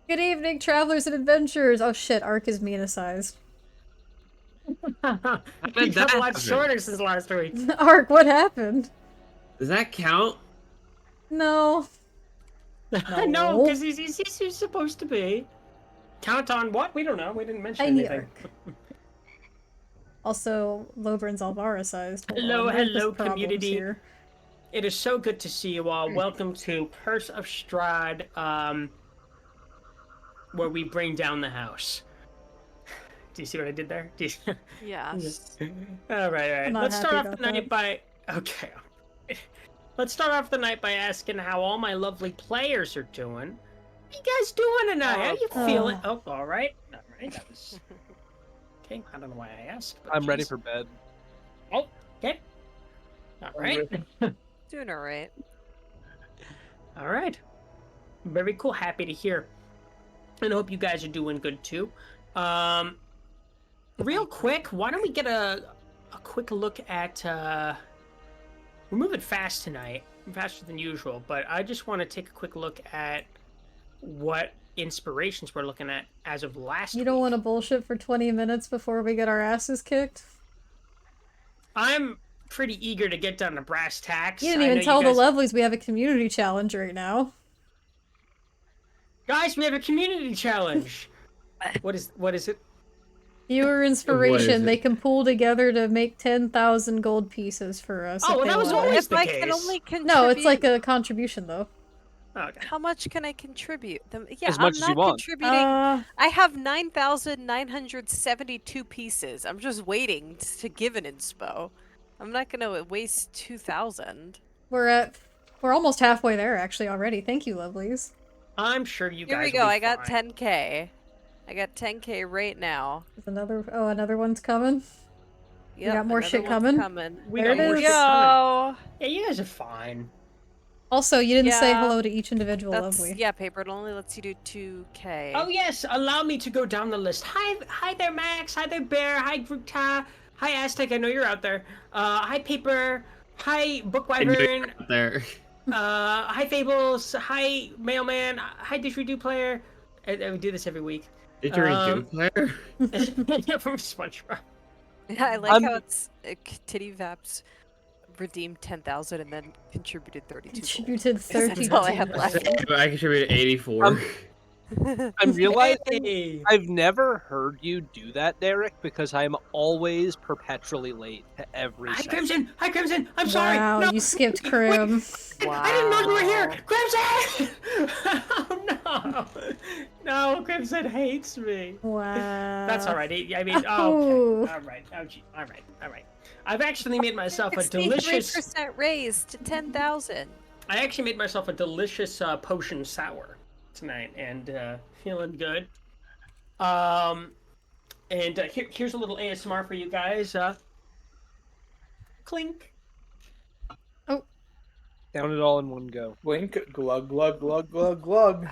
Good evening, travelers and adventurers. Oh shit, Ark is Mina-sized. He's got a lot shorter since last week. Ark, what happened? Does that count? No. No, because he's supposed to be. Count on what? We don't know. We didn't mention Tiny anything. Ark. Also, Lobran's Alvara-sized. Hello, community. Here. It is so good to see you all. Welcome to Curse of Strahd, where we bring down the house. Do you see what I did there? Yeah. All right. Let's start off the night by... Okay. Let's start off the night by asking how all my lovely players are doing. How you guys doing tonight? How you feeling? Oh, all right. All right. That was... Okay, I don't know why I asked. I'm ready for bed. Oh, okay. All right. Doing alright. All right. Very cool. Happy to hear. And I hope you guys are doing good too. Real quick, why don't we get a quick look at... We're moving fast tonight. Faster than usual. But I just want to take a quick look at what inspirations we're looking at as of last week. You don't want to bullshit for 20 minutes before we get our asses kicked? I'm pretty eager to get down to brass tacks. You didn't even tell the lovelies we have a community challenge right now. Guys, we have a community challenge. What is it? Viewer inspiration. They can pull together to make 10,000 gold pieces for us. Oh, well, that was always the case. Can only contribute... No, it's like a contribution though. Okay. How much can I contribute? Yeah, as much I'm as you not want. contributing. I have 9,972 pieces. I'm just waiting to give an inspo. I'm not gonna waste 2,000. We're almost halfway there actually already. Thank you, lovelies. I'm sure you guys. Here we go. I got 10k. I got 10k right now. There's another one's coming. Yep, we got more shit coming. We there got more it is. shit coming. Yeah, you guys are fine. Also, you didn't say hello to each individual lovely. Yeah, paper. It only lets you do 2k. Oh yes, allow me to go down the list. Hi there, Max. Hi there, Bear. Hi, Gruta. Hi, Aztec. I know you're out there. Hi, Paper. Hi, Book Wyvern. There. Hi, Fables. Hi, Mailman. Hi, Didgeridoo Player. I do this every week. Didgeridoo Player? Yeah, from SpongeBob. Yeah, I like how it's Titty Vaps redeemed 10,000 and then contributed 32. Contributed 32. That's all I had left. I contributed 84. I'm realizing I've never heard you do that, Derek, because I'm always perpetually late to every Hi, session. Crimson! Hi, Crimson! I'm sorry! Wow, No! you skipped Crim. Wow. I didn't know you were here! Crimson! Oh, no! No, Crimson hates me. Wow. That's alright. I mean, oh, okay. Alright. Oh, gee. Alright. I've actually made myself a delicious... 63% raise to 10,000. I actually made myself a delicious potion sour tonight, and feeling good. Here's a little ASMR for you guys. Clink. Oh. Down it all in one go. Blink, glug, glug, glug, glug, glug.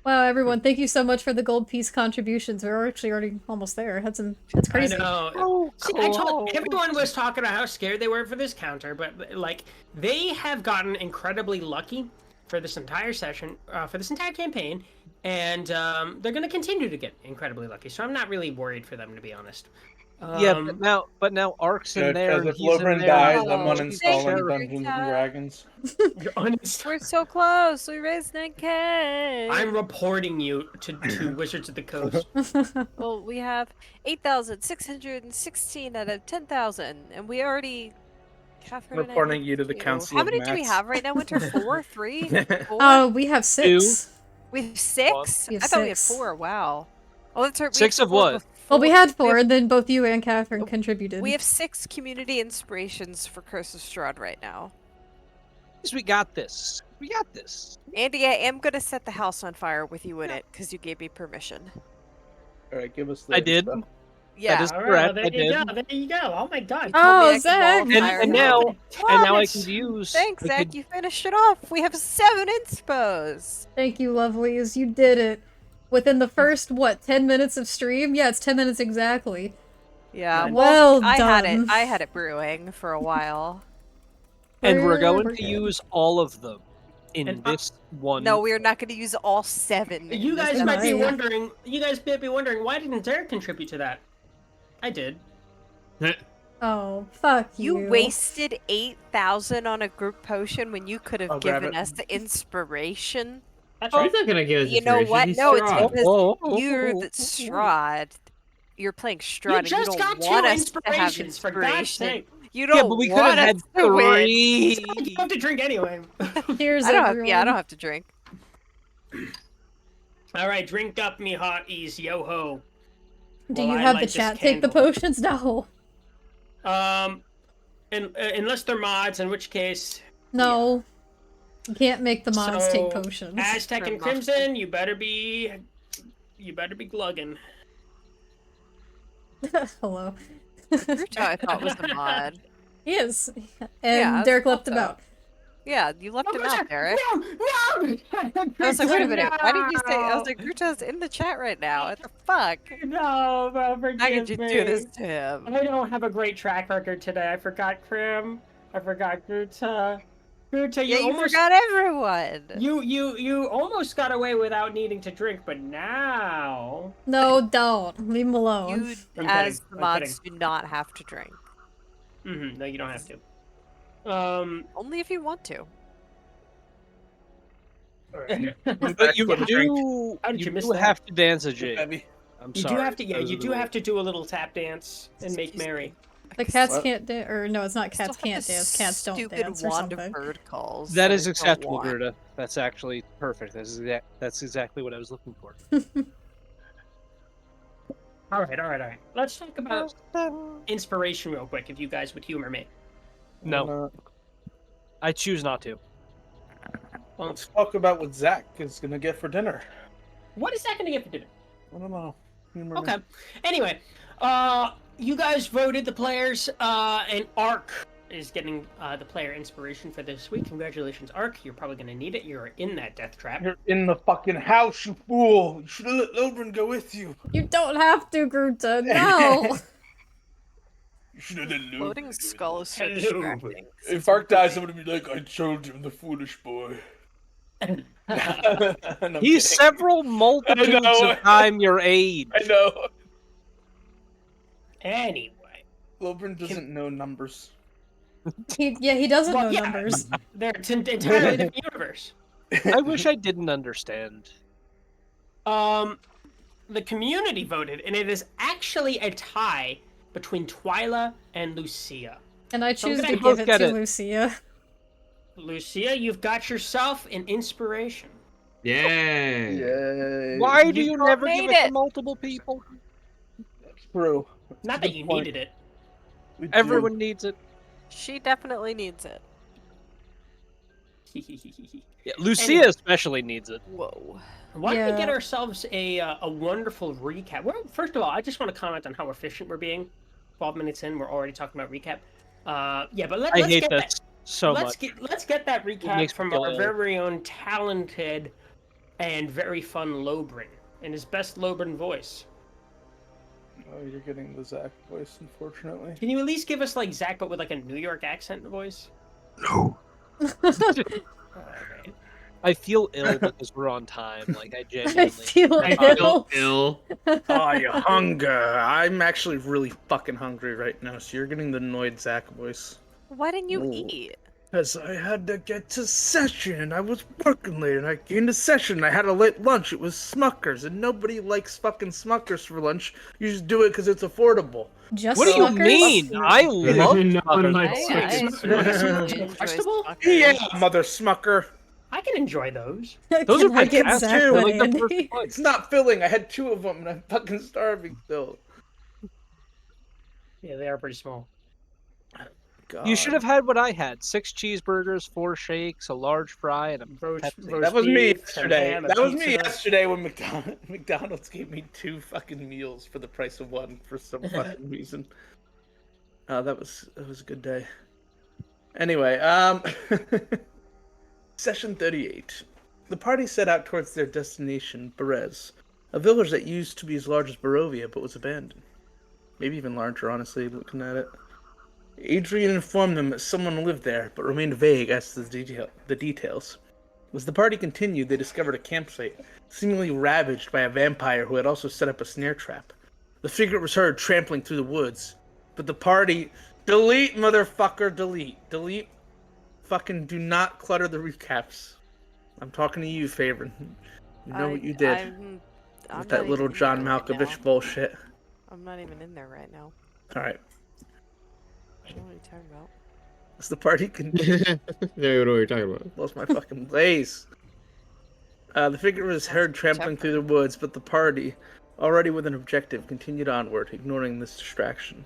Wow, everyone, thank you so much for the gold piece contributions. We're actually already almost there. That's crazy. I know. Oh, See, I told everyone was talking about how scared they were for this counter, but like they have gotten incredibly lucky for this entire session, for this entire campaign, and they're going to continue to get incredibly lucky. So I'm not really worried for them, to be honest. Yeah, but now Ark's in there. Because if he's in Lobran there. dies, Oh, I'm uninstalling sure. Dungeons and Dragons. You're uninstalled. We're so close. We raised 9k. I'm reporting you to Wizards of the Coast. Well, we have 8,616 out of 10,000, and we already... Catherine and I Reporting did you to the two. Council How of many do we Mats. have right now, Winter? 4? 3? 4? Oh, we have 6. We have 6? We have I thought we had 6. 4. Wow. Oh, that's right. 6 of what? Well, we had 4, and then both you and Catherine contributed. We have 6 community inspirations for Curse of Strahd right now. We got this. We got this. Andy, I am going to set the house on fire with you in it, because you gave me permission. Alright, give us the I did. stuff. Yeah. That is All right, correct. well, I there you did. go. There you go. Oh my God. Oh, Zach! And now I can use. Thanks, I Zach. could- You finished it off. We have 7 inspos. Thank you, lovelies. You did it. Within the first, 10 minutes of stream? Yeah, it's 10 minutes exactly. Yeah. Well I done. I had it brewing for a while. And we're going We're to good. use all of them. in this one. No, we are not going to use all 7. You guys might be night. wondering. You guys might be wondering why didn't Derek contribute to that? I did. Oh, fuck you. You wasted 8,000 on a group potion when you could have I'll grab given it. us the inspiration. That's He's right. not gonna give us You know what? inspiration, No, he's it's Strahd. because you're the Strahd. You're playing Strahd, You and you just don't got want 2 us to have inspirations, for God's inspiration. sake. You don't Yeah, but we could have want had us to win. 3. You have to drink anyway. Cheers, I don't have, everyone. yeah, I don't have to drink. All right, drink up, me hearties, yo ho. Do Well, you I have light the this chat take the candle. potions? No. Unless they're mods, in which case. No. You can't make the mods take So, potions. Aztec and Crimson, you better be glugging. Hello. Ruto, I thought was a mod. He is. Yeah, And I Derek left thought him so. out. Yeah, you left him out, Derek. No, no! I was like, wait a minute. Why did you say? I was like, Ruto's in the chat right now. What the fuck? No, bro, How forgive could you me. do this to him? I don't have a great track record today. I forgot Krim. I forgot Gruta. Gruta, Yeah, you you almost forgot everyone. you almost got away without needing to drink, but now. No, don't. Leave him alone. You, I'm as kidding, the I'm mods, do not have to drink. No, you don't have to. Only if you want to. But you do. How did you miss do that? have to dance a jig. Abby. I'm You sorry. do have to, yeah, Those you are do the have to do a little tap dance and make merry. The cats What? can't dance, or no, it's not Still cats have can't the dance, cats don't stupid dance or wand of something. bird calls. That I is don't acceptable, want. Gruta. That's actually perfect. That's exactly what I was looking for. All right. Let's talk about inspiration real quick, if you guys would humor me. No, I choose not to. Well, Let's talk about what Zach is gonna get for dinner. what is that going to get for dinner? I don't know. Humor me. Okay. Anyway, you guys voted the players, and Ark is getting the player inspiration for this week. Congratulations, Ark. You're probably going to need it. You're in that death trap. You're in the fucking house, you fool! You should have let Lobrin go with you. You don't have to, Gruta. No. You should have let Lobrin Floating go with skull is so Hello. distracting. you. If Ark dies, I'm gonna be like, I told him, the foolish boy. No, I'm He's kidding. several multitudes know. of time your age. I know. Anyway. Lobrin doesn't know numbers. He doesn't Well, know yeah. numbers. They're entirely different universe. I wish I didn't understand. The community voted, and it is actually a tie between Twyla and Lucia. And I choose gonna to both give it get to it. Lucia. Lucia, you've got yourself an inspiration. Yay. Yay. Why do You you don't never give need it to it. multiple people? True. Not that you needed it. We do. Everyone needs it. She definitely needs it. Yeah, Lucia Anyway. especially needs it. Whoa. Why don't we get Yeah. ourselves a wonderful recap? Well, first of all, I just want to comment on how efficient we're being. 12 minutes in, we're already talking about recap. Yeah, but I let's hate get this that. so let's much. get that recap makes me from feel our ill. very own talented and very fun Lobrin in his best Lobrin voice. Oh, you're getting the Zach voice, unfortunately. Can you at least give us like Zach, but with like a New York accent voice? No. Alright. I feel ill because we're on time. Like I I genuinely. feel I ill. feel ill. Oh, you hunger. I'm actually really fucking hungry right now, so you're getting the annoyed Zach voice. Why didn't you Ooh. eat? Because I had to get to session. I was working late, and I came to session. I had a late lunch. It was Smuckers, and nobody likes fucking Smuckers for lunch. You just do it because it's affordable. Just What do you Smuckers? mean? I love. No one Smuckers. likes I Smuckers. Vegetable? Yeah, mother Smucker. I can enjoy those. Those Can are I get fantastic. Zach They're one, like the Andy? first one. It's not filling. I had 2 of them, and I'm fucking starving still. Yeah, they are pretty small. God. You should have had what I had: 6 cheeseburgers, 4 shakes, a large fry, and a Roast That was me beef, some yesterday. ham, a That was me pizza. yesterday when McDonald's gave me 2 fucking meals for the price of 1 for some fucking reason. That was a good day. Anyway, Session 38. The party set out towards their destination, Berez, a village that used to be as large as Barovia but was abandoned. Maybe even larger, honestly, looking at it. Adrian informed them that someone lived there, but remained vague as to the details. As the party continued, they discovered a campsite, seemingly ravaged by a vampire who had also set up a snare trap. The figure was heard trampling through the woods, but the party... Delete, motherfucker, delete. Delete. Fucking do not clutter the recaps. I'm talking to you, Favorite. You know what you did. I'm With that little John Malkovich bullshit. I'm not even in there right now. Alright. I don't know what you're talking about. As the party continued... There, what are you talking about? Lost my fucking place. The figure was heard trampling through the woods, but the party, already with an objective, continued onward, ignoring this distraction.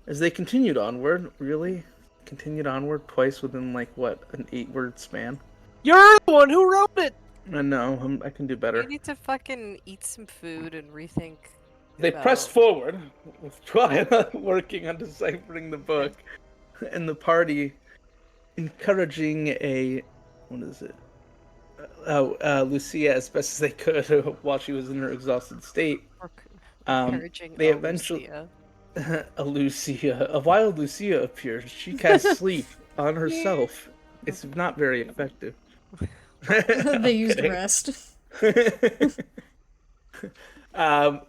As they continued onward, really? Continued onward twice within, like, what, an 8-word span? You're the one who wrote it! I know, I can do better. You need to fucking eat some food and rethink. They pressed forward, with Twyla working on deciphering the book, and the party encouraging what is it? Lucia as best as they could while she was in her exhausted state. Encouraging They eventually... a wild Lucia appears. She casts sleep on herself. It's not very effective. They used rest. Ash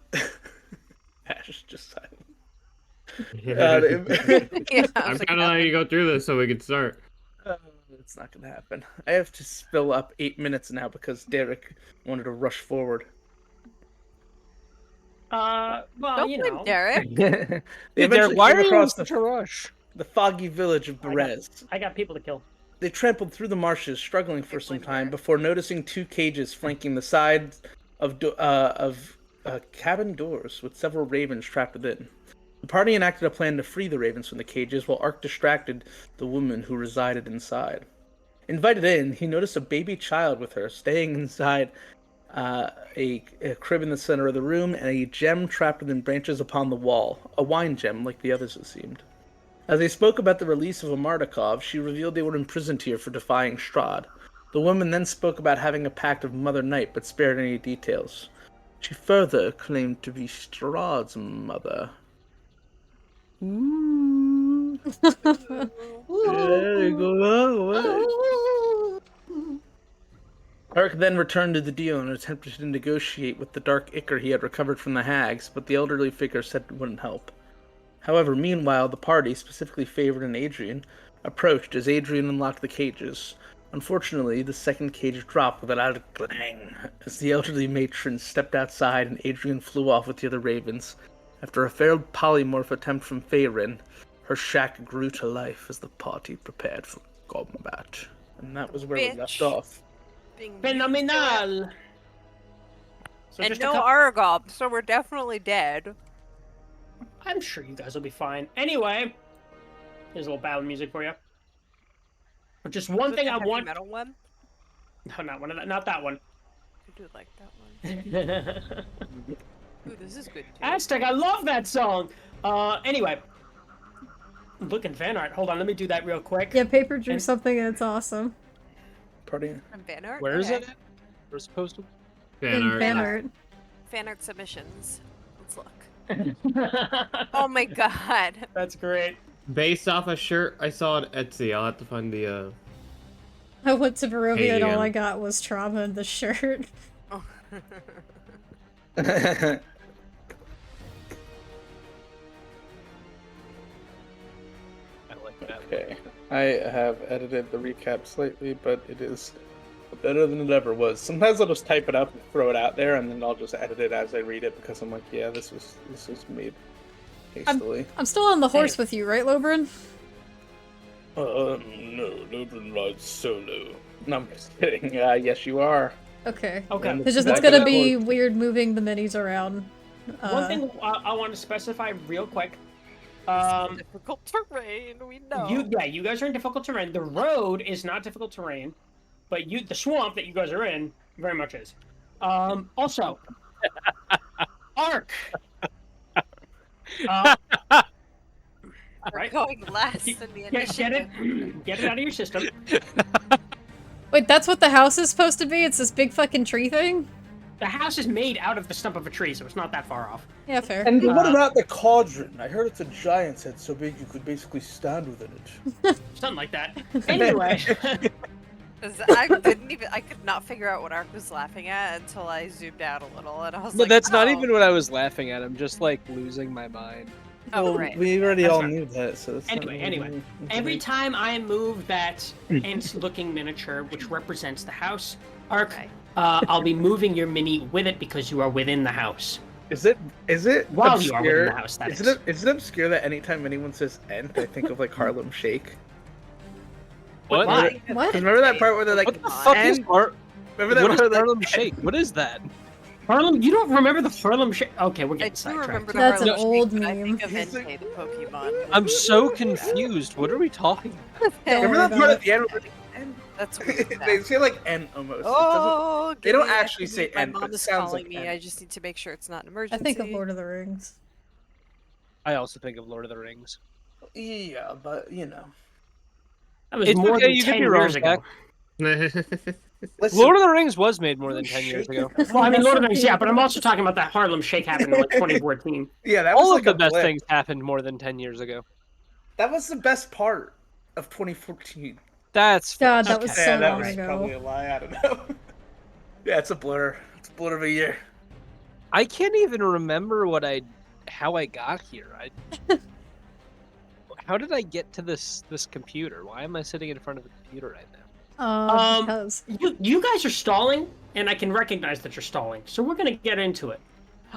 is just silent. I'm kind of letting you go through this so we can start. It's not gonna happen. I have to fill up 8 minutes now because Derek wanted to rush forward. Well, Don't you blame know. Derek. They Derek, why came are you in across such a rush? the foggy village of Berez. I got people to kill. They trampled through the marshes, struggling for some time before noticing 2 cages flanking the sides of cabin doors with several ravens trapped within. The party enacted a plan to free the ravens from the cages while Ark distracted the woman who resided inside. Invited in, he noticed a baby child with her, staying inside a crib in the center of the room and a gem trapped within branches upon the wall, a wine gem like the others it seemed. As they spoke about the release of Amardakov, she revealed they were imprisoned here for defying Strahd. The woman then spoke about having a pact of Mother Night, but spared any details. She further claimed to be Strahd's mother. Ooh. There you go. Ark then returned to the deal and attempted to negotiate with the dark ichor he had recovered from the hags, but the elderly figure said it wouldn't help. However, meanwhile, the party, specifically Favored and Adrian, approached as Adrian unlocked the cages. Unfortunately, the second cage dropped with a loud clang as the elderly matron stepped outside and Adrian flew off with the other ravens. After a failed polymorph attempt from Feyrin, her shack grew to life as the party prepared for combat. And that was where we left off. Phenomenal! So and just no Aragog, so we're definitely dead. I'm sure you guys will be fine. Anyway, here's a little battle music for you. But just one thing I want. Metal one? No, not one of that. Not that one. I do like that one. Ooh, this is good too. Aztec, I love that song. Anyway, looking fan art. Hold on, let me do that real quick. Yeah, Paper drew something and it's awesome. Party. From fan art? Where is it? We're supposed to. Fan art. Fan art submissions. Let's look. Oh my god. That's great. Based off a shirt I saw at Etsy. I'll have to find the I went to Barovia and all Alien. I got was trauma in the shirt. Oh. I like that. Okay, I have edited the recap slightly, but it is better than it ever was. Sometimes I'll just type it up and throw it out there, and then I'll just edit it as I read it because I'm like, yeah, this was made hastily. I'm still on the horse with you, right, Lobrin? No, Lobrin rides solo. No, I'm just kidding. Yes, you are. Okay. Okay. It's just it's gonna be weird moving the minis around. One thing I want to specify real quick. Difficult terrain, we know. You guys are in difficult terrain. The road is not difficult terrain, but the swamp that you guys are in very much is. Also, Ark. We're going last in the initiative. Get it out of your system. Wait, that's what the house is supposed to be? It's this big fucking tree thing? The house is made out of the stump of a tree, so it's not that far off. Yeah, fair. And what about the cauldron? I heard it's a giant's head so big you could basically stand within it. Something like that. Anyway, I could not figure out what Ark was laughing at until I zoomed out a little, and I was No, like, that's not "Oh." even what I was laughing at. I'm just like losing my mind. Oh, Well, right. we already That's all right. knew that, so that's not Anyway, really every time I move that ant-looking miniature, which represents the house, Ark, Okay. I'll be moving your mini with it because you are within the house. Is it While you are within obscure? the house, that Is it obscure that anytime anyone says "ent," I think of like Harlem Shake? What? Why? What? Remember that part where they're like, What the fuck is "Ent"? Har- Remember that What is part where Harlem like, Shake? What is that? Harlem? You don't remember the Harlem Shake? Okay, we're I getting do sidetracked. remember the That's an Harlem old Shake, but I think meme. of He's like- Entei, the Pokemon. I'm so confused. What are we talking about? Don't Remember worry that part about at the end where they're like, "Ent"? That's weird. They say like "ent" almost. It doesn't- Oh, they don't give me a actually say second, my "ent," but mom it is sounds calling like me. "ent." I just need to make sure it's not an I emergency. think of Lord of the Rings. I also think of Lord of the Rings. Yeah, but you know. That was It's more okay, than you could 10 be wrong, years ago. Listen, Lord of the Rings was made more than 10 years ago. Well, I mean, Lord of the Rings, yeah, but I'm also talking about that Harlem Shake happened in like 2014. yeah, that was All like of the a best blip. things happened more than 10 years ago. That was the best part of 2014. That's God, false. that was Okay. so Yeah, that long was ago. probably a lie. I don't know. Yeah, it's a blur. It's a blur of a year. I can't even remember how I got here. How did I get to this computer? Why am I sitting in front of the computer right now? Because You guys are stalling, and I can recognize that you're stalling, so we're gonna get into it.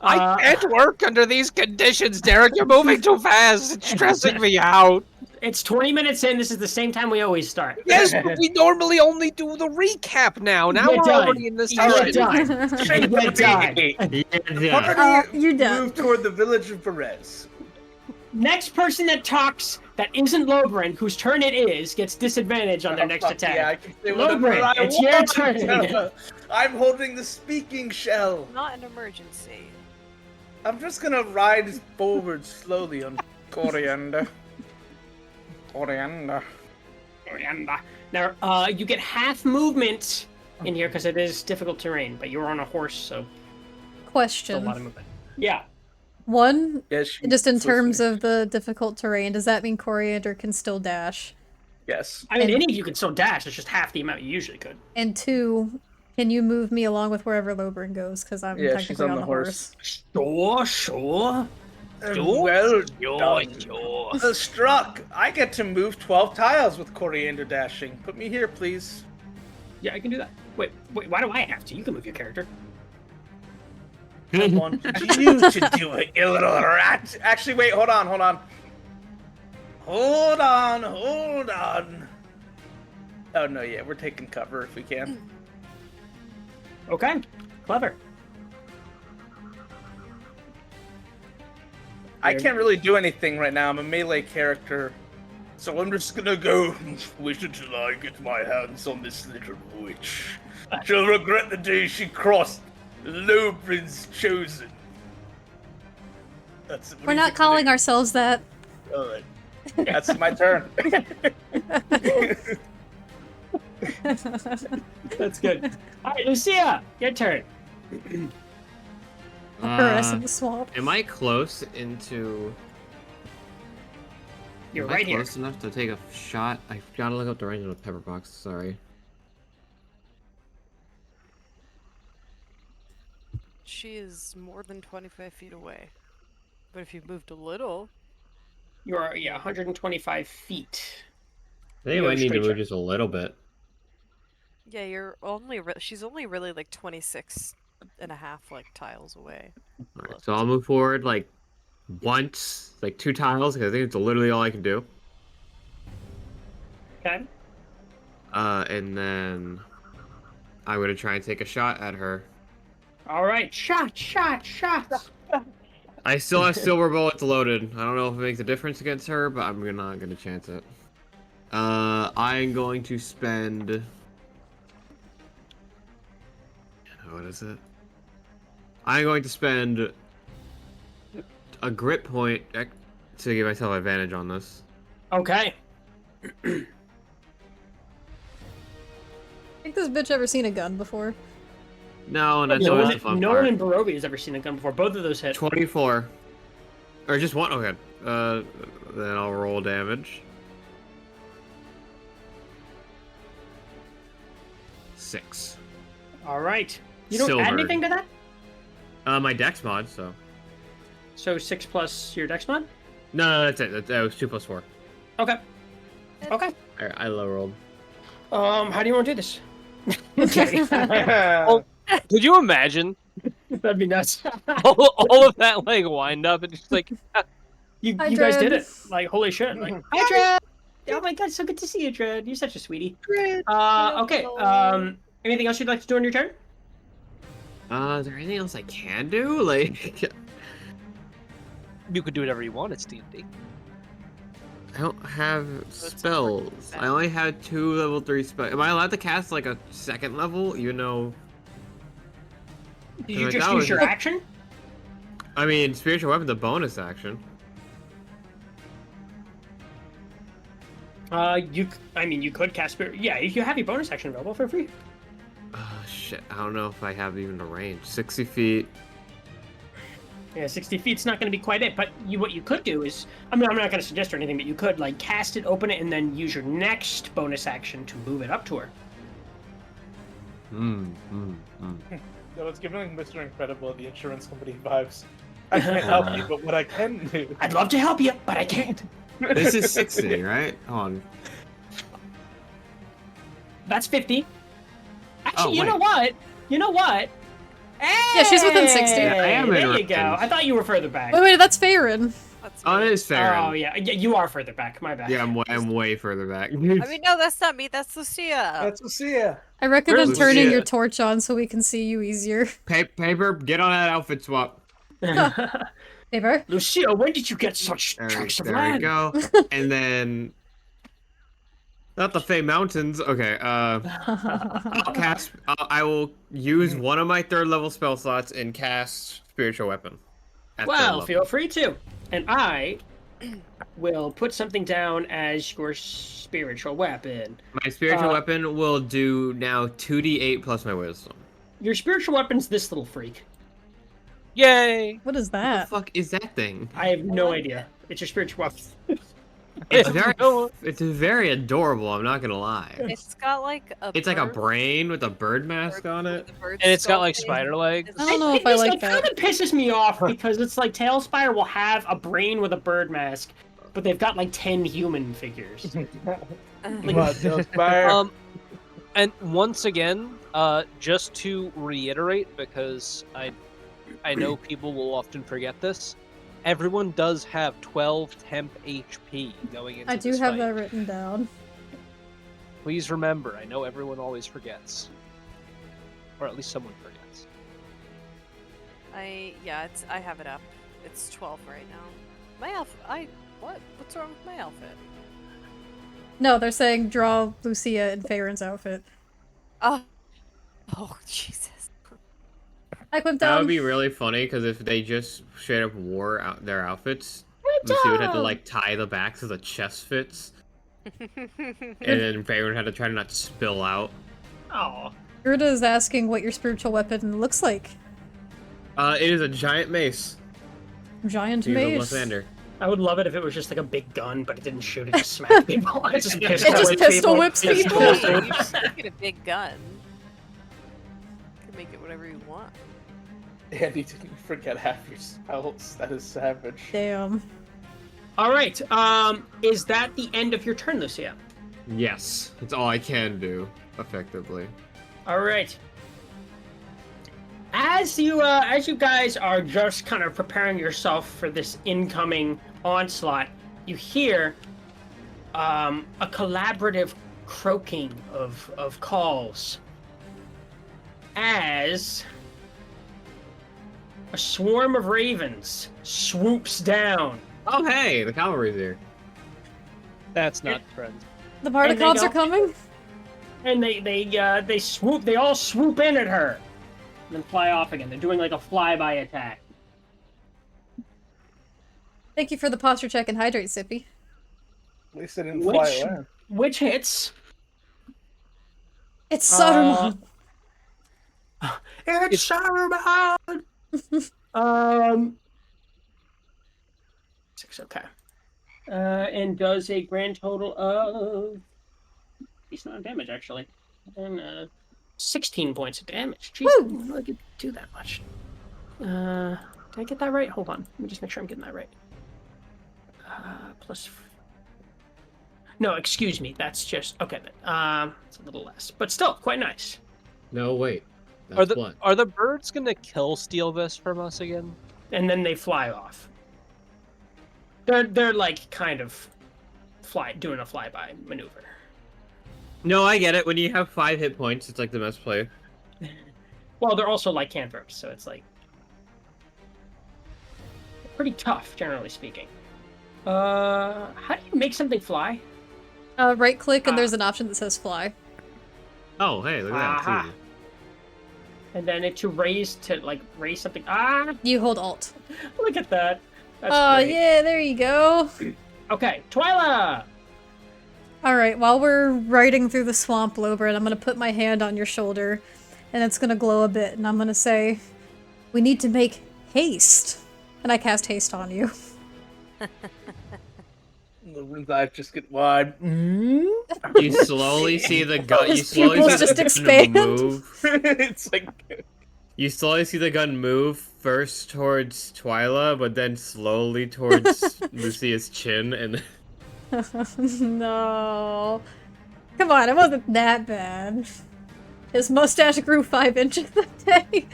I can't work under these conditions, Derek. You're moving too fast. It's stressing me out. It's 20 minutes in. This is the same time we always start. Yes, but we normally only do the recap now. Now You're we're done. already in the You're session. done. Shake You're the done. baby. The Yeah. party you're done. moved toward the village of Perez. Next person that talks that isn't Lobrin, whose turn it is, gets disadvantage on their next fuck attack. Yeah, I can say whatever Lobrin, I it's your want. turn. I'm holding the speaking shell. Not an emergency. I'm just gonna ride forward slowly on Coriander. Coriander. Now, you get half movement in here because it is difficult terrain, but you're on a horse, so it's a question. lot of movement. Yeah. One, Yes, just in terms of the difficult terrain, does that mean Coriander can still dash? yes. I mean, And- any of you can still dash. It's just half the amount you usually could. And two, can you move me along with wherever Lobrin goes? Because I'm Yeah, technically she's on on the the horse. Sure. Well done. Struck. I get to move 12 tiles with Coriander dashing. Put me here, please. Yeah, I can do that. Wait, why do I have to? You can move your character. I wanted you to do it, you little rat. Actually, wait, hold on. Hold on. Oh, no, yeah, we're taking cover if we can. Okay. Clever. I can't really do anything right now. I'm a melee character. So I'm just gonna go wait until I get my hands on this little witch. She'll regret the day she crossed Lobrin's chosen. What We're do you not think calling today? ourselves that. Alright. That's my turn. That's good. All right, Lucia, your turn. Caress in the swamp. Am I close into? You're Am right I here. close enough to take a shot? I gotta look up the range of a pepper box. Sorry. She is more than 25 feet away. But if you moved a little, You're 125 feet. I think You I have a might need to straight move shot. just a little bit. yeah, she's only really like 26 and a half like tiles away. All right, so I'll move forward like once, like 2 tiles, because I think it's literally all I can do. Okay. And then I'm gonna try and take a shot at her. All right. Shot. I still have silver bullets loaded. I don't know if it makes a difference against her, but I'm not gonna chance it. I'm going to spend. What is it? I'm going to spend a grit point to give myself advantage on this. Okay. I think this bitch ever seen a gun before? No, and that's No always one, the fun no part. one in Barovia has ever seen a gun before. Both of those hit. 24. Or just one? Okay. Then I'll roll damage. 6. All right. You don't Silver. add anything to that? My dex mod, so. So 6 plus your dex mod? No, that's it. That was 2 plus 4. Okay. Okay. I low rolled. How do you want to do this? Okay. Oh, could you imagine That'd be nuts. all of that like wind up and just like you Hi, guys did Dred. it. Like, holy shit. Like, hi, Dred. Oh my god, so good to see you, Dred. You're such a sweetie. Okay. Anything else you'd like to do on your turn? Is there anything else I can do? Like, you could do whatever you want. It's D&D. I don't have spells. I only have 2 level 3 spells. Am I allowed to cast like a 2nd level, even though? Did you Like, just that use was your just- action? I mean, spiritual weapon's a bonus action. You could cast spirit. Yeah, if you have your bonus action available for free. Shit. I don't know if I have even a range. 60 feet. Yeah, 60 feet's not going to be quite it. But what you could do is, I'm not going to suggest or anything, but you could like cast it, open it, and then use your next bonus action to move it up to her. So it's giving Mr. Incredible the insurance company vibes. I can't help you, but what I can do. I'd love to help you, but I can't. This is 60, right? Hold on. That's 50. Actually, Oh, you know what? You know what? Yeah, she's within 60. Hey, Yeah, I am in there you range. go. I thought you were further back. Wait, that's Farron. That's Oh, me. it is fair. Oh yeah, you are further back. My bad. Yeah, I'm way further back. I mean, no, that's not me. That's Lucia. That's Lucia. I recommend Where's turning Lucia? your torch on so we can see you easier. Paper, get on that outfit swap. Paper? Lucia, when did you get such There, tracks of there we land? go. And then, not the Fey Mountains. Okay. I'll cast. I will use one of my 3rd level spell slots and cast spiritual weapon. At 3rd Well, level. feel free to. And I will put something down as your spiritual weapon. My spiritual weapon will do now 2d8 plus my wisdom. Your spiritual weapon's this little freak. Yay! What is What the that? fuck is that thing? I have no idea. It's your spiritual weapon. It's very adorable. I'm not gonna lie. It's got like a. It's like a bird brain with a bird mask on it. with a bird And it's got like sculpting. spider legs. I don't know if I like It kind that. of pisses me off because it's like Tailspire will have a brain with a bird mask, but they've got like 10 human figures. And once again, just to reiterate, because I know people will often forget this, everyone does have 12 temp HP going into I do this have fight. that written down. Please remember, I know everyone always forgets. Or at least someone forgets. I have it up. It's 12 right now. My outfit. What's wrong with my outfit? No, they're saying draw Lucia in Farron's outfit. Oh Jesus. I clipped That down. would be really funny because if they just straight up wore out their outfits, Lucy would have to like tie the back so the chest fits, and then Faye would have to try to not spill out. Oh. Gerda is asking what your spiritual weapon looks like. It is a giant mace. Giant Use a mace. Lysander. I would love it if it was just like a big gun, but it didn't shoot, it just smacked people. It just pistol whips people. Hey, you should get a big gun. You can make it whatever you want. Andy, didn't you forget half your spells? That is savage. Damn. All right. Is that the end of your turn, Lucia? Yes, it's all I can do, effectively. All right. As you guys are just kind of preparing yourself for this incoming onslaught, you hear a collaborative croaking of calls as a swarm of ravens swoops down. Oh hey, the cavalry's here. That's not friends. The And they Particobs go- are coming? And they all swoop in at her, and then fly off again. They're doing like a flyby attack. Thank you for the posture check and hydrate, Sippy. At least they didn't fly away. Which hits? It's Saruman! It's Saruman! 6, okay. And does a grand total of... decent amount of damage, actually. And 16 points of damage. Jeez, Woo! I didn't really do that much. Did I get that right? Hold on. Let me just make sure I'm getting that right. Plus... No, excuse me. That's just... Okay, it's a little less. But still, quite nice. No, wait. That's what? Are the birds gonna steal this from us again? And then they fly off. They're like, kind of doing a flyby maneuver. No, I get it. When you have 5 hit points, it's like the best play. Well, they're also like cantrips, so it's like... pretty tough, generally speaking. How do you make something fly? Right click and there's an option that says fly. Oh, hey, look at that. Aha. It's easy. And then to raise something. You hold Alt. Look at that. That's Oh, great. yeah, there you go. Okay, Twyla! Alright, while we're riding through the swamp, Lobrin, I'm gonna put my hand on your shoulder, and it's gonna glow a bit, and I'm gonna say, we need to make haste. And I cast haste on you. Lobrin's eyes just get wide. You slowly see the gun. You His slowly pupils see just the expand. gun move. It's like... You slowly see the gun move first towards Twyla, but then slowly towards Lucia's chin, and No. Come on, it wasn't that bad. His mustache grew 5 inches that day.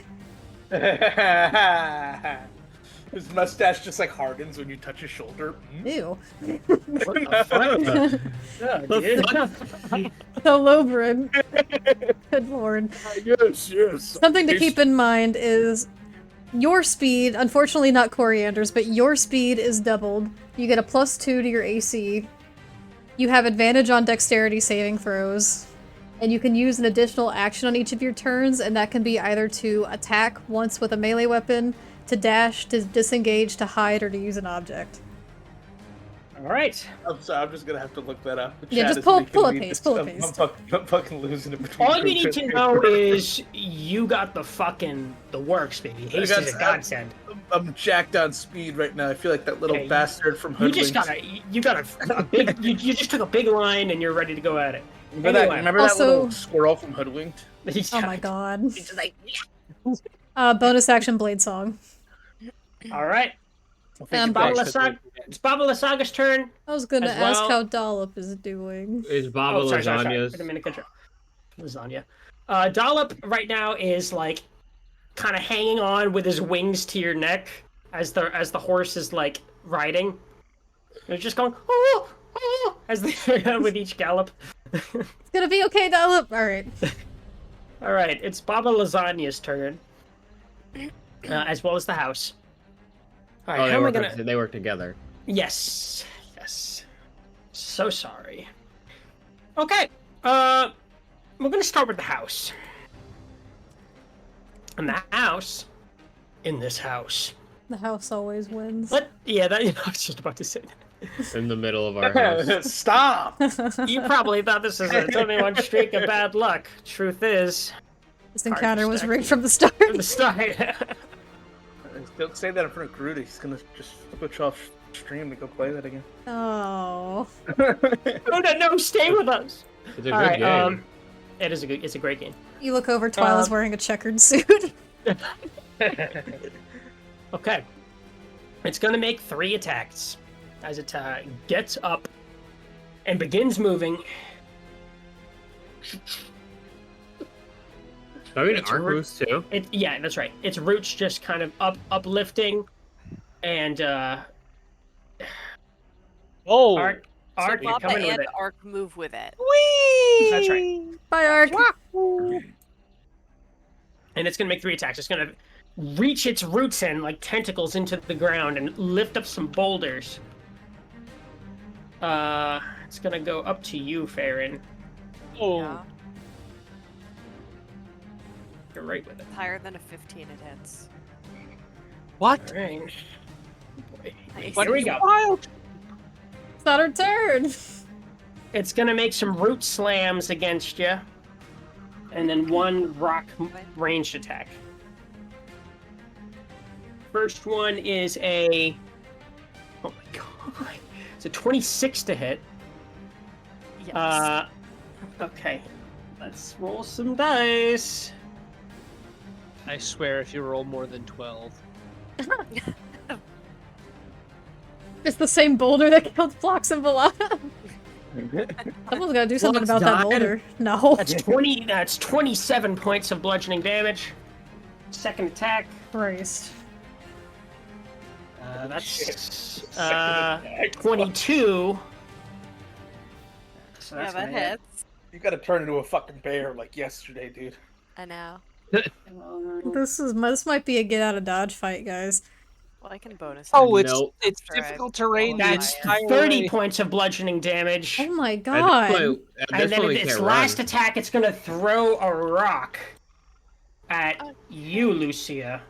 His mustache just like hardens when you touch his shoulder. Ew. What the fuck? Yeah, dude. So Lobrin. Good lord. Yes. Something to keep in mind is your speed, unfortunately not Coriander's, but your speed is doubled. You get a +2 to your AC. You have advantage on dexterity saving throws. And you can use an additional action on each of your turns, and that can be either to attack once with a melee weapon, to dash, to disengage, to hide, or to use an object. Alright. I'm sorry, I'm just gonna have to look that up. The Yeah, chat just is pull making up me haste, just- pull up haste. I'm fucking losing it between All you group need to and know paper. is you got the fucking the works, baby. Haste is a godsend. I'm jacked on speed right now. I feel like that little Okay, bastard from You just Hoodwinked. got a big you just took a big line and you're ready to go at it. Remember Anyway. that Also- little squirrel from Hoodwinked? Oh my god. He's just like, Bonus action blade song. alright. And It's Baba Lasaga's turn. I was gonna As ask well- how Dollop is doing. is Baba Sorry. Lasagna's. I didn't mean to cut you. Lasagna. Dollop right now is like kind of hanging on with his wings to your neck as the horse is like riding. They're just going as they with each gallop. It's gonna be okay, Dollop! Alright. All right, it's Baba Lasagna's turn, as well as the house. All right, how am I gonna? They work together. Yes. So sorry. Okay. We're gonna start with the house. And the house, in this house. The house always wins. What? Yeah, I was just about to say that. In the middle of our house. Stop! You probably thought this is a 21 streak of bad luck. Truth is, This encounter was stack. rigged from the start. from the start. Don't say that in front of Garuda. He's gonna just switch off stream to go play that again. Oh. No, stay with us. It's a All good right, game. it's a great game. You look over, Twyla's wearing a checkered suit. Okay. It's gonna make 3 attacks as it gets up and begins moving. I mean, it's arc re- moves too. Yeah, that's right. Its roots just kind of uplifting, and Oh, Arc So you're Papa coming with and it. Arc move with it. whee! That's right. Bye, Ark. And it's gonna make 3 attacks. It's gonna reach its roots in like tentacles into the ground and lift up some boulders. It's gonna go up to you, Farron. Oh, Yeah. You're right with it. Higher than a 15 it hits. what? All right. Boy. Nice. Here we go. Wild. It's not our turn. It's gonna make some root slams against you, and then 1 rock ranged attack. First one is a. Oh my god! It's a 26 to hit. Yes. Okay. Let's roll some dice. I swear, if you roll more than 12. It's the same boulder that killed Phlox and Vela. Someone's gotta do something about that boulder. No. That's 20. That's 27 points of bludgeoning damage. Second attack. Christ. That's 22. So Yeah, that's that hits. You gotta turn into a fucking bear like yesterday, dude. I know. This might be a get out of dodge fight, guys. Well, I can bonus. Oh, it. it's Nope. difficult terrain. That's the entire 30 way. points of bludgeoning damage. Oh my At god. And then its last attack, it's gonna throw a rock at you, Lucia.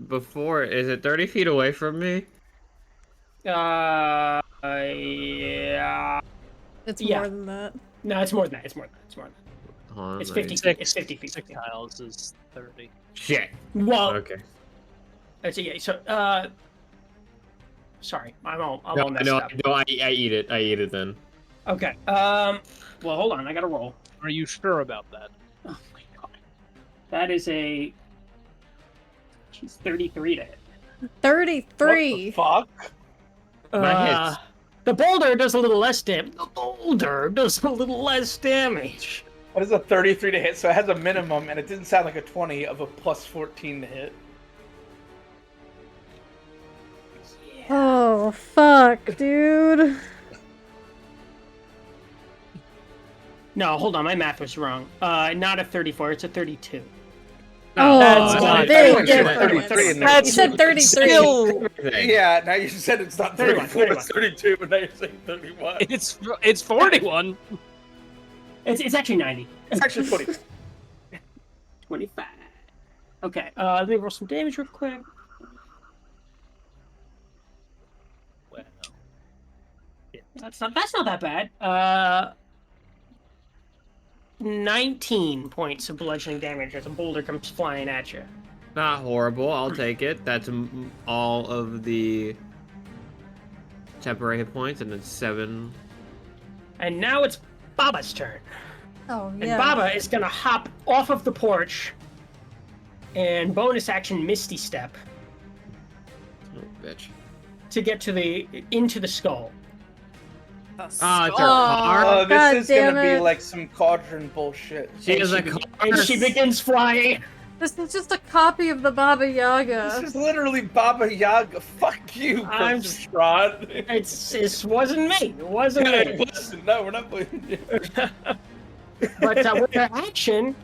Before, is it 30 feet away from me? Yeah. It's Yeah. more than that. No, it's more than that. It's more than that. It's more than that. Hold on, It's let me- 50 feet. It's 50 feet. 6 tiles is 30. Shit. Well, Okay. so, sorry, I'm all messed up. No, I eat it. I eat it then. Okay. Well, hold on. I gotta roll. Are you sure about that? Oh my god. That is a. She's 33 to hit. 33. What the fuck? That hits. The boulder does a little less damage. The boulder does a little less damage. What is a 33 to hit? So it has a minimum, and it didn't sound like a 20 of a plus 14 to hit. Oh, fuck, dude. No, hold on. My math was wrong. Not a 34. It's a 32. Oh, that's that's not- a big everyone said difference. 33 in there. You said 33. Still, Yeah, now you said it's not 31, 34, it's 32, but now you're saying 31. it's 41. It's actually 90. It's actually 20. 25. Okay. Let me roll some damage real quick. Well, That's not that bad. 19 points of bludgeoning damage as a boulder comes flying at you. Not horrible. I'll take it. That's all of the temporary hit points, and then 7. And now it's Baba's turn. Oh, And yeah. Baba is gonna hop off of the porch and bonus action Misty Step Oh, bitch. to get to into the skull. Ah, it's her Oh. car. Oh, God this is gonna damn be it. like some cauldron bullshit. She and is she a be- car. And she begins flying. This is just a copy of the Baba Yaga. This is literally Baba Yaga. Fuck you, I'm Strahd. It wasn't me. It wasn't Hey, me. listen, no, we're not blaming you. But with her action,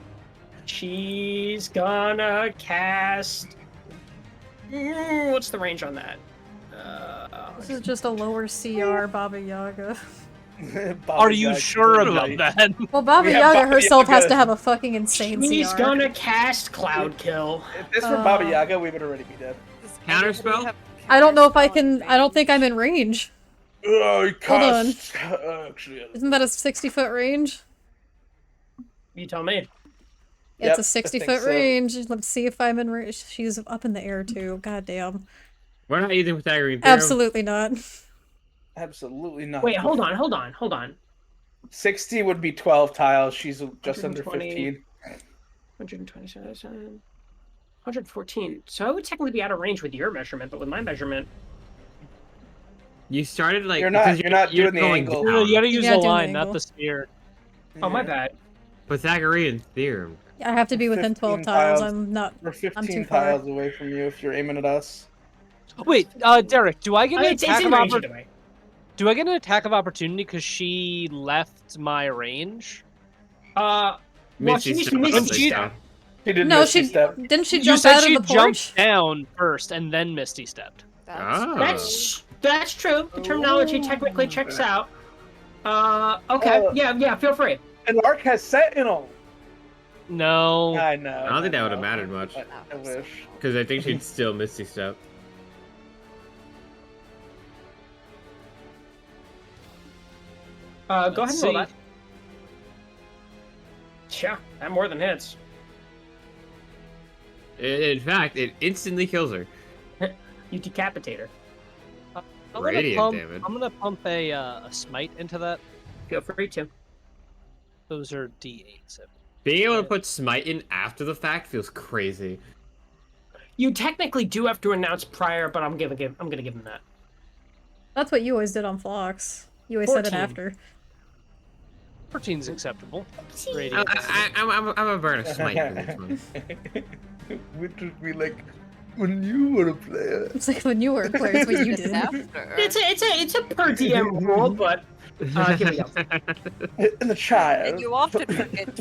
she's gonna cast. What's the range on that? This is just a lower CR Baba Yaga. Baba are you Yaga, sure right. about that? Well, Baba We have Yaga Baba herself has Yaga. to have a fucking insane She's CR. gonna cast Cloud Kill. If this were Baba Yaga, we would already be dead. Counterspell? I don't know if I can. I don't think I'm in range. Oh, Hold on. Actually, Isn't that a 60-foot range? You tell me. Yeah, Yep, it's a I think 60-foot so. range. Let's see if I'm in range. She's up in the air too. God damn. We're not using Pythagorean theorem. Absolutely not. Absolutely not. Wait, hold on. 60 would be 12 tiles. She's just under 120. 15. 127, 114. So I would technically be out of range with your measurement, but with my measurement, You started like You're not- because you're not doing the going angle. No, you gotta down. use Yeah, the do the line, angle. not the sphere. oh my bad. Pythagorean theorem. I have to be within 12 15 tiles. tiles. I'm not. We're I'm too 15 far. tiles away from you if you're aiming at us. Wait, Derek, do I get an It's attack in of range opportunity? anyway. Do I get an attack of opportunity because she left my range? Well, Misty she used step, Misty Misty Step. step. She did No, Misty she step. didn't. She You jump said out she of the jumped porch. down first and then Misty stepped. Oh. That's true. The terminology technically checks out. Okay. Yeah. Feel free. And Ark has Sentinel. No. I know. I don't think that would have mattered much. I wish. Because I think she'd still Misty Step. Go ahead and roll see. that. Yeah, that more than hits. In fact, it instantly kills her. You decapitate her. I'm Radiant damage. gonna pump a smite into that. Feel free to. Those are D8s. Being able to put smite in after the fact feels crazy. You technically do have to announce prior, but I'm gonna give him that. That's what you always did on Phlox. You always said it 14. after. 14's acceptable. I'm a burn a smite for this one. Which would be like when you were a player. It's like when you were a player, it's what you did. After. It's a per DM rule, but here we go. In the child. And you often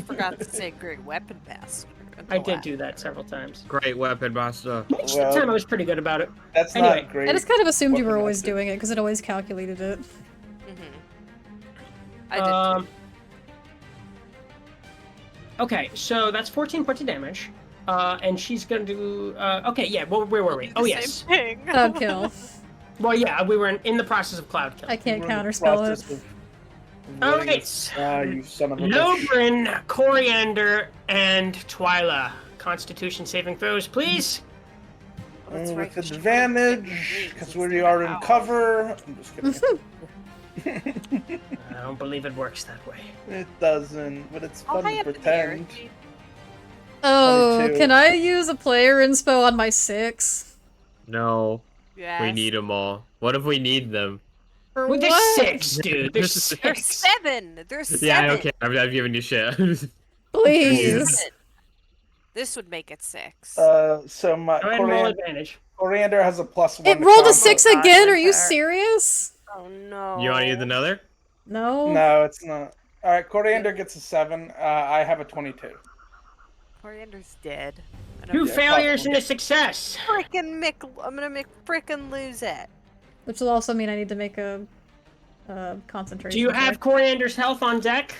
forgot to say great weapon master. I did do that several times. Great weapon, master. Each time I was pretty good about it. That's Anyway, not great. I just kind of assumed you were Weapon always master. doing it because it always calculated it. I did too. Okay, so that's 14 points of damage. And she's gonna do. Okay, yeah. Well, where were we? Oh, yes. Cloud kill. Well, yeah, we were in the process of cloud kill. I can't We're in the counterspell it. process of All running right. this- you son of a bitch. Lobrin, Coriander, and Twyla. Constitution saving throws, please. That's right, With she would've advantage, because we are in Ow. cover. I'm just kidding. I don't believe it works that way. It doesn't, but it's How fun high to up in the air pretend. is she? Oh, 22. can I use a player inspo on my 6? No, Yes. we need them all. What if we need them? For Well, what? there's 6, dude. There's There's 6. 7. There's 7. Yeah, okay. I've given you shit. Please. Seven. This would make it 6. So my Go ahead and roll advantage. Coriander has a +1. It to rolled a combo. 6 God, again? Are with you her. serious? Oh no. You want to use another? No. No, it's not. All right, Coriander gets a 7. I have a 22. Coriander's dead. And 2 I'm failures and a success. I'm gonna make frickin' lose it. Which will also mean I need to make a concentration. Do you have check. Coriander's health on deck?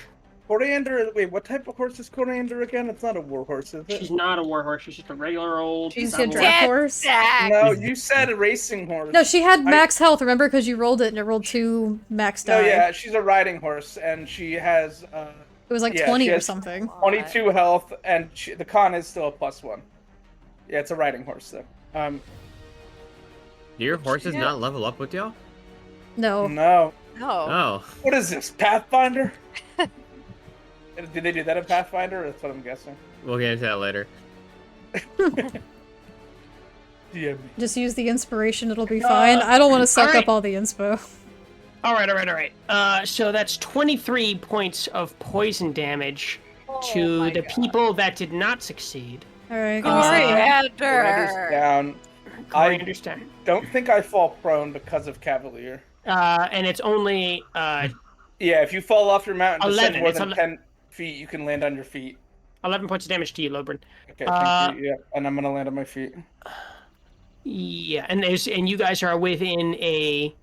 Coriander. Wait, what type of horse is Coriander again? It's not a war horse, is it? She's not a warhorse. She's just a regular old. She's a level- draft horse? Zach! No, you said a racing horse. No, she had max health, remember? Because you rolled it and it rolled 2 max die. No, yeah, she's a riding horse, and she has It was like yeah, 20 she or has- something. 22 health, and the con is still a +1. Yeah, it's a riding horse though. Do your horses not level up with y'all? No. No. No. Oh. What is this, Pathfinder? Did they do that in Pathfinder? That's what I'm guessing. We'll get into that later. Yeah. Just use the inspiration, it'll be fine. I don't want to suck alright. up all the inspo. All right. So that's 23 points of poison damage to my the God. people that did not succeed. Alright, give me a second. Coriander's Coriander! down. I I understand. don't think I fall prone because of Cavalier. And it's only Yeah, if you fall off your mountain, descend 11, more it's than 11. 10 feet, you can land on your feet. 11 points of damage to you, Lobrin. Okay, thank you. Yeah, and I'm gonna land on my feet. Yeah, and you guys are within a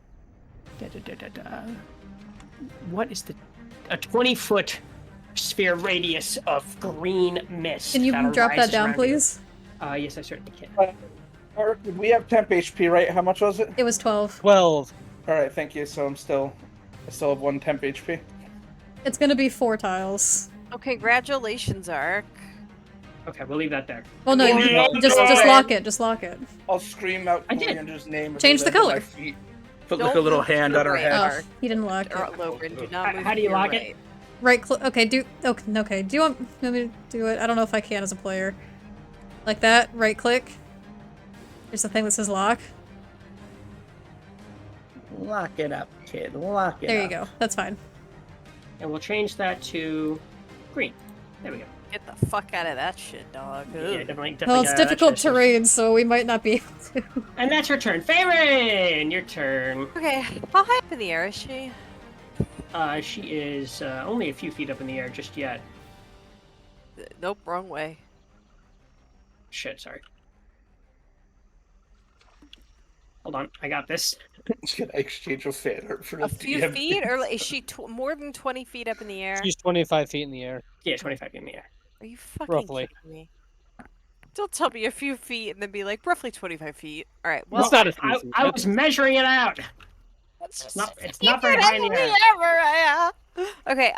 what is a 20-foot sphere radius of green mist. Can you drop that arises down, around please? you. Yes, I certainly can. We have temp HP, right? How much was it? It was 12. 12. All right, thank you. So I still have 1 temp HP. It's gonna be 4 tiles. Oh, congratulations, Ark. Okay, we'll leave that there. Well, no, No, just lock it. Just lock it. I'll scream out I did. Coriander's name. as Change I the land on color. my feet. Put like Don't a little move hand to on her the head. right. Oh, he didn't lock Or it. Lobrin, do not How move do to you your lock it? right. Right click. Okay, okay. Do you want me to do it? I don't know if I can as a player. Like that. Right click. There's the thing that says lock. Lock it up, kid. Lock it There up. you go. That's fine. And we'll change that to green. There we go. Get the fuck out of that shit, dog. Yeah, Ugh. definitely. Well, it's that difficult shit is- terrain, so we might not be able to. And that's her turn. Faerun, your turn. Okay, how high up in the air is she? She is only a few feet up in the air just yet. Nope, wrong way. Shit, sorry. Hold on, I got this. Should I exchange a fan art for A few DM? feet, or is she more than 20 feet up in the air? She's 25 feet in the air. Yeah, 25 feet in the air. Are you fucking Roughly. kidding me? Don't tell me a few feet and then be like roughly 25 feet. All right, well, It's not a I, few I feet. was measuring it out. it's Not very high in the air. Okay,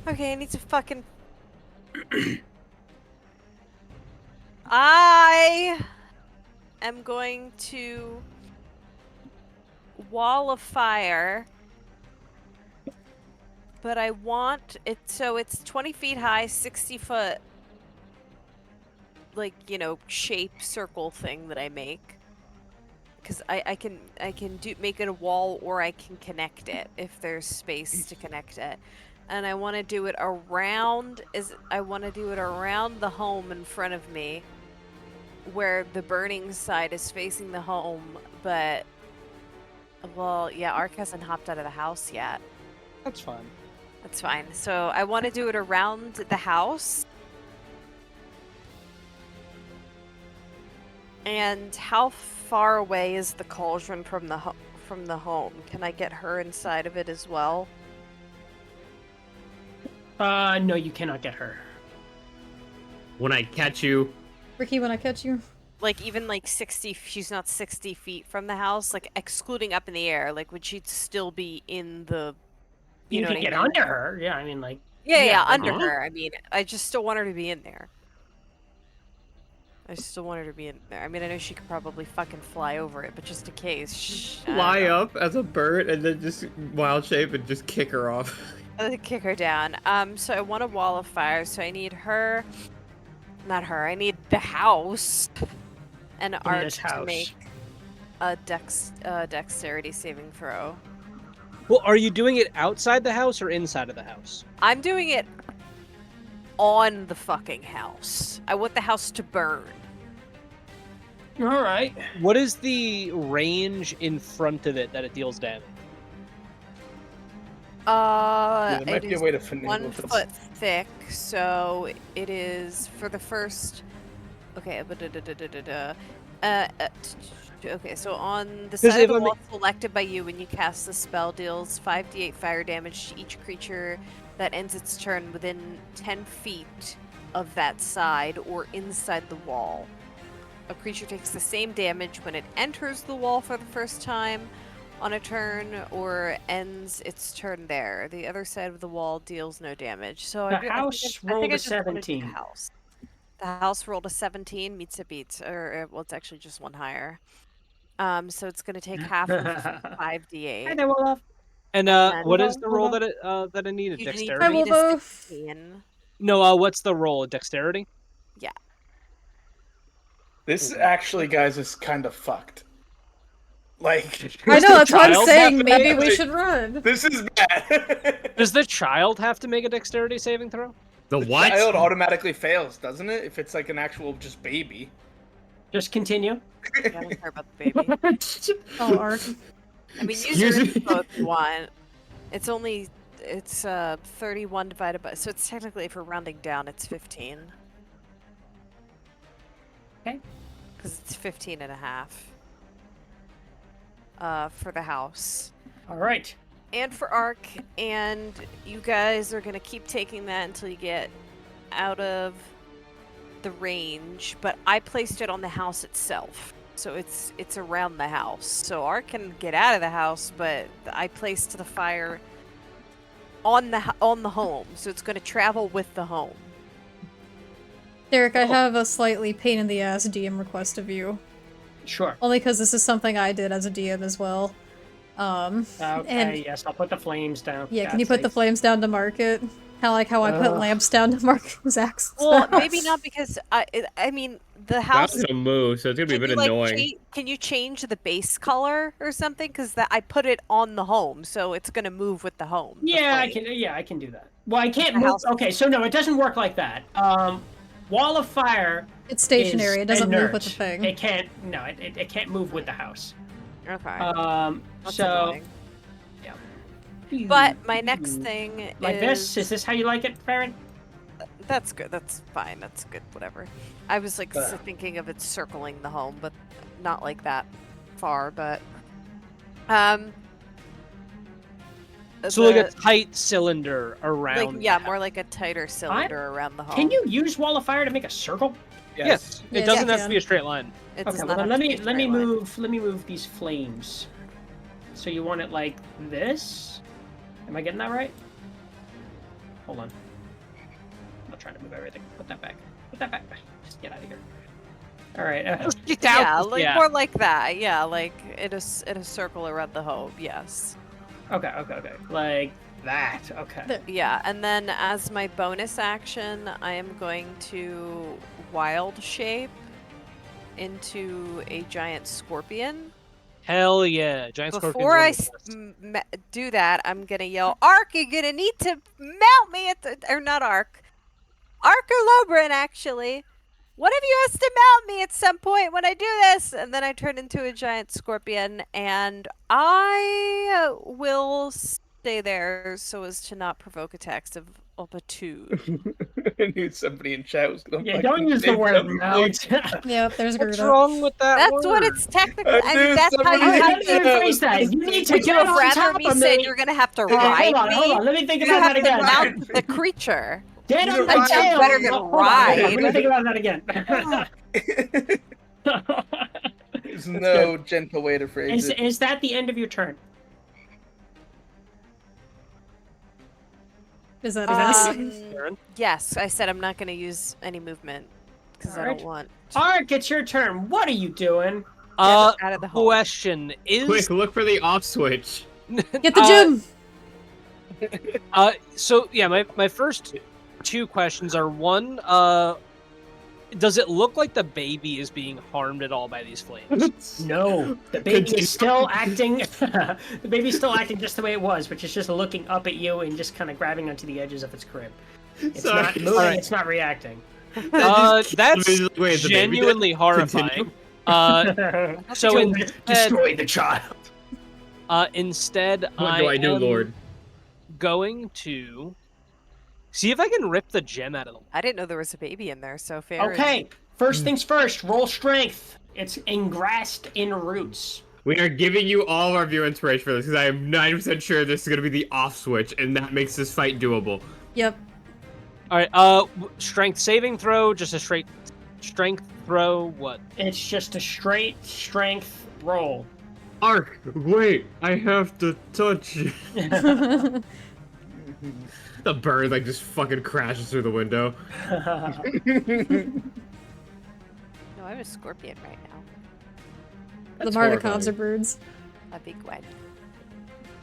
okay, I need to fucking. I am going to wall of fire but I want it so it's 20 feet high, 60 foot, like, shape circle thing that I make. Because I can make it a wall, or I can connect it if there's space to connect it. And I want to do it around the home in front of me, where the burning side is facing the home, but well, yeah, Ark hasn't hopped out of the house yet. That's fine. That's fine. So I want to do it around the house. And how far away is the cauldron from the home? Can I get her inside of it as well? No, you cannot get her. When I catch you, Ricky, when I catch you. Like, even like 60, she's not 60 feet from the house, like excluding up in the air, like would she still be in the, You know can what get I mean? under her. Yeah, I mean, like. Yeah, under her. I mean, I just still want her to be in there. I still want her to be in there. I mean, I know she could probably fucking fly over it, but just in case. fly up as a bird and then just wild shape and just kick her off. Kick her down. So I want a wall of fire, so I need her. Not her, I need the house. And Arch to make a dexterity saving throw. Well, are you doing it outside the house or inside of the house? I'm doing it on the fucking house. I want the house to burn. All right. What is the range in front of it that it deals damage? There might be a way to finagle 1 this. foot thick, so it is for the first. Okay, okay, so on the side of the wall selected by you when you cast the spell deals 5d8 fire damage to each creature that ends its turn within 10 feet of that side or inside the wall. A creature takes the same damage when it enters the wall for the first time on a turn or ends its turn there. The other side of the wall deals no damage. So The house rolled a 17. The house rolled a 17, meets it beats, or well, it's actually just one higher. So it's gonna take half of 5d8. Hi there, Olaf. And what is the roll that I need? A You dexterity? need a 16. No, what's the roll? A dexterity? Yeah. This actually, guys, is kind of fucked. Like, I know, that's what I'm saying. have Maybe to- we should run. this is bad. Does the child have to make a dexterity saving throw? The The what? child automatically fails, doesn't it? If it's like an actual just baby. Just continue. I don't care about the baby. Oh, Ark. I mean, use your info if you want. It's 31 divided by, so it's technically, if we're rounding down, it's 15. Okay. Because it's 15 and a half. For the house. All right. And for Ark, and you guys are gonna keep taking that until you get out of the range, but I placed it on the house itself. So it's around the house. So Ark can get out of the house, but I placed the fire on the home, so it's going to travel with the home. Derek, I have a slightly pain in the ass DM request of you. Sure. Only because this is something I did as a DM as well. Okay, yes, I'll put the flames down. Yeah, can you put the flames down to mark it? Kind of like how I put lamps down to mark Zach's. Well, maybe not, because I mean the house. That's gonna move, so it's gonna be a bit annoying. Can you change the base color or something? Because I put it on the home, so it's gonna move with the home. Yeah, I can. Yeah, I can do that. Well, I can't move. Okay, so no, it doesn't work like that. Wall of fire. It's stationary. It doesn't move with the thing. It can't. No, it can't move with the house. Okay. That's so. Annoying. Yeah. But my next thing like this. Is this how you like it, Farron? That's good. That's fine. That's good. Whatever. I was like thinking of it circling the home, but not like that far. But so like a tight cylinder around. Like, yeah, more like a tighter cylinder around the home. Can you use wall of fire to make a circle? Yes. It doesn't have to be a straight line. It okay, well, then let me move these flames. So you want it like this? Am I getting that right? Hold on. I'm not trying to move everything. Put that back. Put that back. Just get out of here. All right. Get out. Yeah, more like that. Yeah, like in a circle around the home. Yes. Okay. Like that. Okay. Yeah, and then as my bonus action, I am going to wild shape into a giant scorpion. Hell yeah, giant scorpions. Before are I the best. do that, I'm gonna yell, "Ark, you're gonna need to mount me at the—" or not Ark. Ark or Lobrin, actually. One of you has to mount me at some point when I do this! And then I turn into a giant scorpion, and I will stay there so as to not provoke attacks of opportunity. I knew somebody in chat was gonna. Yeah, don't use the word mount. Yep, there's What's Gruda. wrong with that That's word? what it's technically. I knew That's how somebody you in have chat to. Rephrase that. You need to Would you get have on rather top me of said me. you're gonna have to ride hold me? on. Let me think You about have that to again. mount the creature. Get on You're the right. tail. Better than Hold on. ride. Let me think about that again. There's no gentle way to phrase it. Is that the end of your turn? Is that a yes? Yes, I said I'm not going to use any movement because I don't want. Ark, it's your turn. What are you doing? Out of the hole. Question is... Quick, look for the off switch. Get the gem! So, yeah, my first two questions are, one, does it look like the baby is being harmed at all by these flames? No, the baby is still acting. The baby's still acting just the way it was, which is just looking up at you and just kind of grabbing onto the edges of its crib. It's not moving. Right. It's not reacting. That's Wait, the baby genuinely did? horrifying. So destroy the child. Instead, What do I do, Lord? Going to see if I can rip the gem out of the wall. I didn't know there was a baby in there, so fair. Okay, first things first. Roll strength. It's engrassed in roots. We are giving you all of our view inspiration for this because I am 90% sure this is going to be the off switch, and that makes this fight doable. Yep. All right. Strength saving throw. Just a straight strength throw. What? It's just a straight strength roll. Ark, wait, I have to touch you. The bird like just fucking crashes through the window. No, I'm a scorpion right now. The Mardikovs are birds. A big one.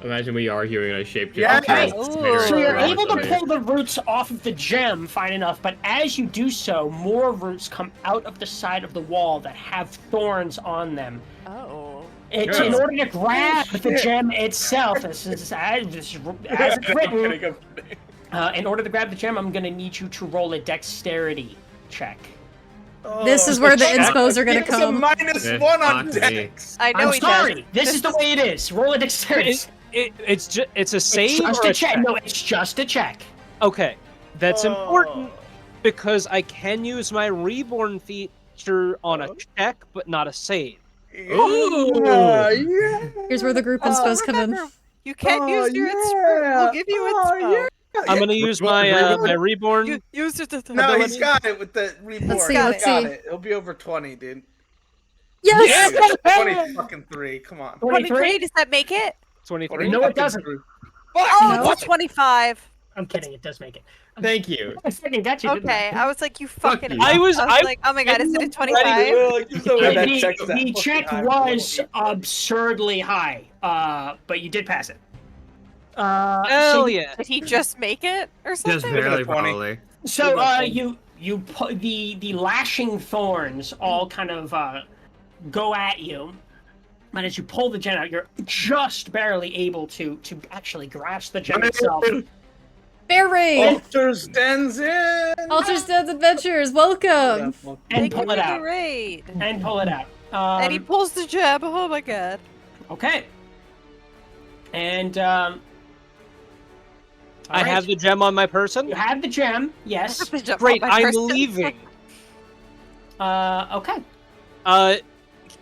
Imagine we arguing in a shaped. Yeah. Okay, Ooh. so you're able to pull the roots off of the gem, fine enough, but as you do so, more roots come out of the side of the wall that have thorns on them. Oh. It's in order to grab the gem itself. This is as it's written. In order to grab the gem, I'm going to need you to roll a dexterity check. This is where the inspos are going to come. It's a -1 on dex. I know I'm he sorry. does. This is the way it is. Roll a dexterity. It's a save It's just or a check. No, it's just a check. Okay, that's important because I can use my reborn feature on a check, but not a save. Ooh. Yeah. Here's where the group inspos come in. Remember, you can't use your inspo. We'll give you inspo. I'm gonna use my my reborn. Use it. No, he's got it with the reborn. Let's see, He's let's got see. it. It'll be over 20, dude. Yes! Yeah, 20 fucking 3. Come on. 23. Does that make it? 23. No, it doesn't. Oh, No. it's a 25. I'm kidding. It does make it. Thank you. I fucking got you. didn't Okay, I was like, you fucking. you. I was like, oh my god, is it a 25? The check was absurdly high, but you did pass it. Hell yeah! Did he just make it or Just something? barely, 20. probably. So you put the lashing thorns all kind of go at you, and as you pull the gem out, you're just barely able to actually grasp the gem itself. Bear raid! Altars Dens in! Alter's Dead's Adventures, welcome! And pull it out. Raid. And pull it out. And he pulls the gem. Oh my god. Okay. And I have the gem on my person. You have the gem, yes. Great, I'm leaving. Okay.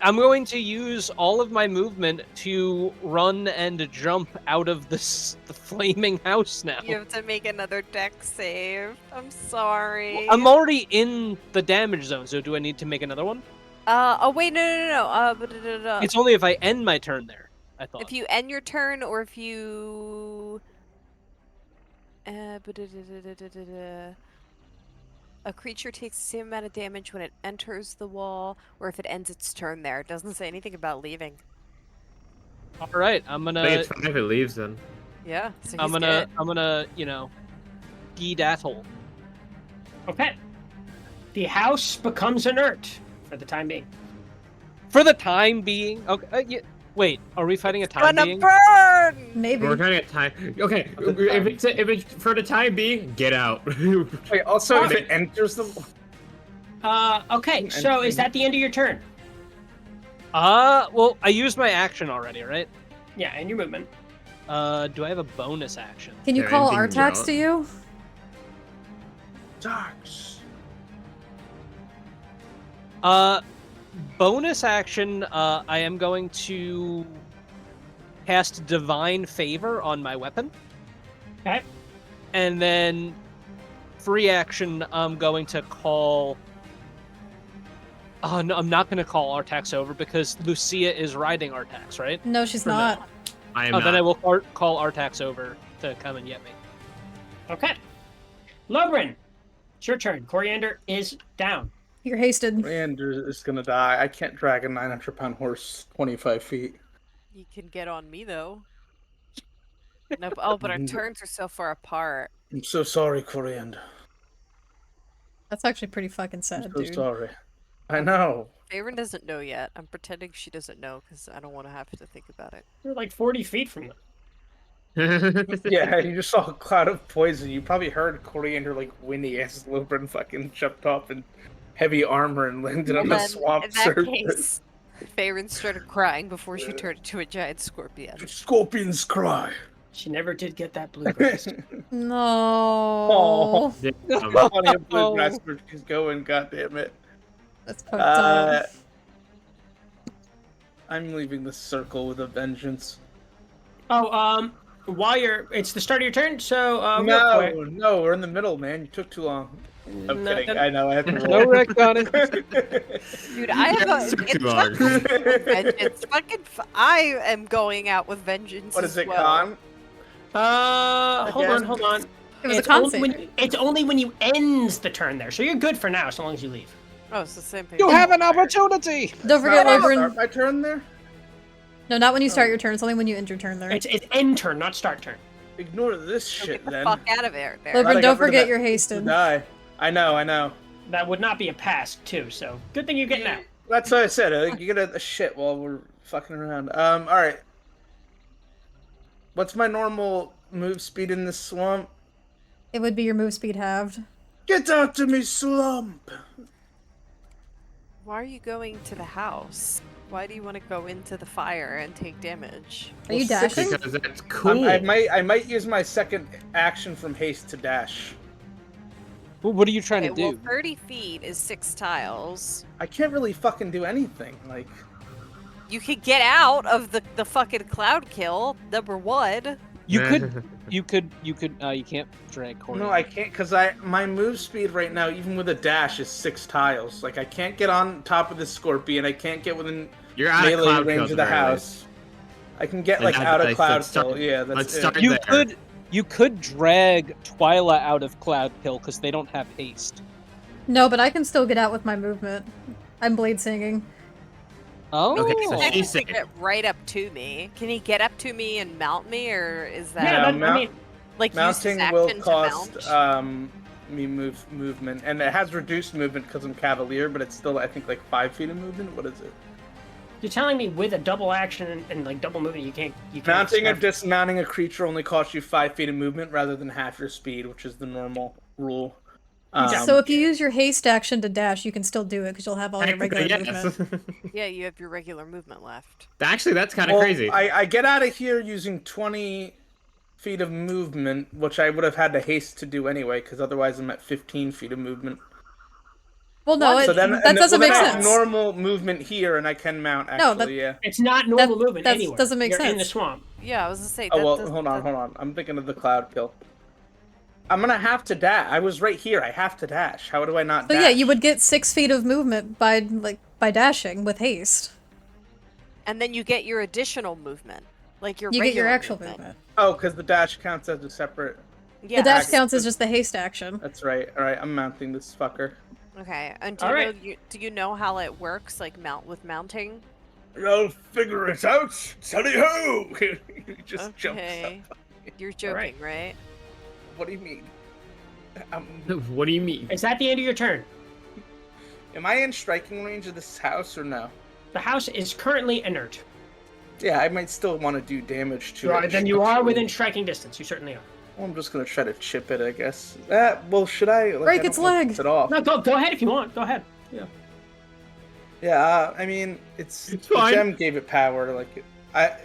I'm going to use all of my movement to run and jump out of the flaming house now. You have to make another deck save. I'm sorry. I'm already in the damage zone, so do I need to make another one? Oh wait, no. It's only if I end my turn there, I thought. If you end your turn, or if you... A creature takes the same amount of damage when it enters the wall, or if it ends its turn there. It doesn't say anything about leaving. Alright, I'm I think gonna... it's fine if it leaves then. Yeah, so I'm gonna, de-dattle. Okay. The house becomes inert for the time being. For the time being, okay. Wait, are we fighting a time being? Burn! Maybe. We're trying to get time. Okay, if it's for the time being, get out. Wait, also, if it enters the... Okay, so is that the end of your turn? Well, I used my action already, right? Yeah, and your movement. Do I have a bonus action? Can you Yeah, call anything Artax draw- to you? Darks. Bonus action, I am going to cast Divine Favor on my weapon. Okay. And then free action, I'm going to call... Oh, no, I'm not going to call Artax over because Lucia is riding Artax, right? No, she's Or no? not. I am not. Then I will call Artax over to come and get me. Okay. Logrin, it's your turn. Coriander is down. You're hasted. Rander is gonna die. I can't drag a 900-pound horse 25 feet. You can get on me, though. No, but our turns are so far apart. I'm so sorry, Coriander. That's actually pretty fucking sad, I'm so dude. sorry. I know. Favoryn doesn't know yet. I'm pretending she doesn't know because I don't want to have to think about it. You're like 40 feet from them. Yeah, you just saw a cloud of poison. You probably heard Coriander like whinny as Lobrin fucking jumped off in heavy armor and landed on a Then, swamp in that surface. case, Favoryn started crying before she turned into a giant scorpion. Scorpions cry. She never did get that blue grass. No. Oh. Funny a blue grass where she's going, goddammit. That's fucked up. I'm leaving the circle with a vengeance. Oh, while it's the start of your turn, so No, we're in the middle, man. You took too long. I'm No, kidding. then- I know. I have to No roll. retconning. Dude, I have a Took too it's long. vengeance. I am going out with vengeance. What as is it, well. Con? hold on. It was a It's con only, save. it's only when you end the turn there, so you're good for now, so long as you leave. Oh, it's the same thing. You have an opportunity! Don't forget, Start Logrin. my turn there? No, not when you start your turn. It's only when you end your turn there. It's end turn, not start turn. Ignore this So shit get the then. fuck out of there. Glad I Logrin, got don't rid of forget that. you're hasted. Die. I know. That would not be a pass, too, so good thing you're getting out. That's what I said. I think you get a shit while we're fucking around. Alright. What's my normal move speed in this swamp? It would be your move speed halved. Get out to me, slump! Why are you going to the house? Why do you want to go into the fire and take damage? Are you Well, dashing? Because that's cool. I might use my second action from haste to dash. What are you trying to Okay, well, do? 30 feet is 6 tiles. I can't really fucking do anything. Like, You could get out of the fucking cloud kill, number 1. You can't drag Coriander. no, I can't because my move speed right now, even with a dash, is 6 tiles. Like, I can't get on top of the scorpion. I can't get within You're out of melee cloud range kills of the at the very house. I can get And like out of let's cloud start- kill. Yeah, that's let's it. start You there. you could drag Twyla out of Cloud Kill because they don't have haste. No, but I can still get out with my movement. I'm blade singing. Oh. Okay, so He she's has to safe. get right up to me. Can he get up to me and mount me, or is that Yeah, No, I mean, like use his Mounting will action to cost mount? me movement, and it has reduced movement because I'm Cavalier, but it's still I think like 5 feet of movement. What is it? you're telling me with a double action and like double movement, you can't Mounting or snap- dismounting a creature only costs you 5 feet of movement rather than half your speed, which is the normal rule. So if you use your haste action to dash, you can still do it because you'll have all your regular Yes. movement. Yeah, you have your regular movement left. Actually, that's kind of Well, crazy. I get out of here using 20 feet of movement, which I would have had to haste to do anyway, because otherwise I'm at 15 feet of movement. Well, no, So it, then, that doesn't make I have sense. normal movement here, and I can mount. Actually, No, that- yeah. It's not normal That- movement that anywhere. doesn't make you're in the sense. swamp. Yeah, I was gonna say. Oh that well, doesn't- hold on. I'm thinking of the cloud kill. I'm gonna have to dash. I was right here. I have to dash. How do I not So dash? yeah, you would get 6 feet of movement by dashing with haste. And then you get your additional movement, like your. You get your regular actual movement. Oh, because the dash counts as a separate. Yeah. The dash Act- counts as just the haste action. That's right. All right, I'm mounting this fucker. Okay, and do All you right. know do you know how it works, like mounting? I'll figure it out. Tally ho! He just jumps Okay. up. You're joking, right? What do you mean? What do you mean? Is that the end of your turn? Am I in striking range of this house or no? The house is currently inert. Yeah, I might still want to do damage to it. Then you are within striking distance. You certainly are. Well, I'm just gonna try to chip it, I guess. Well, should I? Like, Break its leg. It off. No, go ahead if you want. Go ahead. Yeah. Yeah, I mean, It's the fine. gem gave it power. Like,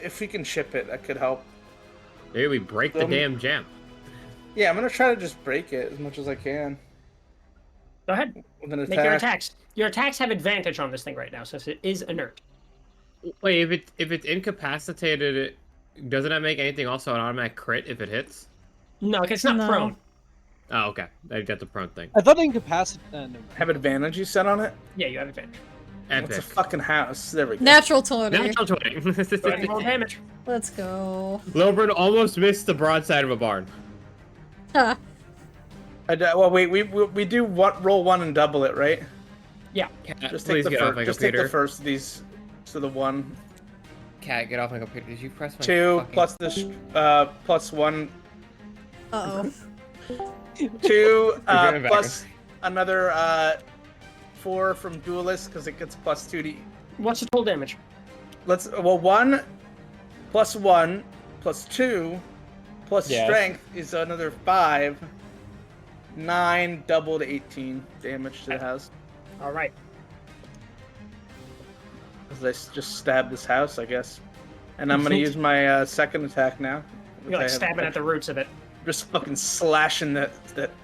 if we can chip it, that could help. Maybe we break the damn gem. Yeah, I'm gonna try to just break it as much as I can. Go ahead. With an attack. Make your attacks. Your attacks have advantage on this thing right now, since it is inert. Wait, if it's incapacitated, doesn't that make anything also an automatic crit if it hits? No, it's not No. prone. Oh, okay. I got the prone thing. I thought incapacitated. No. Have advantage you set on it? Yeah, you have advantage. Epic. It's a fucking house. There we go. Natural 20. Natural Go ahead and roll 20. damage. Let's go. Lilburn almost missed the broadside of a barn. Huh. Well, wait, we do roll one and double it, right? Yeah. Cat, Just please take the get off my first. Just take computer. the first of these. So the 1, Cat, get off my computer. Did you press my 2 fucking- plus this plus 1, Uh-oh. 2 We're going back. plus another 4 from duelist because it gets plus 2 to. What's the total damage? 1 plus 1 plus 2 plus Yes. strength is another 5. 9 doubled 18 damage to the house. All right. As I just stabbed this house, I guess. And I'm gonna use my second attack now. You're like stabbing at the roots of it. Just fucking slashing that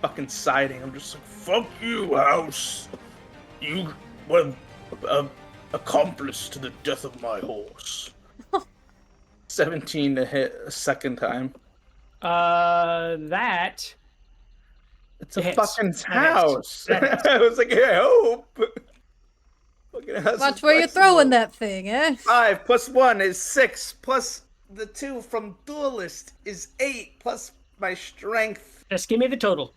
fucking siding. I'm just like, fuck you, house. You were accomplice to the death of my horse. 17 to hit a second time. That. It's a hits. fucking That house. hits. That hits. I was like, I hope. Fucking house Watch is where you're flexible. throwing that thing, eh? 5 plus 1 is 6 plus the 2 from duelist is 8 plus my strength Just give me the total.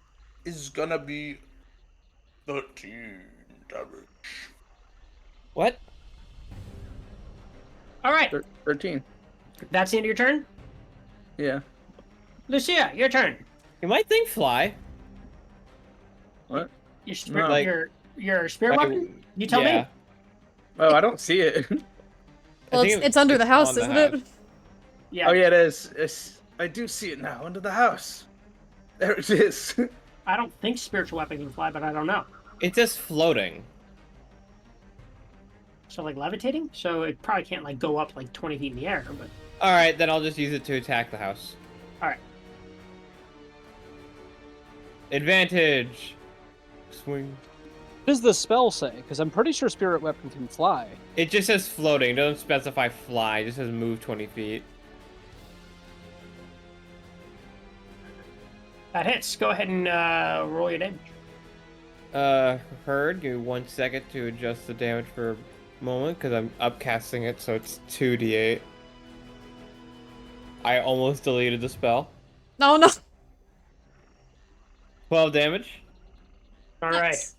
is gonna be 13 damage. What? All right. 13. That's the end of your turn. Yeah. Lucia, your turn. Can my thing fly? What? Your spirit, No. your spirit Like, weapon. You tell yeah. me. Oh, I don't see it. Well, think it's under the house, on the isn't house. it? Yeah. Oh yeah, it is. I do see it now under the house. There it is. I don't think spiritual weapon can fly, but I don't know. It's just floating. So like levitating. So it probably can't like go up like 20 feet in the air. But All right, then I'll just use it to attack the house. all right. Advantage. Swing. What does the spell say? Because I'm pretty sure spirit weapon can fly. It just says floating. It doesn't specify fly. It just says move 20 feet. That hits. Go ahead and roll your damage. Heard. Give me 1 second to adjust the damage for a moment because I'm upcasting it, so it's 2d8. I almost deleted the spell. No, no. 12 damage. All right. Nice.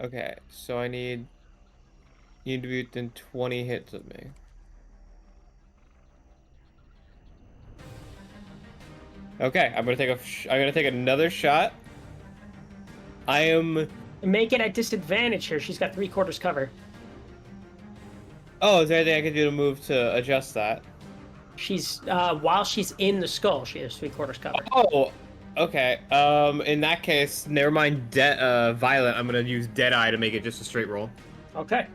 Okay, so you need to be within 20 hits of me. Okay, I'm gonna take another shot. I am. Make it at disadvantage here. She's got 3/4 cover. Oh, is there anything I can do to move to adjust that? She's while she's in the skull, she has 3/4 cover. Oh, okay. In that case, never mind. Violent. I'm gonna use Deadeye to make it just a straight roll. Okay.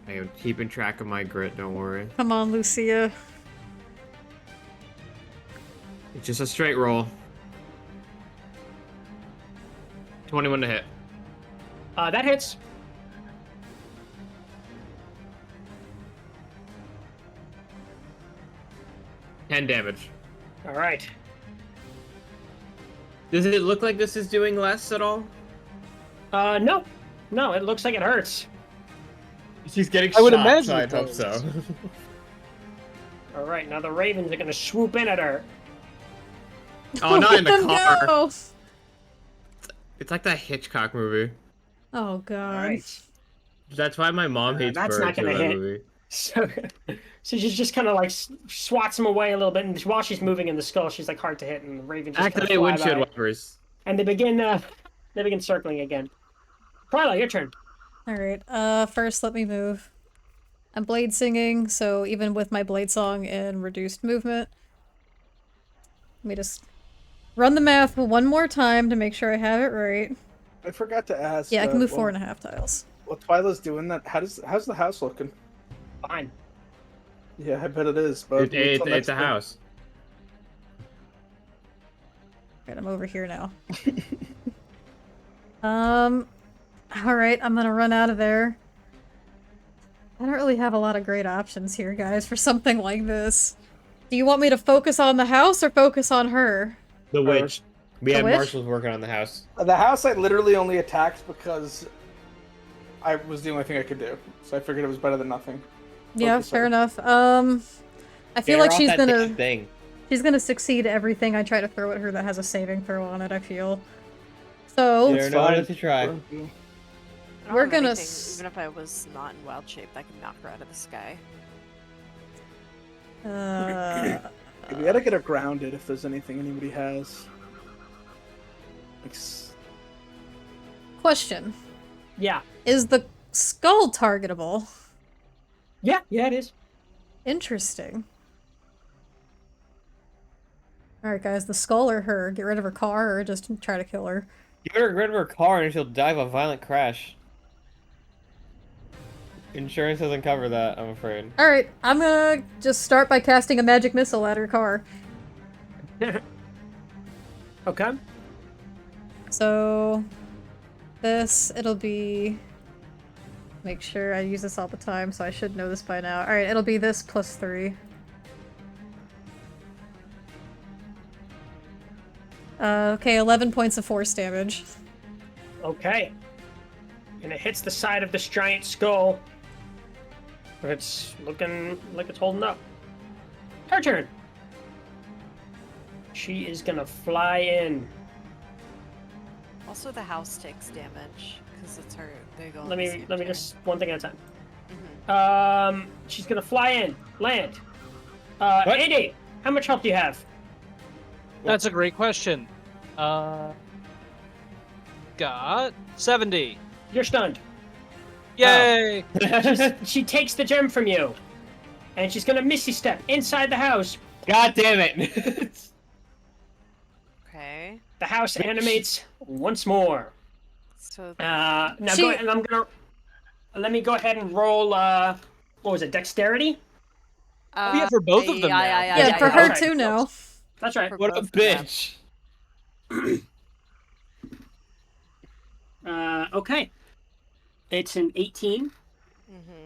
I am keeping track of my grit. Don't worry. Come on, Lucia. It's just a straight roll. 21 to hit. That hits. $10 damage. All right. Does it look like this is doing less at all? No. No, it looks like it hurts. She's getting I would shot, imagine so I it hope does. so. All right, now the ravens are gonna swoop in at her. Oh, not in the Let him car. go. It's like that Hitchcock movie. Oh god. All right. That's why my mom hates that's birds not gonna in that hit. movie. So she just kind of like swats him away a little bit, and while she's moving in the skull, she's like hard to hit, and the raven just Activate windshield wipers. And they begin circling again. Twyla, your turn. Alright, first let me move. I'm blade singing, so even with my blade song and reduced movement, let me just run the math one more time to make sure I have it right. I forgot to ask. Yeah, I can move 4.5 tiles. While Twyla's doing that, how's the house looking? Fine. Yeah, I bet it is. But It's a house. Alright, I'm over here now. Alright, I'm gonna run out of there. I don't really have a lot of great options here, guys, for something like this. Do you want me to focus on the house or focus on her? The witch. We The had witch? marshals working on the house. The house I literally only attacked because I was the only thing I could do. So I figured it was better than nothing. Yeah, Focus fair on. enough. I feel like she's thing. gonna succeed at everything I try to throw at her that has a saving throw on it, I feel. So, You're not to try. I don't We're have gonna anything, even if I was not in wild shape, that could knock her out of the sky. We gotta get her grounded if there's anything anybody has. question. Yeah. Is the skull targetable? Yeah, it is. Interesting. Alright guys, the skull or her? Get rid of her car or just try to kill her? Get rid of her car and she'll die of a violent crash. Insurance doesn't cover that, I'm afraid. Alright, I'm gonna just start by casting a magic missile at her car. Okay. So, it'll be... Make sure I use this all the time, so I should know this by now. Alright, it'll be this plus 3. Okay, 11 points of force damage. Okay. And it hits the side of this giant skull. It's looking like it's holding up. Her turn. She is gonna fly in. Also, the house takes damage because it's her. They go. Let me just one thing at a time. Mm-hmm. She's gonna fly in, land. AD, how much health do you have? That's a great question. Got 70. You're stunned. Yay! She takes the gem from you, and she's gonna misty step inside the house. God damn it! Okay. The house animates once more. So Now go ahead, and let me go ahead and roll. What was it? Dexterity. Yeah, for both of them now. Yeah, for her okay. too now. That's right. For What a both of them. bitch! Okay. It's an 18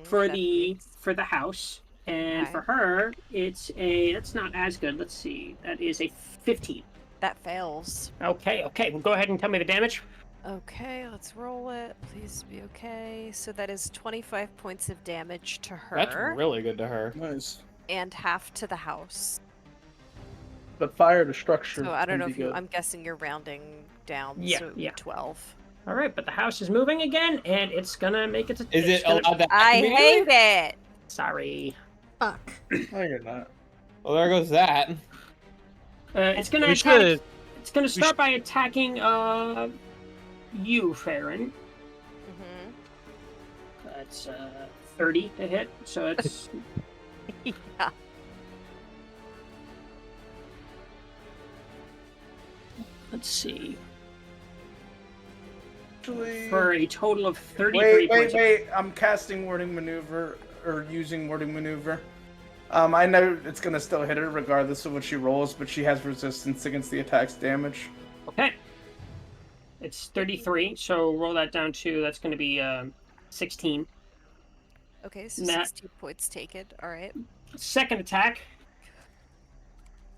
for the house, and Okay. for her, that's not as good. Let's see. That is a 15. That fails. Okay. Well, go ahead and tell me the damage. Okay, let's roll it. Please be okay. So that is 25 points of damage to her. That's really good to her. Nice. And half to the house. But fire to structure. So I don't know can if be you. good. I'm guessing you're rounding down. Yeah, so it would be yeah. 12. All right, but the house is moving again, and it's gonna make it. Is it allowed to I activate hate it? it. Sorry. Fuck. No, you're not. Well, there goes that. It's gonna We attack. should. It's gonna start by attacking you, Farron. Mm-hmm. That's 30 to hit, so it's Yeah. let's see. Actually, For a total of 33 points. wait. I'm casting warding maneuver or using warding maneuver. I know it's gonna still hit her regardless of what she rolls, but she has resistance against the attack's damage. Okay. It's 33, so roll that down to, that's going to be 16. Okay, so Nah. 60 points taken. All right. Second attack.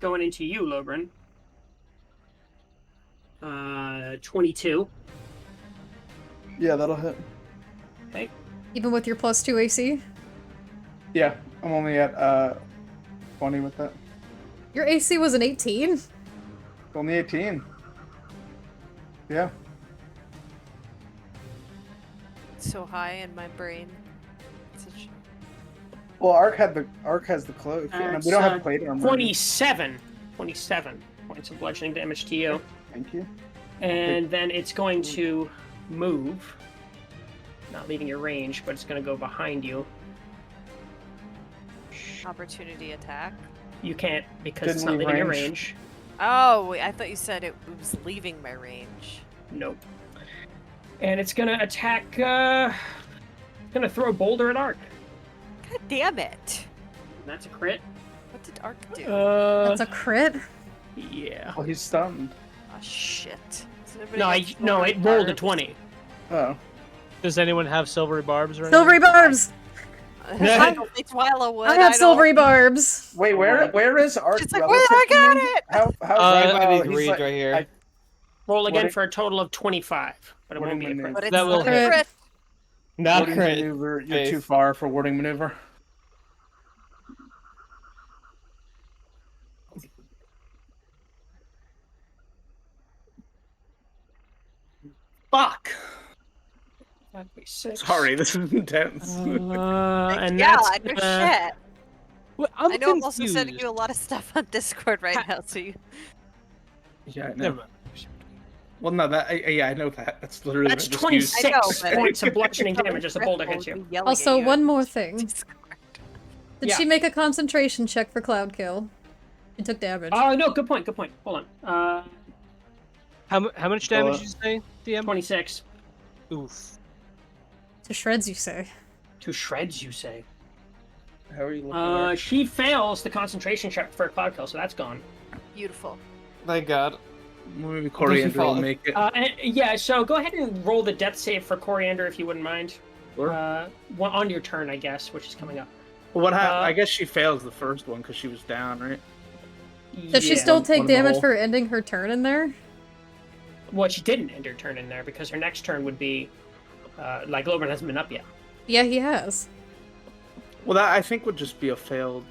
Going into you, Lobrin. 22. Yeah, that'll hit. Okay. Even with your plus 2 AC? Yeah, I'm only at 20 with that. Your AC was an 18? Only 18. Yeah. So high in my brain. Such... Well, Ark has the cloak. And we don't have plate armor. 27 points of bludgeoning damage to you. Thank you. And then it's going to move. Not leaving your range, but it's going to go behind you. Opportunity attack. You can't because it's not leaving your range. Oh, I thought you said it was leaving my range. Nope. And it's going to attack. It's going to throw a boulder at Ark. God damn it! That's a crit. What did Ark do? That's a crit? Yeah. Oh, he's stunned. Oh shit. No, it rolled a 20. Oh. Does anyone have silvery barbs or anything? Silvery barbs! I don't think Twyla would. I have silvery barbs. Wait, where is Ark? She's like, where I got it? How these reads right here. Roll again for a total of 25, but it won't be a crit. But it's That will not a hit. crit. Not warding crit. maneuver. You're too far for warding maneuver. Fuck. That'd be 6. Sorry, this is intense. And Yeah, that's no shit. Well, I know I'm also sending you a lot of stuff on Discord right now, so you... Yeah, I know. Never mind. Well, no, I know that. That's literally. That's what I just 26 I know, but- points of bludgeoning damage as the boulder hits you. Also, one more thing. Discord. Did Yeah. she make a concentration check for Cloud Kill? She took damage. Oh, no, good point. Hold on. How much damage did you say, DM? 26. Oof. To shreds, you say. To shreds, you say. How are you looking at? She fails the concentration check for a cloud kill, so that's gone. Beautiful. Thank God. Maybe Coriander will make it. Yeah, so go ahead and roll the death save for Coriander if you wouldn't mind. Sure. On your turn, I guess, which is coming up. Well, what happened? I guess she fails the first one because she was down, right? Does she still take damage for ending her turn in there? Well, she didn't end her turn in there because her next turn would be, like, Loban hasn't been up yet. Yeah, he has. Well, that I think would just be a failed.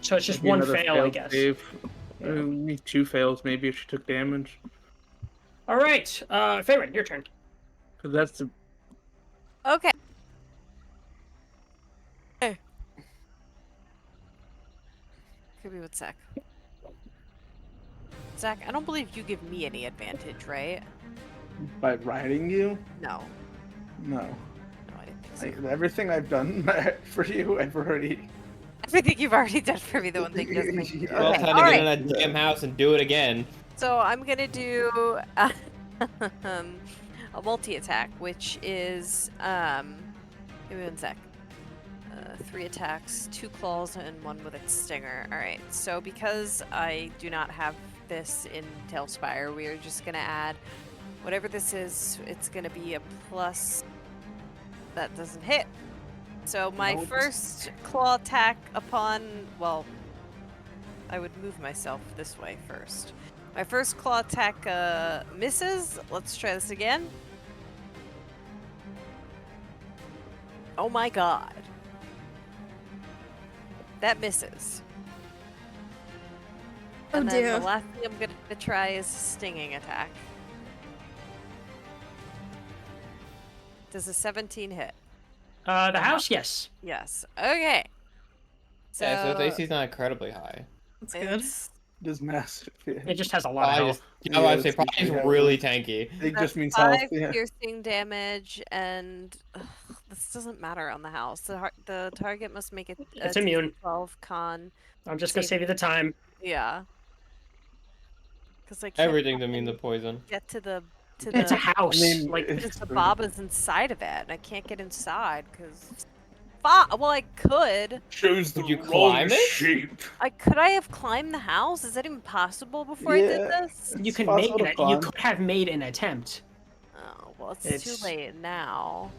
So it's just maybe one another fail, I failed guess. Save. Yeah. Maybe 2 fails, maybe if she took damage. All right, Faerun, your turn. Because that's the. Okay. Could be with Zach. Zach, I don't believe you give me any advantage, right? By riding you? No. No. No, I didn't think so. Everything I've done for you, I've already. Everything you've already done for me, the one thing doesn't make you. Well, Okay, time to all get in right. that damn house and do it again. So I'm gonna do a multi-attack, which is give me one sec. 3 attacks, 2 claws, and 1 with its stinger. All right. So because I do not have this in Tailspire, we are just gonna add whatever this is. It's gonna be a plus. That doesn't hit. So my first claw attack upon, well, I would move myself this way first. My first claw attack misses. Let's try this again. Oh my god. That misses. Oh And then dear. the last thing I'm gonna try is a stinging attack. Does a 17 hit? The house, yes. Yes. Okay. So Yeah, so its AC's not incredibly high. That's good. it's Just massive. Yeah. It just has a lot of health. I would say it's probably usually just really tanky. It that's just means 5 health. Yeah. piercing damage, and this doesn't matter on the house. The target must make it. It's immune. 12 con. I'm just gonna save you the time. Yeah. Because I can't Everything's immune to poison. get to the It's a house. I mean, like it's- the Baba's inside of it, and I can't get inside because. Well, I could. Shows the Would you wrong climb it? shape. Could I have climbed the house? Is that even possible before I did Yeah. this? you It's can make possible to it. You climb. could have made an attempt. Oh well, it's It's- too late now.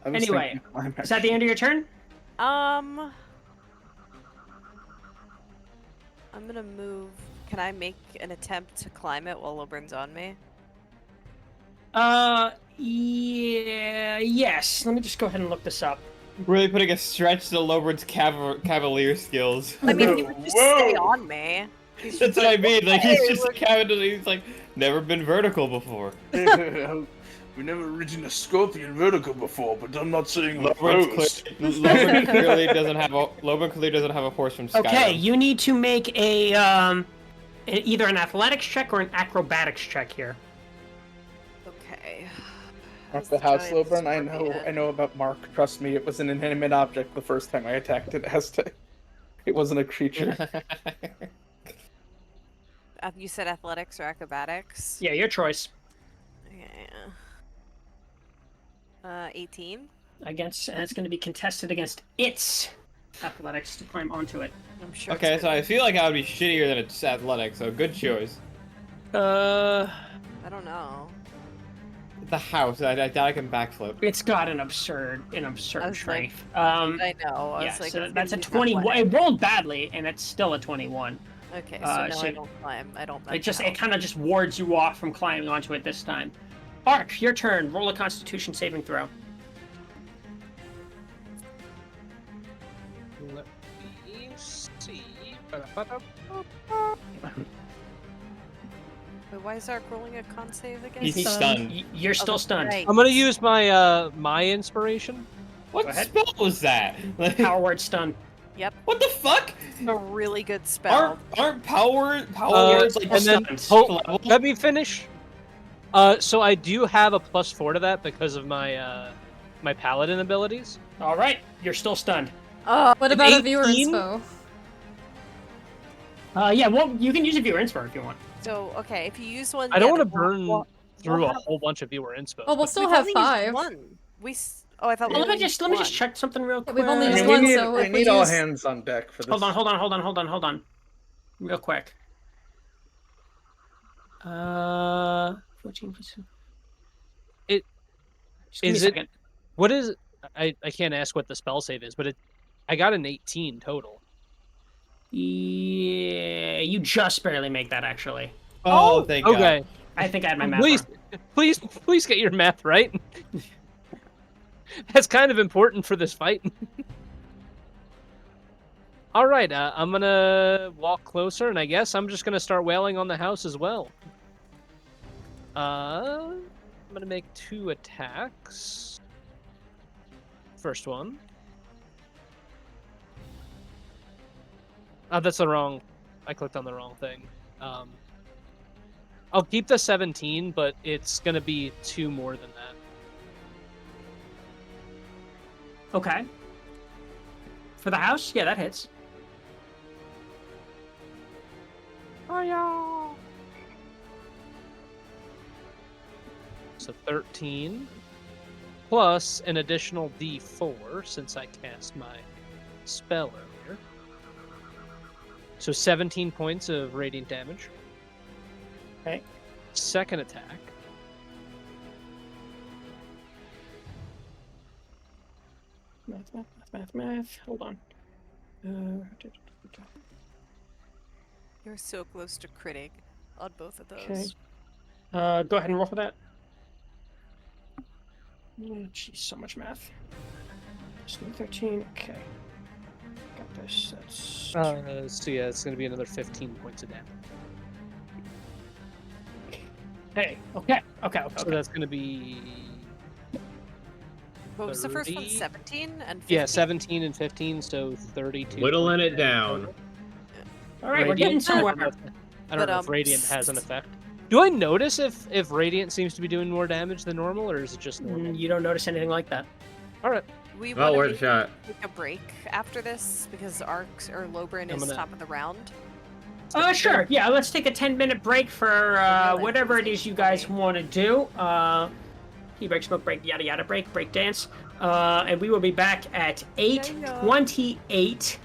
I was Anyway, thinking climb, Is that the end of your turn? I'm gonna move. Can I make an attempt to climb it while Loburn's on me? Yeah, yes. Let me just go ahead and look this up. Really putting a stretch to Loburn's cavalier skills. I mean, he would just stay on me. He's That's just what I mean. Like "Hey, he's just look." cavalier. He's like never been vertical before. actually. We never ridden a scorpion vertical before, but I'm not saying Loban clearly doesn't have a horse from Skyrim. Okay, you need to make a either an athletics check or an acrobatics check here. Okay. Mark the house, Loburn. I know about Mark. Trust me, it was an inanimate object the first time I attacked it. It wasn't a creature. You said athletics or acrobatics? Yeah, your choice. Yeah. 18. And it's going to be contested against its athletics to climb onto it. I'm sure. Okay, so I feel like I would be shittier than its athletics, so good choice. I don't know. The house, I doubt I can backflip. It's got an absurd strength. I know. I was so that's a 21. It rolled badly, and it's still a 21. Okay, so no, I don't climb. It kind of just wards you off from climbing onto it this time. Ark, your turn. Roll a Constitution saving throw. Let me see. Wait, why is Ark rolling a con save again? He's stunned. You're still stunned. Right. I'm gonna use my my inspiration. What spell was that? Power word stun. Yep. What the fuck? A really good spell. Aren't power words like and then level? let me finish. So I do have a +4 to that because of my my paladin abilities. All right, you're still stunned. What about a 18? viewer inspo? Yeah, well, you can use a viewer inspo if you want. So, okay, if you use one... I don't want to burn through a whole bunch of viewer inspo. Oh, we'll still have 5. Oh, I thought let me just check something real quick. We've only used one, so we need all hands on deck for this. Hold on. Real quick. 14%. What is... I can't ask what the spell save is, but I got an 18 total. Yeah, you just barely make that, actually. Oh, thank God. Okay. I think I had my math wrong. Please get your math right. That's kind of important for this fight. All right, I'm gonna walk closer, and I guess I'm just gonna start wailing on the house as well. I'm gonna make 2 attacks. First one. Oh, that's the wrong... I clicked on the wrong thing. I'll keep the 17, but it's gonna be 2 more than that. Okay. For the house? Yeah, that hits. Oh, yeah. So 13. Plus an additional D4, since I cast my spell earlier. So 17 points of radiant damage. Okay. Second attack. Math. Hold on. You're so close to critting on both of those. Okay. Go ahead and roll for that. Jeez, so much math. 13. Okay. Got this. That's. So yeah, it's gonna be another 15 points of damage. Hey. Okay. So that's gonna be. What was the first one? 17 and 15? Yeah, 17 and 15, so 32. Whittling it down. All right, we're getting somewhere. I don't know if Radiant has an effect. Do I notice if Radiant seems to be doing more damage than normal, or is it just normal? You don't notice anything like that. All right. We Well, want worth a to shot. take a break after this because Lobrin is top of the round. Sure. Yeah, let's take a 10-minute break for whatever it is you guys want to do. Tea break, smoke break, yada yada break dance. And we will be back at 8:28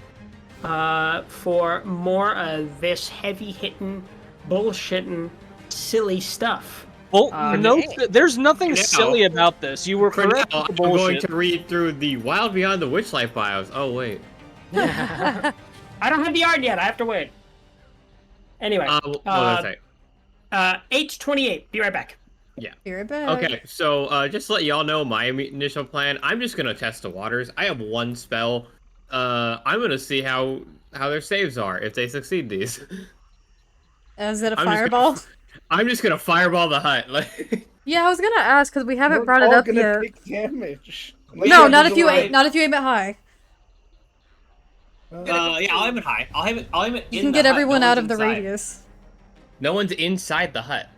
for more of this heavy-hitting, bullshitting, silly stuff. Well, there's nothing silly about this. You were correct. I'm going to read through the Wild Beyond the Witchlife bios. Oh, wait. I don't have the art yet. I have to wait. Anyway. What did I say? 8:28. Be right back. Yeah. Be right back. Okay, so just to let y'all know my initial plan, I'm just going to test the waters. I have 1 spell. I'm going to see how their saves are, if they succeed these. Is it a fireball? I'm just gonna fireball the hut. Like. Yeah, I was gonna ask because we haven't brought it all up gonna yet. take damage. No, not if you aim it high. Yeah, I'll aim it high. I'll aim it You in can the get hut. everyone No out one's of the inside. radius. No one's inside the hut.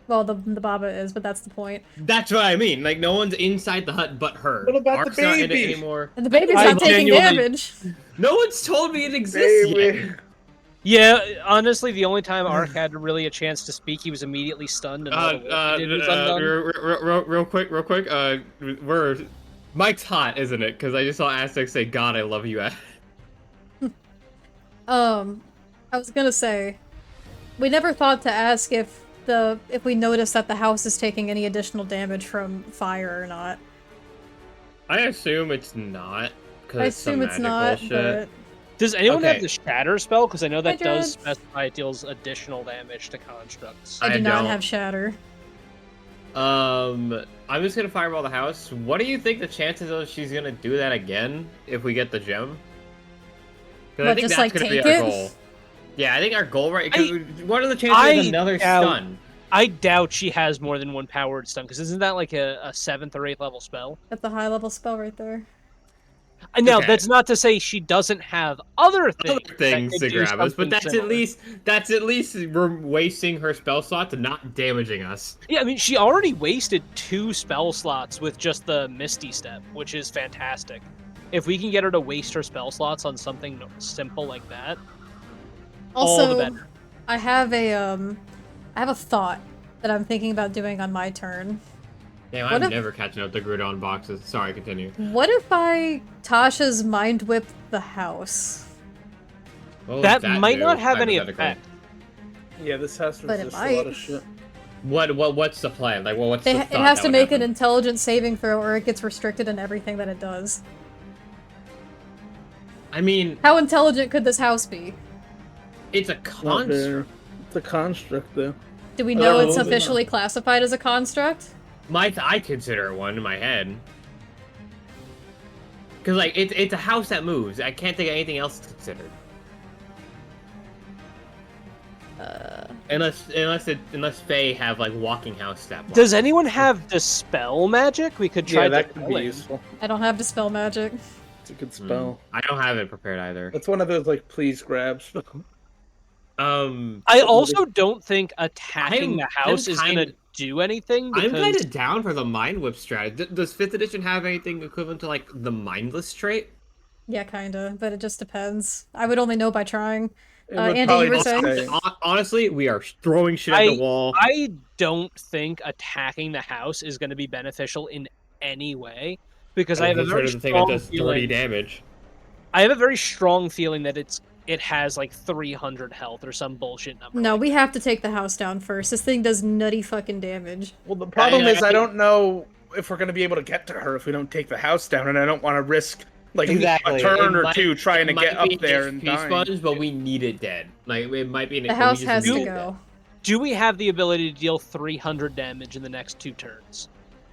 Well, the Baba is, but that's the point. That's what I mean. Like, no one's inside the hut but her. What about Ark's the not in it baby? anymore. And the baby's I not taking genuinely- damage. No one's told me it exists Baby. yet. Yeah, honestly, the only time Ark had really a chance to speak, he was immediately stunned and all the work he did was undone. Real quick. Mike's hot, isn't it? Because I just saw Aztec say, "God, I love you." I was gonna say, we never thought to ask if we notice that the house is taking any additional damage from fire or not. I assume it's not. I assume it's not, but Does anyone have Okay. the Shatter spell? Because I know that I does did. specify it deals additional damage to constructs. I do I not don't. have shatter. I'm just gonna fireball the house. What do you think the chances of she's gonna do that again if we get the gem? Because I What, think just, that's like, gonna be take our it? goal. Yeah, I think our goal, right? 'Cause what are the I chances of another doubt- stun? I doubt she has more than one powered stun, because isn't that like a 7th or 8th level spell? That's a high level spell right there. Now, Okay. that's not to say she doesn't have other things, Other things that to could do grab us, but something that's similar. at least we're wasting her spell slots and not damaging us. Yeah, I mean, she already wasted 2 spell slots with just the Misty Step, which is fantastic. If we can get her to waste her spell slots on something simple like that, all the Also, better. I have a thought that I'm thinking about doing on my turn. Damn, What I'm if- never catching up to Groudon boxes. Sorry, continue. What if I Tasha's mind whip the house? What would That might do, not have any hypothetically? effect. Yeah, this house But it resists a lot might. of shit. What's the plan? Like, well, what's the It thought has that to would make an happen? intelligence saving throw or it gets restricted in everything that it does. I mean, How intelligent could this house be? it's a Not construct. very. It's a construct, though. Do we know Oh, it's no. officially classified as a construct? I consider it one in my head. Cause like it's a house that moves. I can't think of anything else to consider. Unless Fae have like walking house stat. Does anyone have Dispel magic? We could try Yeah, that could be Dispelling. useful. I don't have Dispel Magic. It's a good spell. I don't have it prepared either. That's one of those like please grabs. I also don't think attacking I'm- the house I'm is going to kind- do anything, because I'm kind of down for the Mind Whip strat. Does 5th edition have anything equivalent to like the Mindless trait? Yeah, kinda, but it just depends. I would only know by trying. It would Andy, you probably were just saying? say- Honestly, we are throwing shit at the wall. I don't think attacking the house is going to be beneficial in any way, because I have a He's very heard of the thing that strong does 30 feeling. damage. I have a very strong feeling that it has like 300 health or some bullshit number. No, like we have to take the house down first. This thing does nutty fucking damage. Well, the problem I is I think- don't know if we're gonna be able to get to her if we don't take the house down, and I don't want to risk like Exactly. a turn It or might- two trying it to get might up be there and HP dying. sponge, but we need it dead. Like it might be. The house has to go. Do we have the ability to deal 300 damage in the next 2 turns?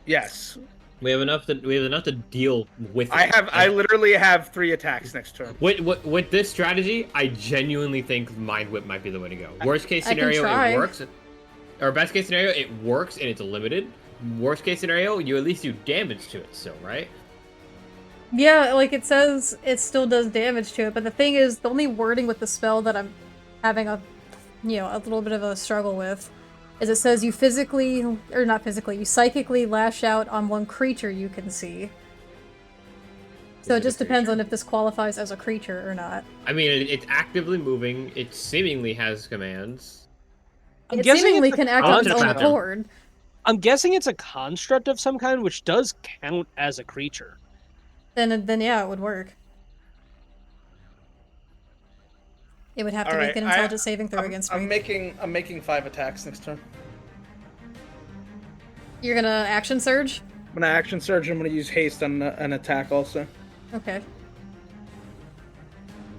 Yes, We have enough to deal with. I literally have 3 attacks next turn. With this strategy, I genuinely think Mind Whip might be the way to go. Worst case I can scenario, try. it works. Or best case scenario, it works and it's limited. Worst case scenario, you at least do damage to it still, right? Yeah, like it says it still does damage to it, but the thing is, the only wording with the spell that I'm having a little bit of a struggle with is it says you you psychically lash out on one creature you can see. So it just depends on if this qualifies as a creature or not. I mean, it's actively moving. It seemingly has commands. I'm It guessing seemingly it's a can act on its own construct. accord. I'm guessing it's a construct of some kind, which does count as a creature. Then yeah, it would work. It would have to All make right, an intelligence saving throw against me. I'm making 5 attacks next turn. You're gonna action surge? I'm gonna action surge. I'm gonna use haste on an attack also. Okay.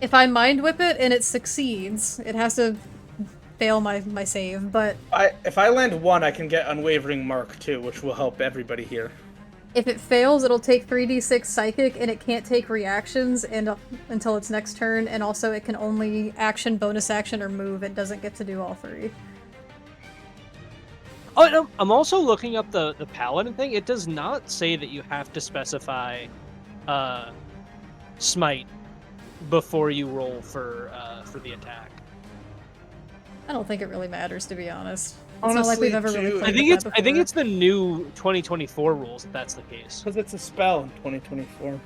If I mind whip it and it succeeds, it has to fail my save, but If I land 1, I can get Unwavering Mark too, which will help everybody here. if it fails, it'll take 3d6 psychic and it can't take reactions until its next turn, and also it can only action, bonus action, or move. It doesn't get to do all 3. Oh, no, I'm also looking up the paladin thing. It does not say that you have to specify smite before you roll for the attack. I don't think it really matters, to be honest. It's Honestly, not like we've ever really too, played I with that think before. it's the new 2024 rules if that's the case. Because it's a spell in 2024.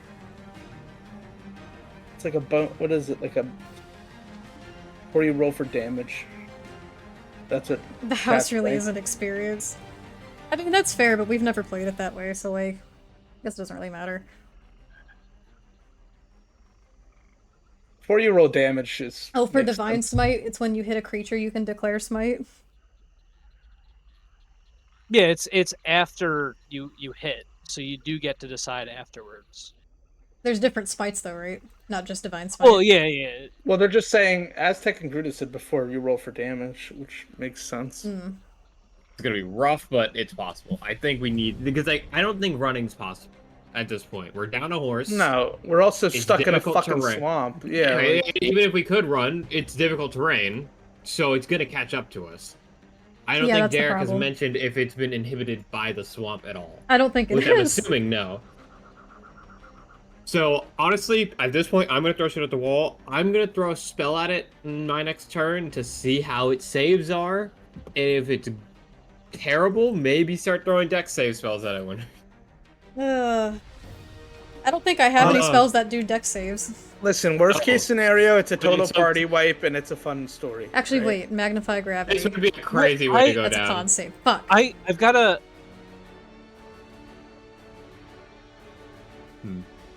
It's like a what is it? Like a before you roll for damage. That's what The house really like. is an experience. I mean, that's fair, but we've never played it that way, so, like, I guess it doesn't really matter. Before you roll damage is... Oh, for Divine Smite, it's when you hit a creature you can declare Smite. Yeah, it's after you hit, so you do get to decide afterwards. There's different smites, though, right? Not just Divine Smite. Well, yeah. Well, they're just saying, Aztec and Gruta said before you roll for damage, which makes sense. It's gonna be rough, but it's possible. I think we need... Because I don't think running's possible at this point. We're down a horse. No, we're also stuck in a fucking terrain. swamp. Yeah. Like... Even if we could run, it's difficult terrain, so it's gonna catch up to us. I don't think Derek has mentioned if it's been inhibited by the swamp at all. I don't think it is. I'm assuming no. So, honestly, at this point, I'm going to throw shit at the wall. I'm going to throw a spell at it in my next turn to see how its saves are. And if it's terrible, maybe start throwing dex save spells at it when... I don't think I have any spells that do dex saves. Listen, worst case scenario, it's a total party wipe, and it's a fun story. Actually, wait, Magnify Gravity. This would be a crazy way to go down. That's a con save. Fuck. I've got a...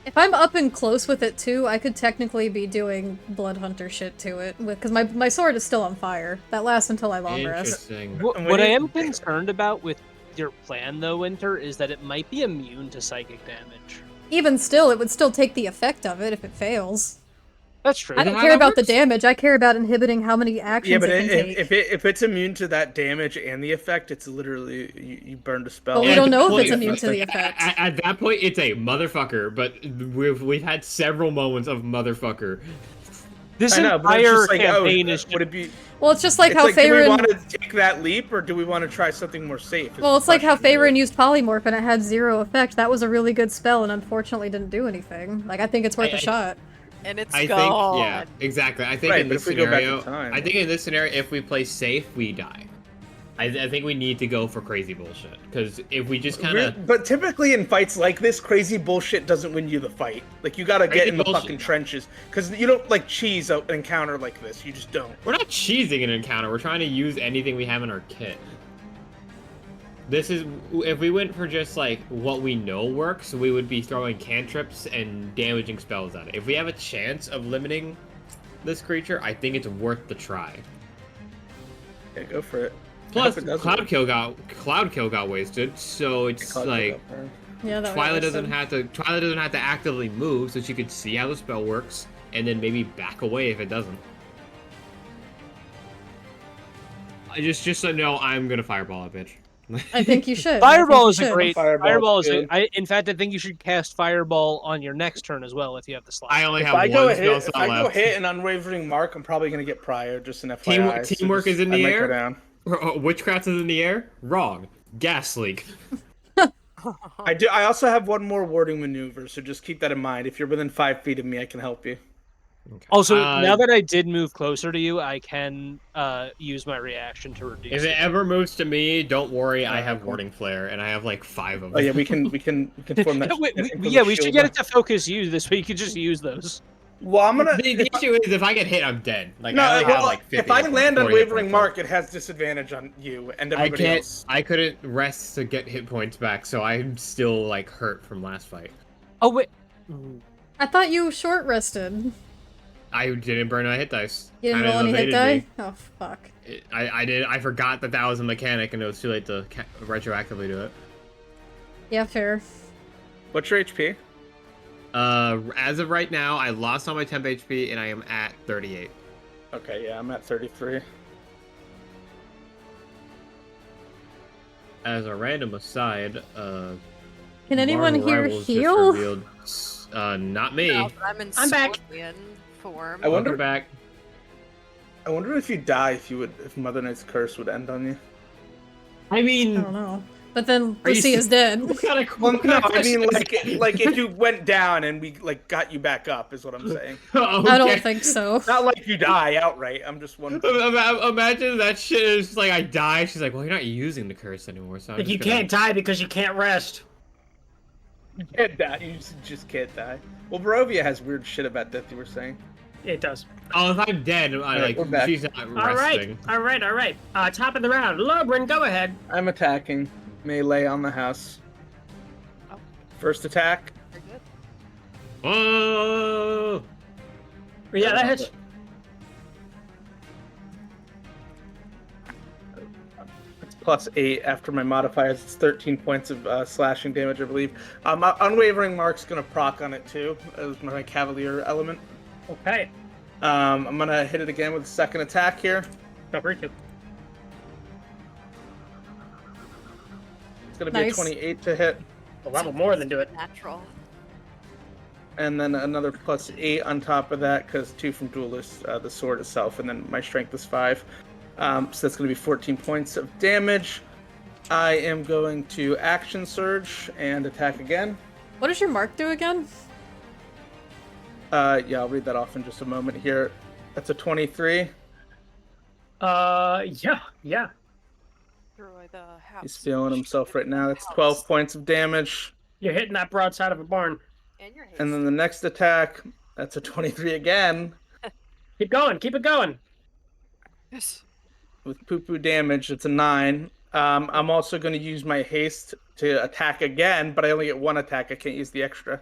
If I'm up and close with it too, I could technically be doing Blood Hunter shit to it, because my sword is still on fire. That lasts until I long rest. What I am concerned about with your plan, though, Winter, is that it might be immune to psychic damage. Even still, it would still take the effect of it if it fails. That's true. I don't care about the damage, I care about inhibiting how many actions it can take. If it's immune to that damage and the effect, it's literally, you burned a spell. But we don't know if it's immune to the effect. At that point, it's a motherfucker, but we've had several moments of motherfucker. This entire campaign is... Would it be... Well, it's just like how Farron... Do we want to take that leap, or do we want to try something more safe? Well, it's like how Farron used Polymorph and it had 0 effect. That was a really good spell and unfortunately didn't do anything. Like, I think it's worth a shot. And it's gone. Think, yeah, exactly. I think in this scenario, if we play safe, we die. I think we need to go for crazy bullshit, because if we just kind of... But typically in fights like this, crazy bullshit doesn't win you the fight. Like, you gotta get in the fucking trenches, because you don't, like, cheese an encounter like this. You just don't. We're not cheesing an encounter. We're trying to use anything we have in our kit. This is... If we went for just, like, what we know works, we would be throwing cantrips and damaging spells at it. If we have a chance of limiting this creature, I think it's worth the try. Yeah, go for it. Plus, Cloud Kill got wasted, so it's like Twilight doesn't have to actively move, so she could see how the spell works, and then maybe back away if it doesn't. I just so know I'm gonna fireball it, bitch. I think you should. Fireball is a great. Fireball is. In fact, I think you should cast Fireball on your next turn as well if you have the slot. I only have one spell slot left. If I go hit an Unwavering Mark, I'm probably gonna get Prior. Just an FYI. Teamwork is in the air. Witchcraft is in the air? Wrong. Gas leak. I also have one more warding maneuver, so just keep that in mind. If you're within 5 feet of me, I can help you. Okay. Also, now that I did move closer to you, I can use my reaction to reduce. If it ever moves to me, don't worry. I have Warding Flare, and I have like 5 of them. Oh yeah, we can form that. We should get it to focus you this way. You could just use those. Well, I'm gonna. The issue is if I get hit, I'm dead. Like no, I only have like 50 if I land on Wavering Mark, it has disadvantage on you and everybody else. I couldn't rest to get hit points back, so I'm still like hurt from last fight. Oh wait. I thought you short rested. I didn't burn my hit dice. You didn't roll any hit die? Oh fuck. I did. I forgot that was a mechanic, and it was too late to retroactively do it. Yeah, fair. What's your HP? As of right now, I lost all my temp HP, and I am at 38. Okay, yeah, I'm at 33. As a random aside, can anyone here heal? Not me. No, I'm back. Form. I wonder back. I wonder if you die, if Mother Knight's curse would end on you. I mean, I don't know. But then Lucia's dead. Well, no, I mean, like if you went down and we like got you back up, is what I'm saying. Okay. I don't think so. Not like you die outright. I'm just wondering. Imagine that shit is like I die. She's like, well, you're not using the curse anymore, so Like you can't die because you can't rest. You can't die. You just can't die. Well, Barovia has weird shit about death. You were saying. It does. Oh, if I'm dead, she's not resting. All right. Top of the round. Lobrin, go ahead. I'm attacking. Melee on the house. Oh. First attack. Very good. Oh. Yeah, that hits. It's +8 after my modifiers. It's 13 points of slashing damage, I believe. Unwavering Mark's gonna proc on it too, as my Cavalier element. Okay. I'm gonna hit it again with a second attack here. Number 2. It's gonna be a 28 to hit. A level more than do it. Natural. And then another +8 on top of that, because 2 from Duelist, the sword itself, and then my strength is 5. So that's going to be 14 points of damage. I am going to Action Surge and attack again. What does your mark do again? Yeah, I'll read that off in just a moment here. That's a 23. Yeah. Destroy the house. He's feeling himself right now. That's 12 points of damage. You're hitting that broadside of a barn. And your And then the next attack, that's a 23 again. Keep going. Keep it going. Yes. With poo-poo damage, it's a 9. I'm also going to use my haste to attack again, but I only get 1 attack. I can't use the extra.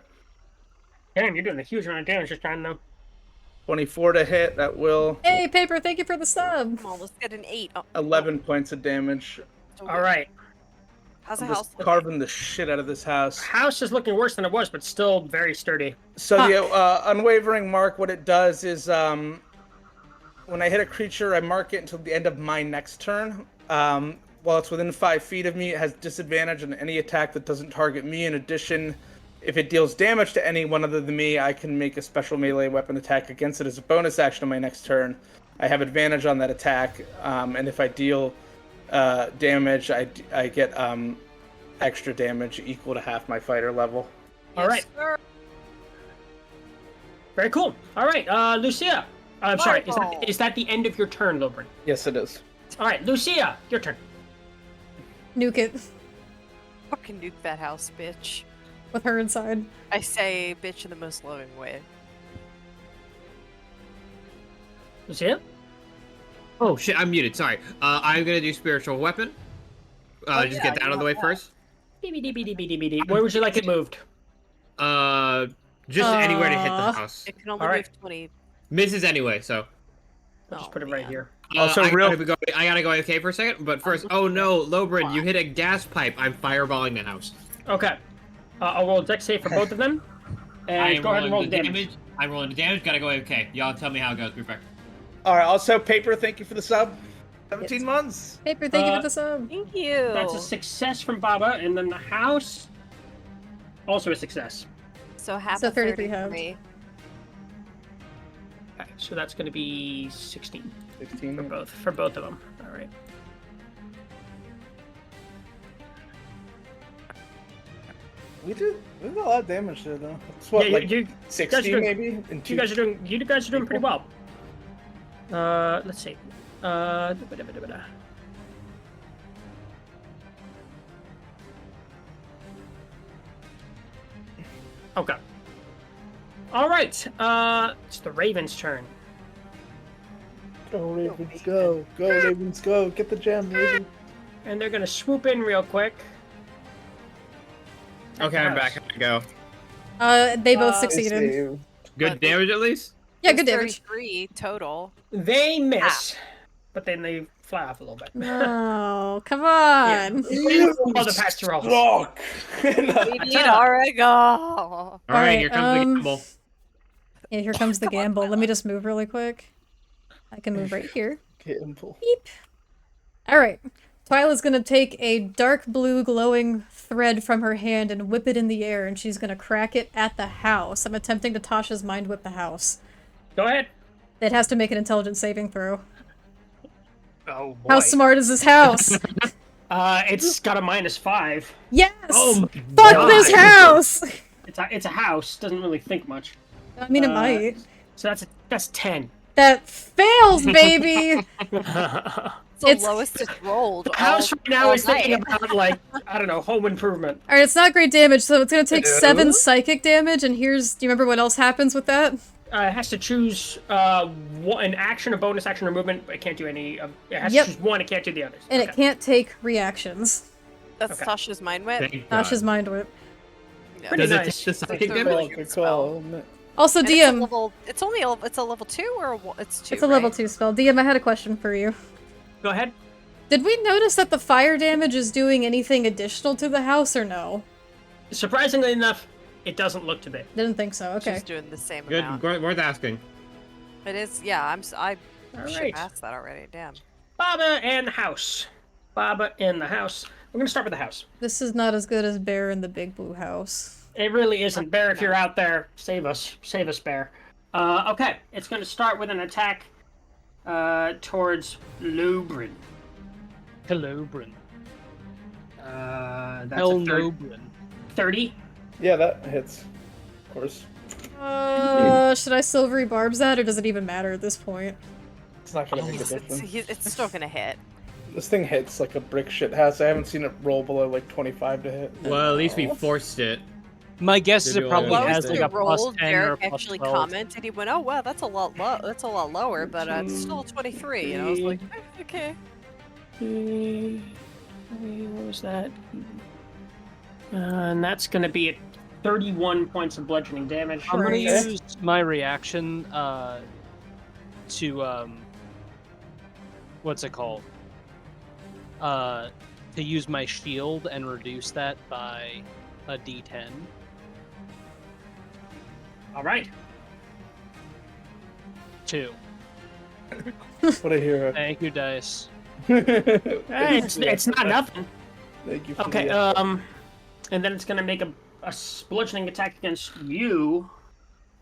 Damn, you're doing a huge amount of damage just trying to. 24 to hit. That will. Hey, Paper, thank you for the sub. Come on, let's get an 8. Oh, 11 points of damage. All right. How's I'm the house just looking? carving the shit out of this house. House is looking worse than it was, but still very sturdy. So the Unwavering Mark, what it does is when I hit a creature, I mark it until the end of my next turn. While it's within 5 feet of me, it has disadvantage on any attack that doesn't target me. In addition, if it deals damage to anyone other than me, I can make a special melee weapon attack against it as a bonus action on my next turn. I have advantage on that attack, and if I deal damage, I get extra damage equal to half my fighter level. All right. Sir. Very cool. All right, Lucia. I'm sorry. Wonderful. Is that the end of your turn, Lobrin? Yes, it is. All right, Lucia, your turn. Nuke it Fucking nuke that house, bitch. with her inside. I say bitch in the most loving way. Lucia? Oh shit, I'm muted. Sorry. I'm gonna do spiritual weapon. Just get that out of the way first. Where would you like it moved? Just anywhere to hit the house. It can only All right. move 20. Misses anyway, so. I'll just Oh, put it right man. here. Also, I gotta go AFK for a second, but first, oh no, Lobrin, you hit a gas pipe. I'm fireballing the house. Okay. I'll roll a dex save for both of them. And go ahead and roll the damage. I'm rolling the damage. Gotta go AFK. Y'all tell me how it goes. Be fair. All right. Also, Paper, thank you for the sub. 17 months. Paper, thank you for the sub. Thank you. That's a success from Baba, and then the house, also a success. So half So of 33 33. Okay, so that's going to be 16 16. for both of them. All right. We did a lot of damage there, though. It's what, Yeah, like you 60 guys are doing- maybe? You guys are doing pretty well. Let's see. Okay. All right. It's the Ravens' turn. Go, Ravens, go. Go, Ravens, go. Get the gem, Ravens. And they're gonna swoop in real quick. Okay, I'm back. I go. They both succeeded. Good damage at least? Yeah, good damage. 33 total. They miss, but then they fly off a little bit. No, come on. All the pass rolls. Rock. Oregon. All right, here comes the um, gamble. Yeah, here comes the gamble. Let me just move really quick. I can move right here. Gamble. Beep. All right. Twyla's gonna take a dark blue glowing thread from her hand and whip it in the air, and she's gonna crack it at the house. I'm attempting to Tasha's mind whip the house. Go ahead. It has to make an intelligence saving throw. Oh boy. How smart is this house? It's got a -5. Yes! Oh my Fuck God. this house! It's a house. Doesn't really think much. I mean, it might. So that's 10. That fails, baby! It's the lowest it's rolled. House right now is thinking about, like, I don't know, home improvement. Alright, it's not great damage, so it's gonna take 7 psychic damage, and here's... Do you remember what else happens with that? It has to choose an action, a bonus action, or movement, but it can't do any of... It has to choose one, it can't do the others. And it can't take reactions. That's Tasha's Mind Whip. Tasha's Mind Whip. No. Pretty Does it nice. take the psychic damage? Also, And DM... It's a level 2 or it's 2, It's a level 2 spell. DM, I had a question for you. Go ahead. Did we notice that the fire damage is doing anything additional to the house, or no? Surprisingly enough, it doesn't look to be. Didn't think so, okay. She's doing the same Good, amount. worth asking. It is, yeah, I should Alright. have asked that already, damn. Baba and the house. Baba in the house. We're gonna start with the house. This is not as good as Bear in the Big Blue House. It really isn't. Bear, if you're out there, save us. Save us, Bear. Okay, it's gonna start with an attack towards Lubrin. Hello, Bryn. That's Hello, a Bryn. 30. Yeah, that hits. Of course. Should I silvery barbs that, or does it even matter at this point? It's not gonna make a difference. It's still gonna hit. This thing hits like a brick shit house. I haven't seen it roll below like 25 to hit. Well, at least we forced it. My guess is Did it you probably always has do like it? a plus rolled, 10 or a Derek plus actually 12. commented. He went, "Oh wow, that's a lot low. That's a lot lower, but it's still 23." And I was like, "Okay." What was that? And that's gonna be at 31 points of bludgeoning damage. I'm gonna Christ. use my reaction to what's it called? To use my shield and reduce that by a D10. All right. 2. What a hero. Thank you, dice. Hey, it's not nothing. Thank you for Okay, the and then it's gonna make a bludgeoning attack against you,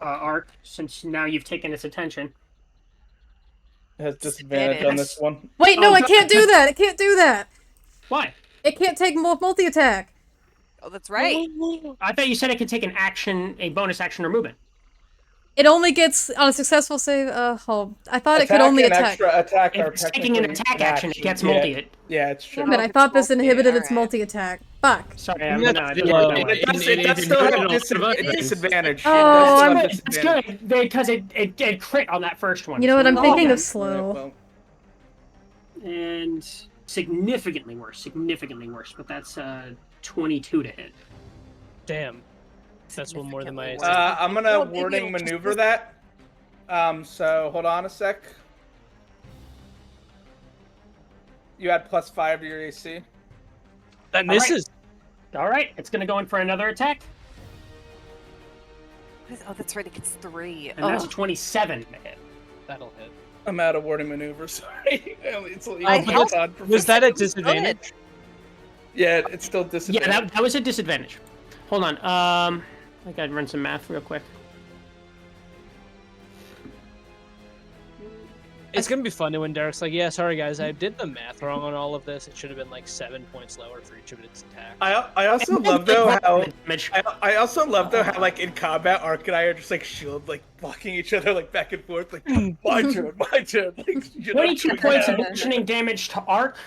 Ark, since now you've taken its attention. It has disadvantage on this one. Wait, no, Oh, I can't do that! It can't do that! Why? It can't take multi-attack! Oh, that's right. I thought you said it could take an action, a bonus action or movement. It only gets, on a successful save, I thought it could Attack only and attack. Extra attack If are it's taking an technically attack action, it gets yeah. multi-hit. Yeah, it's true. Damn it, I it's thought this multi, inhibited its alright. multi-attack. Fuck. Sorry, I'm Yeah, not. it It does still have disadvantage. Oh, It does still have That's disadvantage. good, because it crit on that first one. You know what, I'm So- thinking yeah. of slow. Well, And significantly worse, but that's 22 to hit. Damn. That's one more than my AC. I'm gonna Well, maybe wording it'll just- maneuver that. So hold on a sec. You add +5 to your AC. That All misses. All right, it's going to go in for another attack, Oh, that's right. It gets 3. and that's a 27 to hit. That'll hit. I'm out of wording maneuver. Sorry. It's I helped- Was that a disadvantage? Yeah, it's still Yeah, disadvantage. that was a disadvantage. Hold on. I gotta run some math real quick. It's gonna be funny when Derek's like, "Yeah, sorry guys, I did the math wrong on all of this. It should have been like 7 points lower for each of its attacks." I also love though how Damage. I also love though how like in combat Ark and I are just like shield like blocking each other like back and forth like my turn. Like, you know, 22 points of bludgeoning damage to Ark.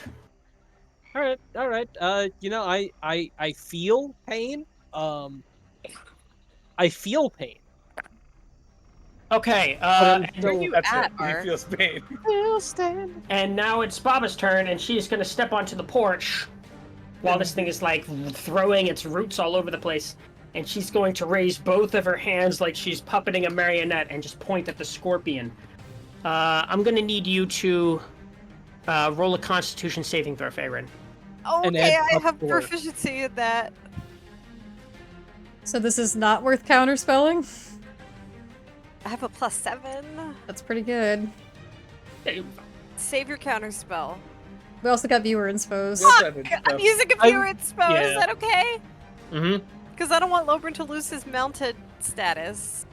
All right. You know, I feel pain. I feel pain. Okay, Where you That's at, it. He Ark? feels pain. and now it's Baba's turn, and she's gonna step onto the porch while this thing is like throwing its roots all over the place. And she's going to raise both of her hands like she's puppeting a marionette and just point at the scorpion. I'm gonna need you to roll a Constitution saving throw, Faerun. And Okay, add I plus have 4. proficiency in that. So this is not worth counterspelling? I have a +7. That's pretty good. Save your counter spell. We also got viewer inspos. I'm using a viewer spell. yeah. Is that okay? Mm-hmm. Because I don't want Lobrin to lose his mounted status.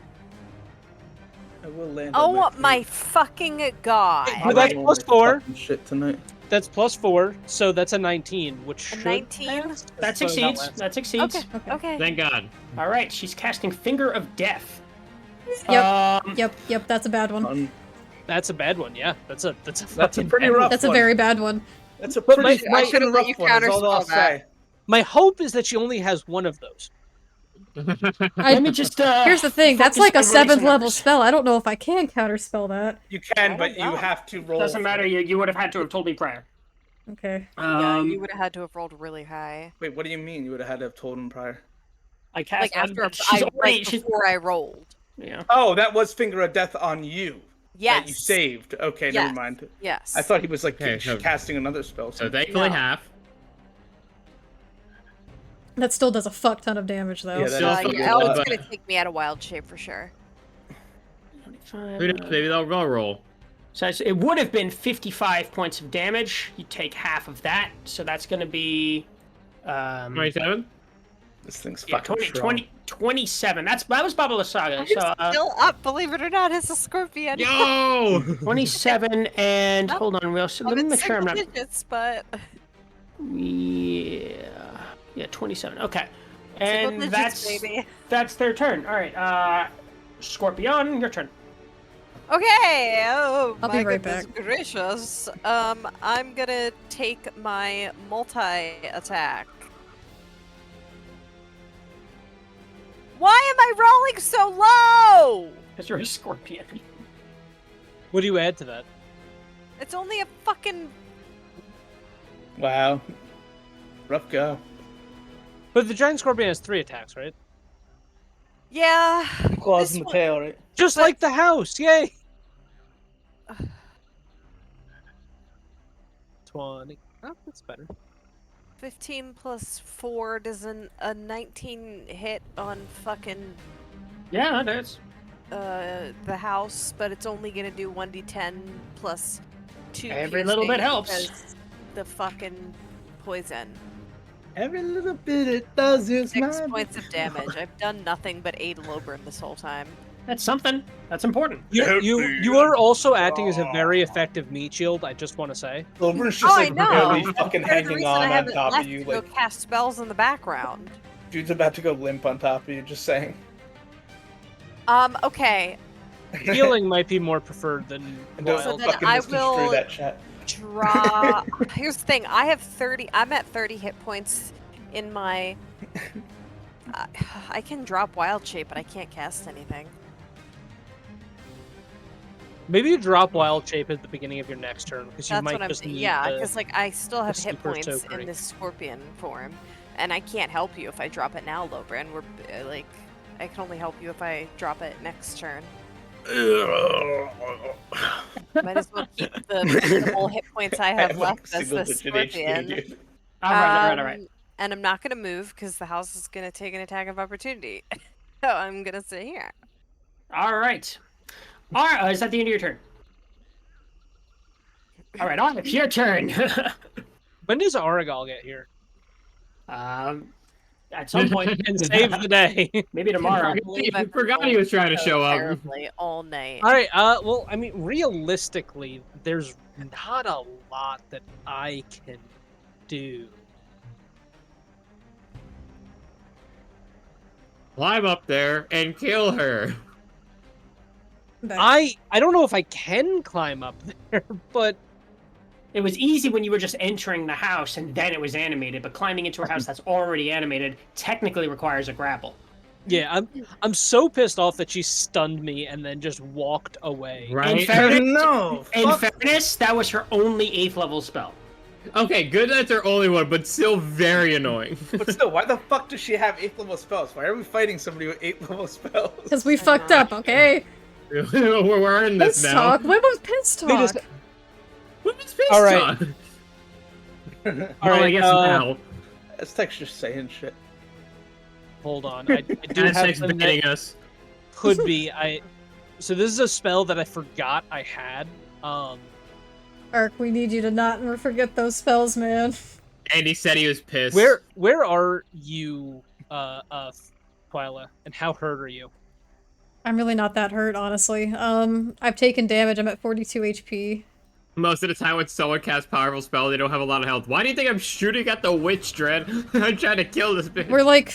I will land. Oh my fucking god! Well, that's +4. Shit tonight. That's +4, so that's a 19, which should 19? That succeeds. That succeeds. Okay. Thank God. All right, she's casting Finger of Death. Yep, that's a bad one. That's a bad one, yeah. That's a pretty rough. That's a very bad one. That's a pretty I should have let you counterspell that. My hope is that she only has one of those. Let me just. Here's the thing. That's like a 7th level spell. I don't know if I can counterspell that. You can, but you have to roll. Doesn't matter. You would have had to have told me prior. Okay. Yeah, you would have had to have rolled really high. Wait, what do you mean? You would have had to have told him prior. I cast before I rolled. Yeah. Oh, that was Finger of Death on you. Yes. That you saved. Okay, never mind. Yes. I thought he was like Okay, casting another spell. So thankfully half. That still does a fuck ton of damage, though. Yeah, it's gonna take me out of wild shape for sure. Who knows? Maybe they'll roll. So it would have been 55 points of damage. You take half of that, so that's going to be 27. This thing's fucking 27. That was Baba Saga. I'm So still up, believe it or not, as a scorpion. Yo! 27 and hold on, let me make sure I'm not. Digits, but yeah, 27. Okay, single and digits, that's their turn. All right, Scorpion, your turn. Okay. Oh I'll my be right goodness back. gracious. I'm gonna take my multi-attack. Why am I rolling so low? Because you're a scorpion. What do you add to that? It's only a fucking. Wow. Rough go. But the giant scorpion has 3 attacks, right? Yeah. Claws in the tail, right? Just like the house, yay! 20. Oh, that's better. 15 plus 4 does a 19 hit on fucking Yeah, that is. the house, but it's only gonna do 1d10 plus 2. Every little bit helps. Because the fucking poison. Every little bit it does is 6 points of damage. I've done nothing but aid Lobern this whole time. That's something. That's important. You are also acting as a very effective meat shield, I just want to say. Lobern's just I know. barely fucking There's a hanging reason on I haven't top left of you. to go Like, cast spells in the background. dude's about to go limp on top of you, just saying. Okay. Healing might be more preferred than Don't So wild. then fucking I misconstrue will that chat. draw. Here's the thing. I'm at 30 hit points in my. I can drop wild shape, but I can't cast anything. Maybe you drop wild shape at the beginning of your next turn because you That's might what I'm just saying. need Yeah, the- because like I still have hit super points tokery. in this scorpion form, and I can't help you if I drop it now, Lobran. We're like, I can only help you if I drop it next turn. Might as well keep the minimal hit points I have left as the scorpion. All right. And I'm not gonna move because the house is gonna take an attack of opportunity. So I'm gonna sit here. All right. Is that the end of your turn? All right, on. It's your turn. When does Aragal get here? At some point. And save the day. Maybe tomorrow. I forgot he was trying to show up. Terribly all night. All right. Well, I mean, realistically, there's not a lot that I can do. Climb up there and kill her. I don't know if I can climb up there, but It was easy when you were just entering the house and then it was animated, but climbing into a house that's already animated technically requires a grapple. yeah, I'm so pissed off that she stunned me and then just walked away. Right? In fairness, No! that was her only 8th level spell. Okay, good that's her only one, but still very annoying. But still, why the fuck does she have 8th level spells? Why are we fighting somebody with 8th level spells? Because we fucked up, okay? We're in this Piss now. talk. When was piss talk? What's piss All right. talk? All right, I guess now. This text just saying shit. Hold on, I do have Aztec's the baiting us. could be. So this is a spell that I forgot I had. Ark, we need you to not forget those spells, man. And he said he was pissed. Where are you, Twyla, and how hurt are you? I'm really not that hurt, honestly. I've taken damage. I'm at 42 HP. Most of the time when someone casts powerful spell, they don't have a lot of health. Why do you think I'm shooting at the witch, Strahd? I'm trying to kill this bitch. We're like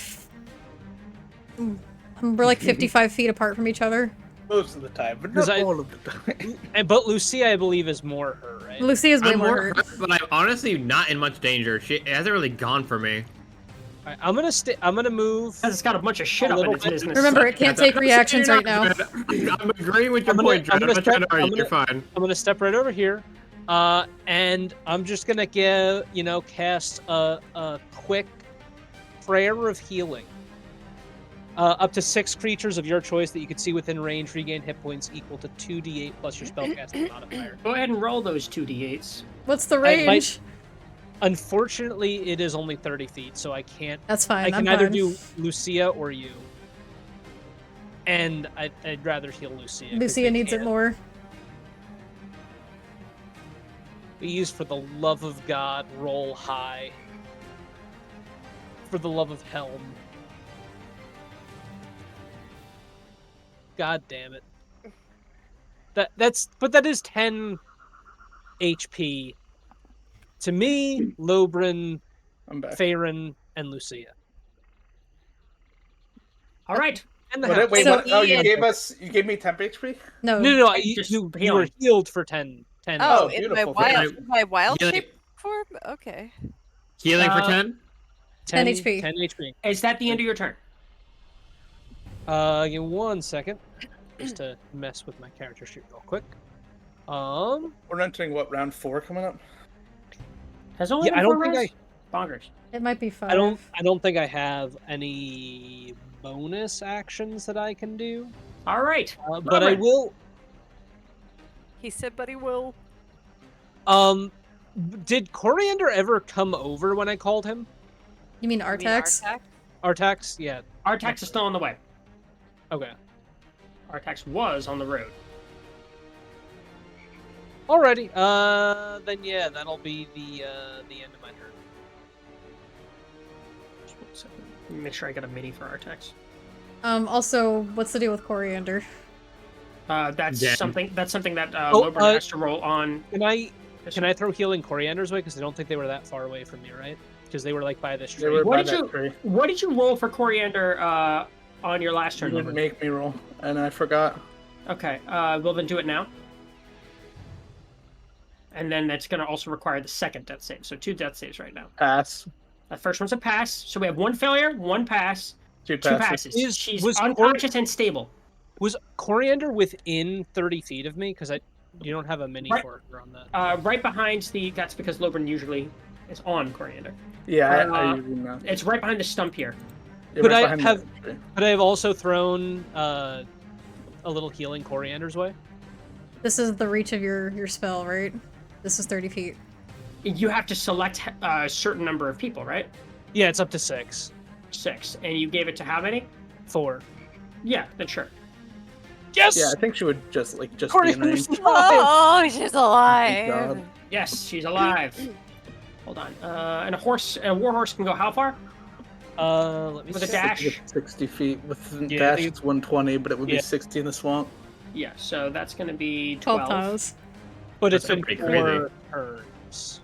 55 feet apart from each other. Most of the time, but not all of the time. But Lucia, I believe, is more her, right? Lucia's way I'm more hurt. but I'm honestly not in much danger. It hasn't really gone for me. Right, I'm gonna move. It's got a bunch of shit up in its business. Remember, it can't take reactions right now. I'm agreeing with your point, Strahd. I'm not trying to argue. You're fine. I'm gonna step right over here, and I'm just gonna cast a quick prayer of healing. Up to 6 creatures of your choice that you can see within range regain hit points equal to 2d8 plus your spellcasting modifier. Go ahead and roll those 2d8s. What's the range? Unfortunately, it is only 30 feet, so I can't. That's fine. I can either do Lucia or you. And I'd rather heal Lucia. Lucia needs it more. Please, for the love of God, roll high. For the love of Helm. God damn it. That is 10 HP. To me, Lobrin, Farron, and Lucia. All right. And wait, So what? Oh, you gave me temp HP? No. No, you were healed for 10. Oh, in beautiful. my wild Healing. shape form? Okay. Healing for 10? 10 HP. 10 HP. Is that the end of your turn? Give me 1 second. Just to mess with my character sheet real quick. We're entering what, round 4 coming up? Has only been I 4 don't think rounds? Bonkers. It might be 5. I don't think I have any bonus actions that I can do. All right. But I will. He said, but he will. Did Coriander ever come over when I called him? You mean Artax? Artax? Yeah. Artax is still on the way. Okay. Artax was on the road. Alrighty. Then yeah, that'll be the end of my turn. Just 1 second. Let me make sure I got a mini for Artax. Also, what's the deal with Coriander? That's something that Lobrin has to roll on. Can I throw healing Coriander's way? Because I don't think they were that far away from me, right? Because they were like by this tree. What did you roll for Coriander on your last turn? You didn't make me roll, and I forgot. Okay, well then do it now. And then that's going to also require the second death save. So 2 death saves right now. Pass. That first one's a pass. So we have 1 failure, 1 pass, 2 passes. She's unconscious and stable. Was Coriander within 30 feet of me? Because you don't have a mini for her on that. Right behind that's because Lobrin usually is on Coriander. Yeah, I usually know. It's right behind the stump here. Yeah, But I have also thrown a little healing Coriander's way. This is the reach of your spell, right? This is 30 feet. You have to select a certain number of people, right? Yeah, it's up to 6. 6. And you gave it to how many? 4. Yeah, then sure. Yes! Yeah, I think she would just be in range. Oh, she's alive. Yes, she's alive. Hold on. And a warhorse can go how far? Let me With a see. dash? 60 feet. With Yeah, dash, it's 120, but it would be 60 in the swamp. Yeah, so that's going to be 12 12. tiles. But it's That's been pretty 4 turns.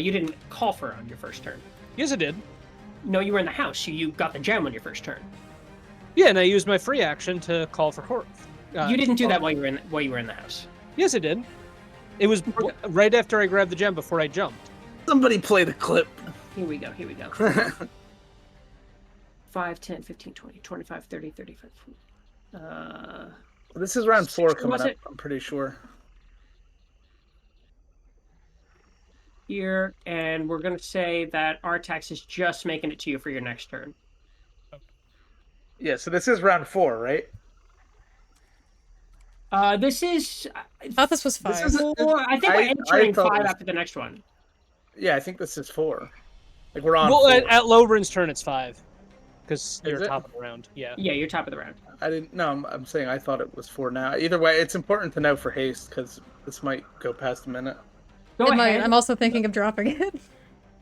You didn't call for it on your first turn. Yes, I did. No, you were in the house. You got the gem on your first turn. Yeah, and I used my free action to call for court. You didn't do that while you were in the house. Yes, I did. It was right after I grabbed the gem before I jumped. Somebody play the clip. Here we go. 5, 10, 15, 20, 25, 30, 35. This is round 4 coming up, it? I'm pretty sure. Here, and we're going to say that Artax is just making it to you for your next turn. Yeah, so this is round 4, right? This is... I thought this was 5. I think we're entering 5 after the next one. Yeah, I think this is 4. Like, we're on 4. At Lobrin's turn, it's 5. Because you're it? top of the round. Yeah. Yeah, you're top of the round. I didn't... No, I'm saying I thought it was 4 now. Either way, it's important to know for haste, because this might go past a minute. Go ahead. I'm also thinking of dropping it.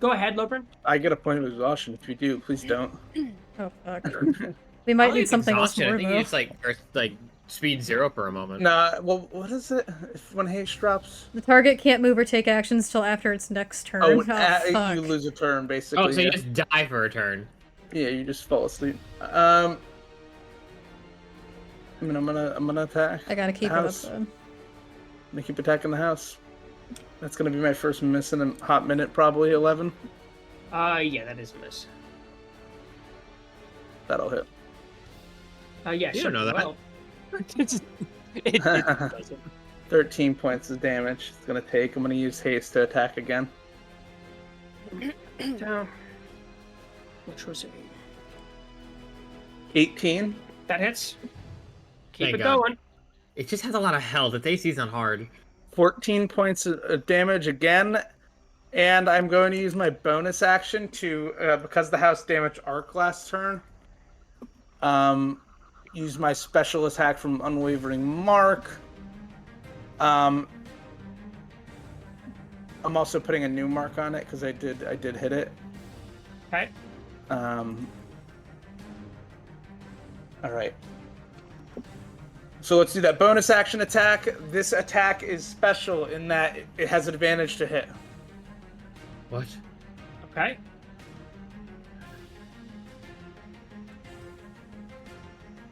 Go ahead, Lobrin. I get a point of exhaustion. If you do, please don't. Oh, fuck. We might need something else more, I think though. you just speed 0 for a moment. Nah, well, what is it? If when haste drops? The target can't move or take actions till after its next turn. Oh, Fuck. you lose a turn, basically. Oh, so yeah. you just die for a turn. Yeah, you just fall asleep. I mean, I'm gonna attack. I gotta keep it up, though. I'm gonna keep attacking the house. That's gonna be my first miss in a hot minute, probably 11. Yeah, that is a miss. That'll hit. Yeah, You sure. don't know that. Well, It doesn't. 13 points of damage it's gonna take. I'm gonna use haste to attack again. down. Which was it? 18. That hits. Keep Thank it God. going. It just has a lot of health. Its AC's not hard. 14 points of damage again. And I'm going to use my bonus action to, because the house damaged Arc last turn, use my special attack from Unwavering Mark. I'm also putting a new mark on it because I did hit it. Okay. All right. So let's do that bonus action attack. This attack is special in that it has advantage to hit. What? Okay.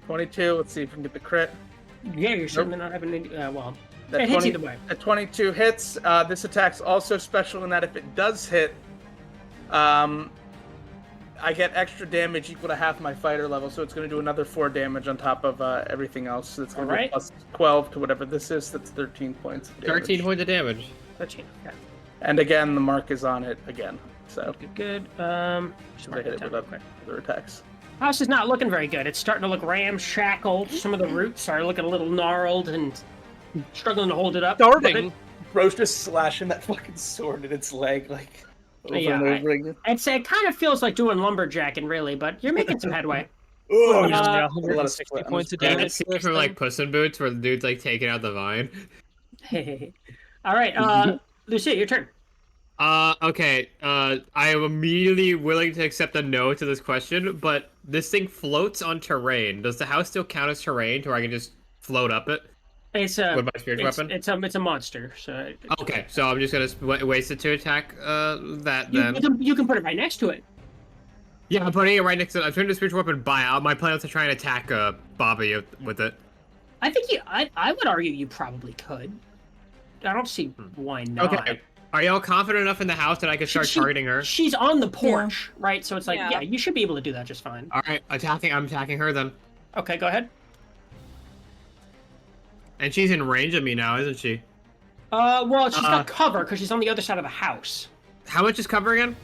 $22. Let's see if we can get the crit. Yeah, you're certainly not having any. Well, That it hits either way. That 22 hits. This attack's also special in that if it does hit, I get extra damage equal to half my fighter level, so it's going to do another 4 damage on top of everything else. So it's going to be plus 12 to whatever this is. That's 13 points of damage. 13 points of damage. 13. Okay. And again, the mark is on it again. So Good. just gonna hit it with other attacks. House is not looking very good. It's starting to look ramshackle. Some of the roots are looking a little gnarled and struggling to hold it up. Starving. Bro's just slashing that fucking sword in its leg, like over Yeah, and over again. I'd say it kind of feels like doing lumberjacking, really, but you're making some headway. Oh, Yeah, a lot of 160 sweat on points his of Yeah, damage. it's seen from like Puss in Boots where the dude's like taking out the vine. All right, Lucia, your turn. Okay. I am immediately willing to accept a no to this question, but this thing floats on terrain. Does the house still count as terrain to where I can just float up it It's with my spirit weapon? It's a monster. So Okay, so I'm just gonna waste it to attack that then. you can put it right next to it. Yeah, I'm putting it right next to. I'm turning the spiritual weapon by out. My plan is to try and attack Bobby with it. I think I would argue you probably could. I don't see why not. Okay. Are y'all confident enough in the house that I can start targeting her? She's on the porch, right? So it's like, Yeah. yeah, you should be able to do that just fine. All right, I'm attacking her then. Okay, go ahead. And she's in range of me now, isn't she? Well, she's got cover because she's on the other side of the house. How much is cover again?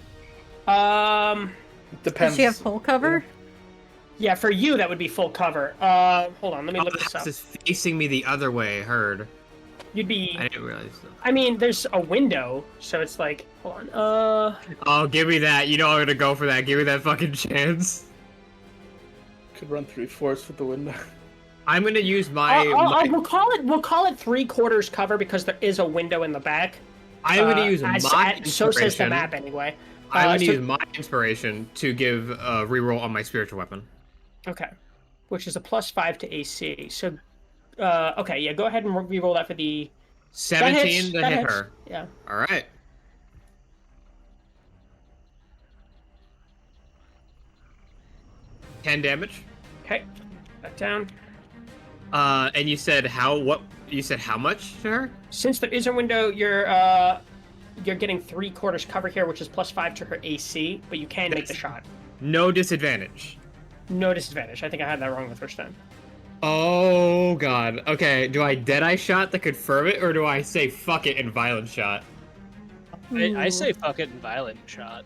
Depends. Does she have full cover? Yeah, for you that would be full cover. Hold on, let me look The this up. house is facing me the other way. Heard. You'd be. I didn't realize that. I mean, there's a window, so it's like, hold on. Oh, give me that. You know I'm gonna go for that. Give me that fucking chance. Could run 3/4 with the window. I'm gonna use my. We'll call it 3/4 cover because there is a window in the back. I'm gonna use my inspiration. So says the map anyway. I'm gonna use my inspiration to give a reroll on my spiritual weapon. Okay, which is a +5 to AC. So, okay, yeah, go ahead and reroll that for the 17 to hit hits. her. Yeah. All right. $10 damage. Okay, that down. And you said how much to her? Since there is a window, you're getting 3/4 cover here, which is +5 to her AC, but you can make the shot. No disadvantage. No disadvantage. I think I had that wrong the first time. Oh god. Okay, do I Deadeye shot to confirm it, or do I say fuck it and violent shot? I say fuck it and violent shot.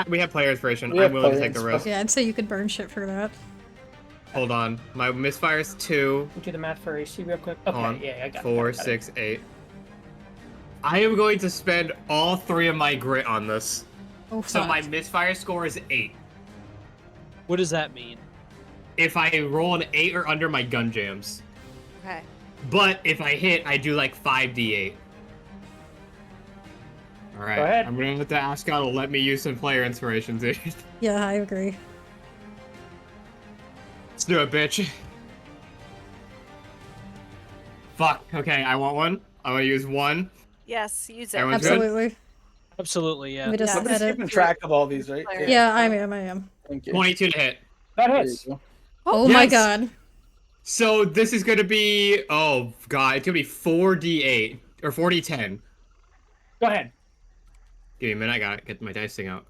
We have player inspiration. We have I'm willing to player take the risk. Yeah, I'd say you could burn shit for that. Hold on. My misfire is 2. Do the math for AC real quick. Okay, On. yeah, I got 4, it. 6, 8. I am going to spend all 3 of my grit on this. Oh, So fuck. my misfire score is 8. What does that mean? If I roll an 8 or under, my gun jams. Okay. But if I hit, I do like 5d8. Alright, Go ahead. I'm gonna let the Ascot let me use some player inspiration, dude. Yeah, I agree. Let's do it, bitch. Fuck. Okay, I want one. I'm gonna use one. Yes, use it. Everyone's Absolutely. Absolutely, yeah. Let me just Somebody's edit. keeping track of all these, right? Yeah, I am. Thank you. 22 to hit. That There you hits. go. Oh my Yes! god. So this is gonna be, oh god, it's gonna be 4d8 or 4d10. Go ahead. Give me a minute, I gotta get my dice thing out.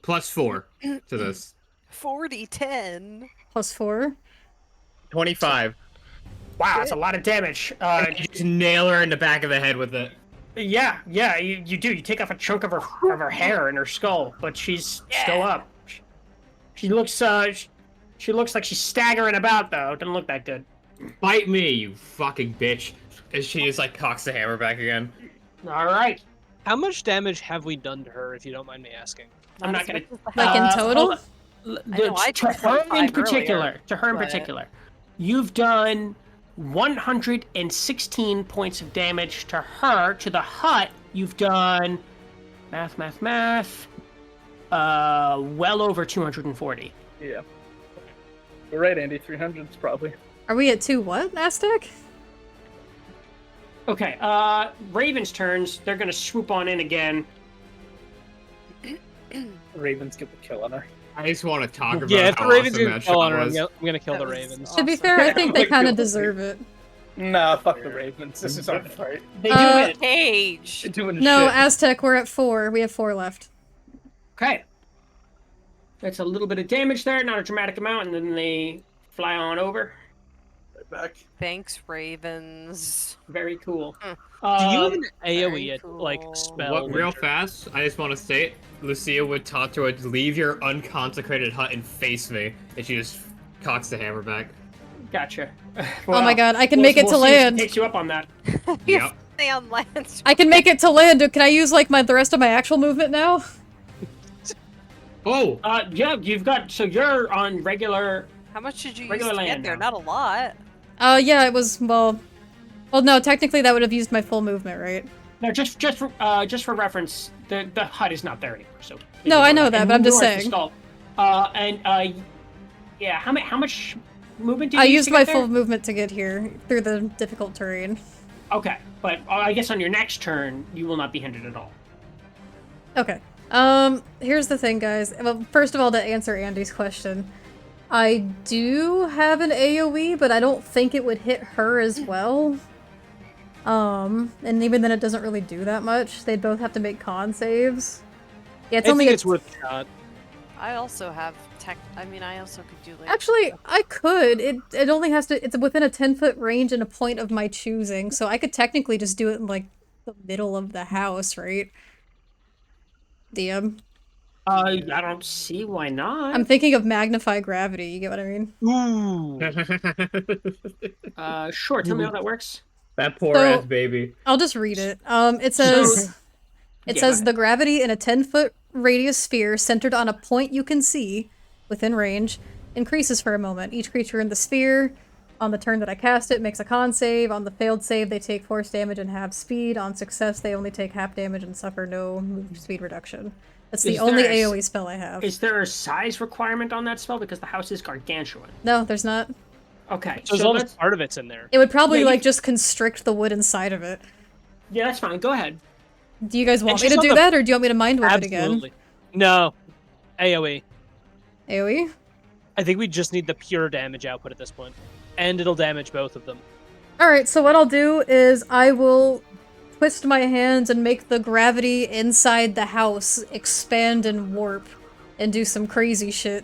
Plus 4 to this. 40-10. Plus 4. 25. Wow, that's a lot of damage. You just nail her in the back of the head with it. Yeah, you do. You take off a chunk of her hair and her skull, but she's still up. She looks she looks like she's staggering about though. Doesn't look that good. Bite me, you fucking bitch. And she just like cocks the hammer back again. All right. How much damage have we done to her, if you don't mind me asking? I'm not gonna. Like in total? I To took her in 25 particular. earlier, but- You've done 116 points of damage to her. To the hut, you've done math. Well over 240. Yeah. You're right, Andy. 300s probably. Are we at 2 what, Aztec? Okay, Raven's turns. They're gonna swoop on in again. Ravens get the kill on her. I just want to talk about Yeah, if the how Ravens awesome gonna that kill on shot her, was. I'm gonna kill That the was Ravens. To be awesome. fair, I think they kind of Like, deserve it. Nah, fuck the Ravens. This is our fight. They do it. Cage. They're doing No, shit. Aztec, we're at 4. We have 4 left. Okay. That's a little bit of damage there, not a dramatic amount, and then they fly on over. Right back. Thanks, Ravens. Very cool. Do you have an very AoE at, like, cool. spell? What, real Winter? fast, I just want to state, Lucia would talk to it, leave your unconsecrated hut and face me, and she just cocks the hammer back. Gotcha. Oh my god, I can make it to see if she land. takes you up on that. Yep. Stay on land. I can make it to land. Can I use like the rest of my actual movement now? Oh! Yeah, you've got, so you're on regular, How much did you use Regular to get land there? now. Not a lot. Yeah, it was, well, no, technically that would have used my full movement, right? no, just for reference, the hut is not there anymore, so. No, I know that, And but I'm just nor is the saying. skull. Yeah, how much movement did you I use used to my get full there? movement to get here through the difficult terrain. Okay, but I guess on your next turn, you will not be hindered at all. Okay. Here's the thing, guys. Well, first of all, to answer Andy's question, I do have an AoE, but I don't think it would hit her as well. And even then it doesn't really do that much. They'd both have to make con saves. Yeah, it's I only think a it's worth a shot. I also have tech. I mean, I also could do like. Actually, I could. It only has to. It's within a 10-foot range and a point of my choosing, so I could technically just do it in like the middle of the house, right? DM. I don't see why not. I'm thinking of magnify gravity. You get what I mean? Ooh. Sure. Tell me how that works. That poor So- ass baby. I'll just read it. It says. It Yeah, says go the gravity in a 10-foot radius sphere centered on a point you can see within range increases for a moment. Each creature in the sphere, on the turn that I cast it, makes a con save. On the failed save, they take force damage and half speed. On success, they only take half damage and suffer no move speed reduction. That's the Is only there a- AoE spell I have. Is there a size requirement on that spell? Because the house is gargantuan. No, there's not. Okay, So as long as part of it's in there. It would probably, Yeah, like, just constrict the wood inside of it. yeah, that's fine. Go ahead. Do you guys want It's me to just do on the- that, or do you want me to mind whip it again? Absolutely. No. AoE. AoE? I think we just need the pure damage output at this point. And it'll damage both of them. Alright, so what I'll do is I will twist my hands and make the gravity inside the house expand and warp and do some crazy shit.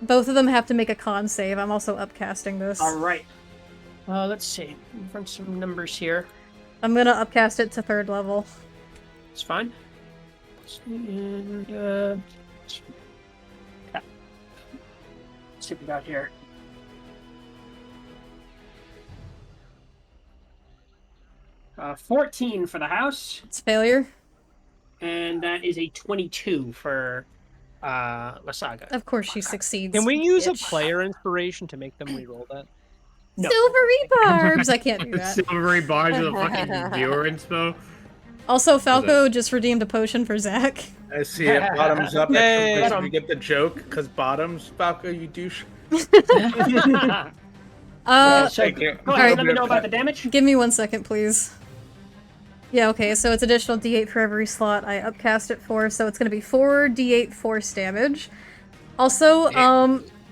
Both of them have to make a con save. I'm also upcasting this. All right. Let's see. Run some numbers here. I'm gonna upcast it to 3rd level. It's fine. And, okay. Let's see what we got here. Uh, 14 for the house, It's failure. and that is a 22 for Lasaga. Of course she succeeds. Can we use a bitch. player inspiration to make them reroll that? No. Silvery barbs! I can't do that. Silvery bars with a fucking viewer inspo. Also, Falco just redeemed a potion for Zach. I see it. Bottoms up. Yay. We get the joke, because bottoms, Falco, you douche. So Thank you. go ahead and let me know about the damage. Give me 1 second, please. Yeah, okay, so it's additional d8 for every slot I upcast it for, so it's gonna be 4 d8 force damage. Also,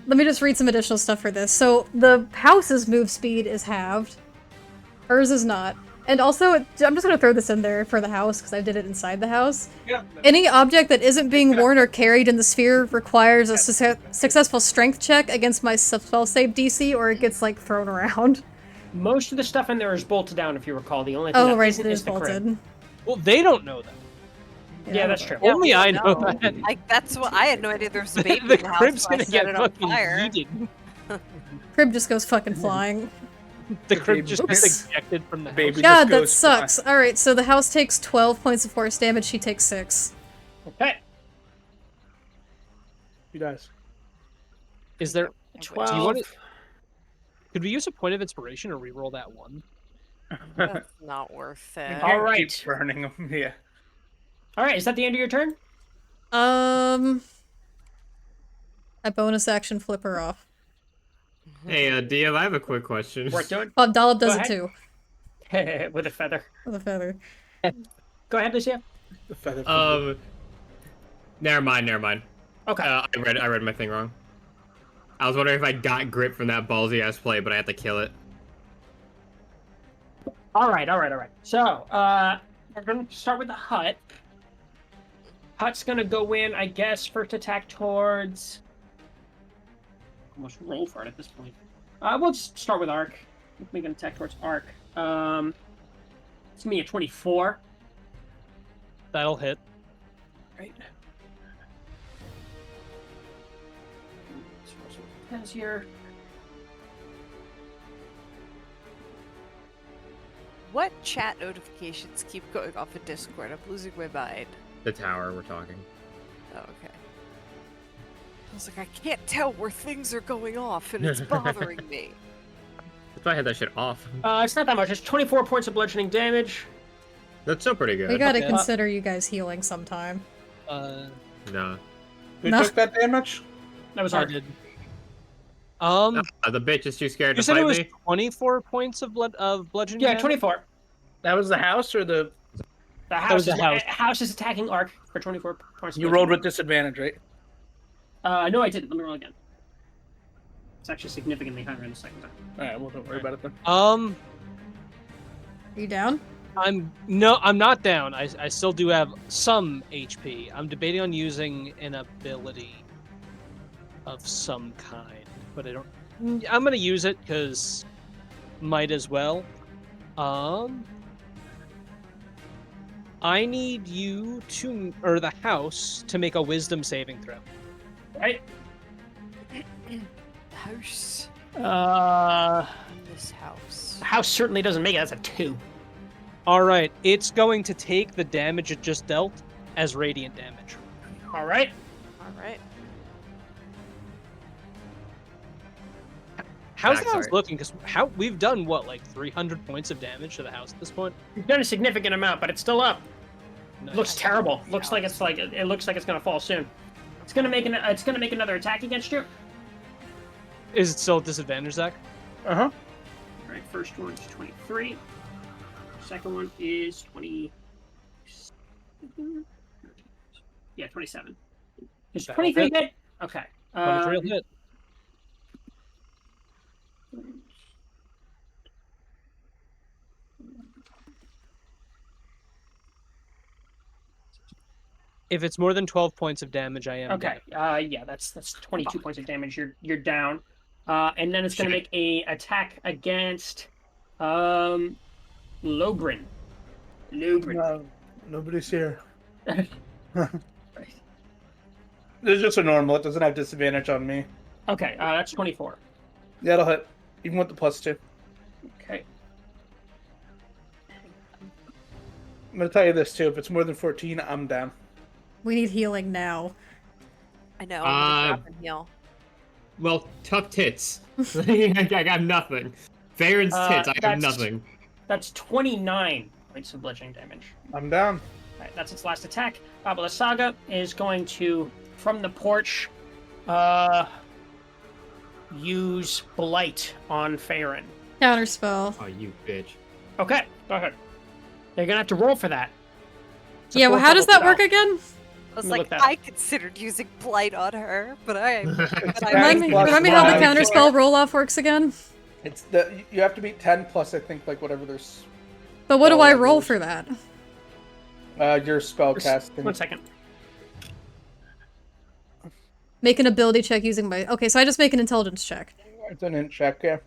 let me just read some additional stuff for this. So, the house's move speed is halved. Hers is not. And also, I'm just gonna throw this in there for the house, because I did it inside the house. Yeah. Any object that isn't being worn or carried in the sphere requires a successful strength check against my spell save DC, or it gets, like, thrown around. Most of the stuff in there is bolted down, if you recall. The only thing that Right, isn't it is is the crib. bolted. Well, they don't know that. Yeah, that's true. Only I know No. that. Like, that's what I had no idea there was a baby The in the house, crib's so I gonna set get it on fucking fire. yeeted. Crib just goes fucking flying. The crib just Oops. gets ejected from the house. Baby. God, just that goes sucks. Alright, so the house takes 12 points of force damage, she takes 6. Okay. He dies. Is there... 12. Do you want to... Could we use a point of inspiration or reroll that one? That's not worth it. All right. Keep burning him. Yeah. All right, is that the end of your turn? I bonus action flip her off. Hey, DM, I have a quick question. Worth doing? Oh, Dollop does Go it too. With a feather. With a feather. Go ahead, Lucia. The feather. Never mind. Okay. I read my thing wrong. I was wondering if I got grip from that ballsy ass play, but I had to kill it. All right. So, we're going to start with the hut. Hut's going to go in, I guess, first attack towards... Almost roll for it at this point. We'll just start with Arc. We're going to attack towards Arc. It's going to be a 24. That'll hit. Right. Has here. What chat notifications keep going off in Discord? I'm losing my mind. The tower, we're talking. Oh, okay. I was like, I can't tell where things are going off, and it's bothering me. That's why I had that shit off. It's not that much. It's 24 points of bludgeoning damage. That's still pretty good. We gotta Okay. consider you guys healing sometime. Nah. Who No. took that damage? That was I Arc. did. The bitch is too scared You to said fight it was me. 24 points of bludgeoning Yeah, damage? 24. That was the house or the... The house, was the is, house. house is attacking Arc for 24 points. of You rolled bludgeoning. with disadvantage, right? No, I didn't. Let me roll again. It's actually significantly higher in the second time. Alright, well, don't worry about it then. Are you down? I'm not down. I still do have some HP. I'm debating on using an ability of some kind, but I don't. I'm gonna use it because might as well. I need you to, or the house, to make a wisdom saving throw. Right? House. This house. The house certainly doesn't make it. That's a 2. All right, it's going to take the damage it just dealt as radiant damage. All right. Alright. How's Ah, the house sorry. looking? Because we've done what, like 300 points of damage to the house at this point. You've done a significant amount, but it's still up. Nice. It looks terrible. Looks like it looks like it's gonna fall soon. It's gonna make another attack against you. Is it still a disadvantage, Zach? Uh-huh. All right. First one is 23. Second one is 20. Yeah, 27. Is That'll 23 hit. hit? Okay. 23 will hit. If it's more than 12 points of damage, I am Okay. down. Yeah, that's 22 points of damage. You're down. And then it's gonna make a attack against Logrin. No, nobody's here. It's just a normal. It doesn't have disadvantage on me. Okay, that's 24. Yeah, it'll hit. Even with the +2. Okay. I'm gonna tell you this too. If it's more than 14, I'm down. We need healing now. I know. I'm gonna drop and heal. Well, tough tits. I got nothing. Farron's tits, I have that's- nothing. That's 29 points of bludgeoning damage. I'm down. Alright, that's its last attack. Babala Saga is going to, from the porch, use Blight on Farron. Counterspell. Oh, you bitch. Okay, go ahead. You're gonna have to roll for that. Yeah, well, how does that work again? I was like, I considered using Blight on her, but Remind me how the counterspell roll-off works again? It's you have to beat 10 plus, I think, like whatever there's. But what do I roll for that? Your spell casting. 1 second. Make an ability check using my... Okay, so I just make an intelligence check. It's an int check, yeah.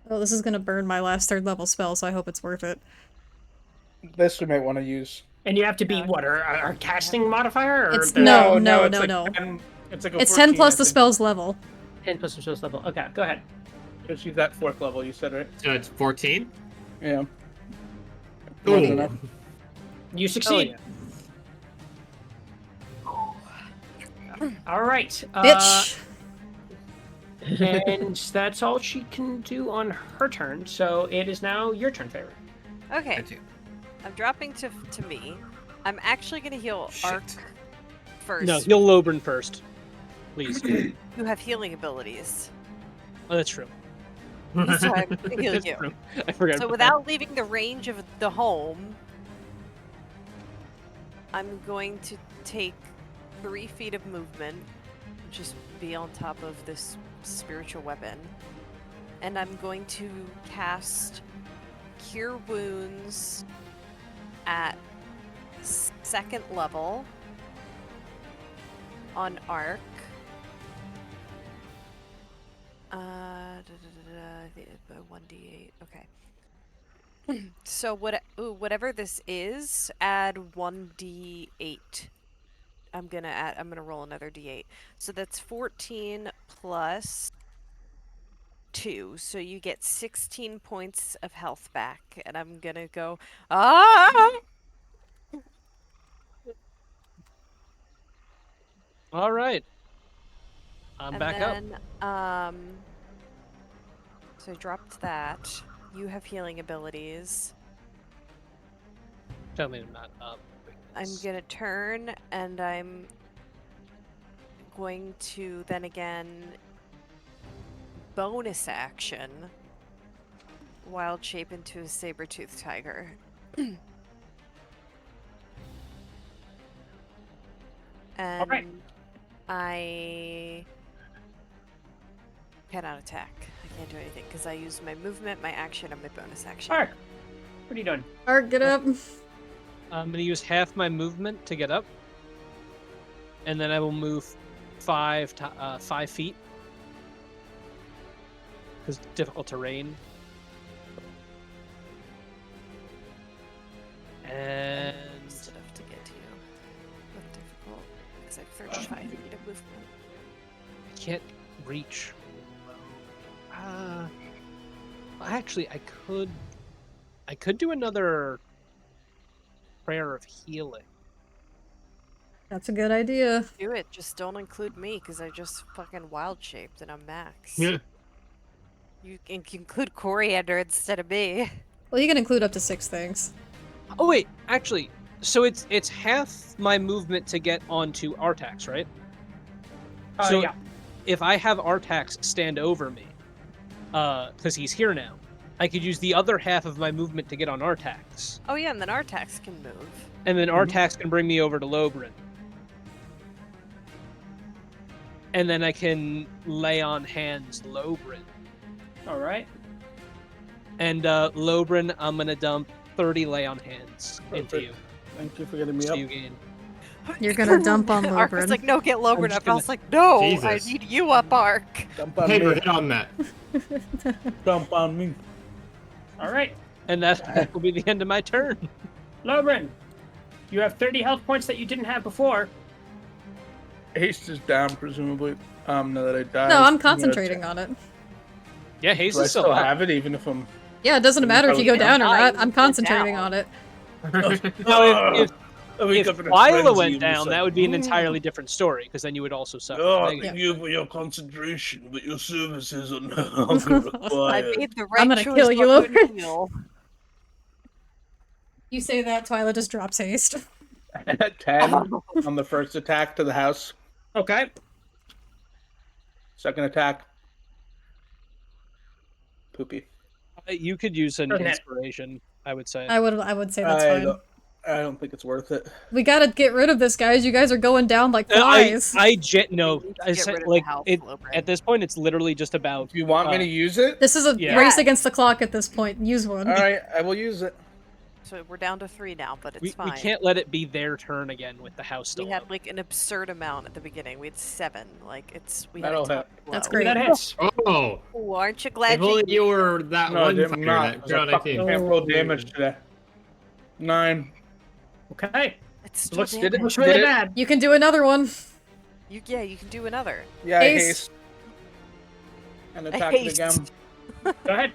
Oh, this is gonna burn my last 3rd level spell, so I hope it's worth it. This we might want to use. And you have to beat what? Our casting modifier? Or It's no. It's like it's 10 plus the spell's level. 10 plus the spell's level. Okay, go ahead. Just use that 4th level, you said, right? So it's 14? Yeah. Ooh. You succeed. All right. Bitch. And that's all she can do on her turn. So it is now your turn, Farron. Okay. I'm dropping to me. I'm actually going to heal Ark first. No, heal Lobren first. Please. You have healing abilities. Oh, that's true. So I'm going to heal you. True. I forgot. So without leaving the range of the home, I'm going to take 3 feet of movement, just be on top of this spiritual weapon, and I'm going to cast Cure Wounds at 2nd level on Ark. 1d8. Okay. So whatever this is, add 1d8. I'm gonna roll another d8. So that's 14 plus 2. So you get 16 points of health back, and I'm gonna go All right. I'm back up. So I dropped that. You have healing abilities. Tell me I'm not up. I'm gonna turn, and I'm going to then again bonus action wild shape into a saber-toothed tiger. And all right. I cannot attack. I can't do anything because I used my movement, my action, and my bonus action. Ark, what are you doing? Ark, get up. I'm gonna use half my movement to get up, and then I will move 5 feet because difficult terrain. And Stuff to get to you. What difficult? Because I have 35 feet of movement. I can't reach. Actually, I could do another prayer of healing. That's a good idea. Do it. Just don't include me because I just fucking wild shaped and I'm max. Yeah. You can include Coriander instead of me. Well, you can include up to 6 things. Oh wait, actually, so it's half my movement to get onto Artax, right? So yeah. if I have Artax stand over me, because he's here now, I could use the other half of my movement to get on Artax. Oh yeah, and then Artax can move. And then Artax can bring me over to Lobren. And then I can lay on hands Lobren. All right. And Lobren, I'm gonna dump 30 lay on hands into you. Thank you for getting me So up. you gain. You're gonna dump on Ark was Lobren. like, no, get Lobren up. I gonna- was like, no, Jesus. I need you up, Ark. Dump on Taylor, me. hit on that. Dump on me. All right. And that will be the end of my turn. Lobren, you have 30 health points that you didn't have before. Haste is down, presumably. Now that I died. No, I'm concentrating on it. Yeah, Haze Do I is still still up. have it, even if I'm... Yeah, it doesn't matter if you go down or Yeah, not. you I'm go concentrating down. on it. No, if I wake If up in a Lila frenzy went and down, it's that like, would be an entirely different story, because then you would also suffer. Oh, negative. thank you for your concentration, but your services are no longer I required. made the right I'm gonna choice kill you, not to Lobren. heal. You say that, Twyla just drops haste. 10 on the first attack to the house. Okay. Second attack. Poopy. You could use an Okay. inspiration, I would say. I would say that's fine. I don't think it's worth it. We gotta get rid of this, guys. You guys are going down like flies. I We said rid of like the house, it. Lobran. At this point, it's literally just about. Do you want me to use it? This is a Yeah. race against the clock at this point. Use one. All right, I will use it. So we're down to 3 now, but it's We fine. can't let it be their turn again with the house still We had up. like an absurd amount at the beginning. We had 7. Like it's we That'll had hit. That's Ooh, great. that hits. Oh, Ooh, aren't you glad if only you you were that No, I one did fighter not. that 'Cause got I on fucking 19. can't roll damage today. 9. Okay. It's still Looks, damage. looks really Did it? bad. You can do another one. You can do another. Yeah, I Haste. haste. And attack it Haste. again. Go ahead.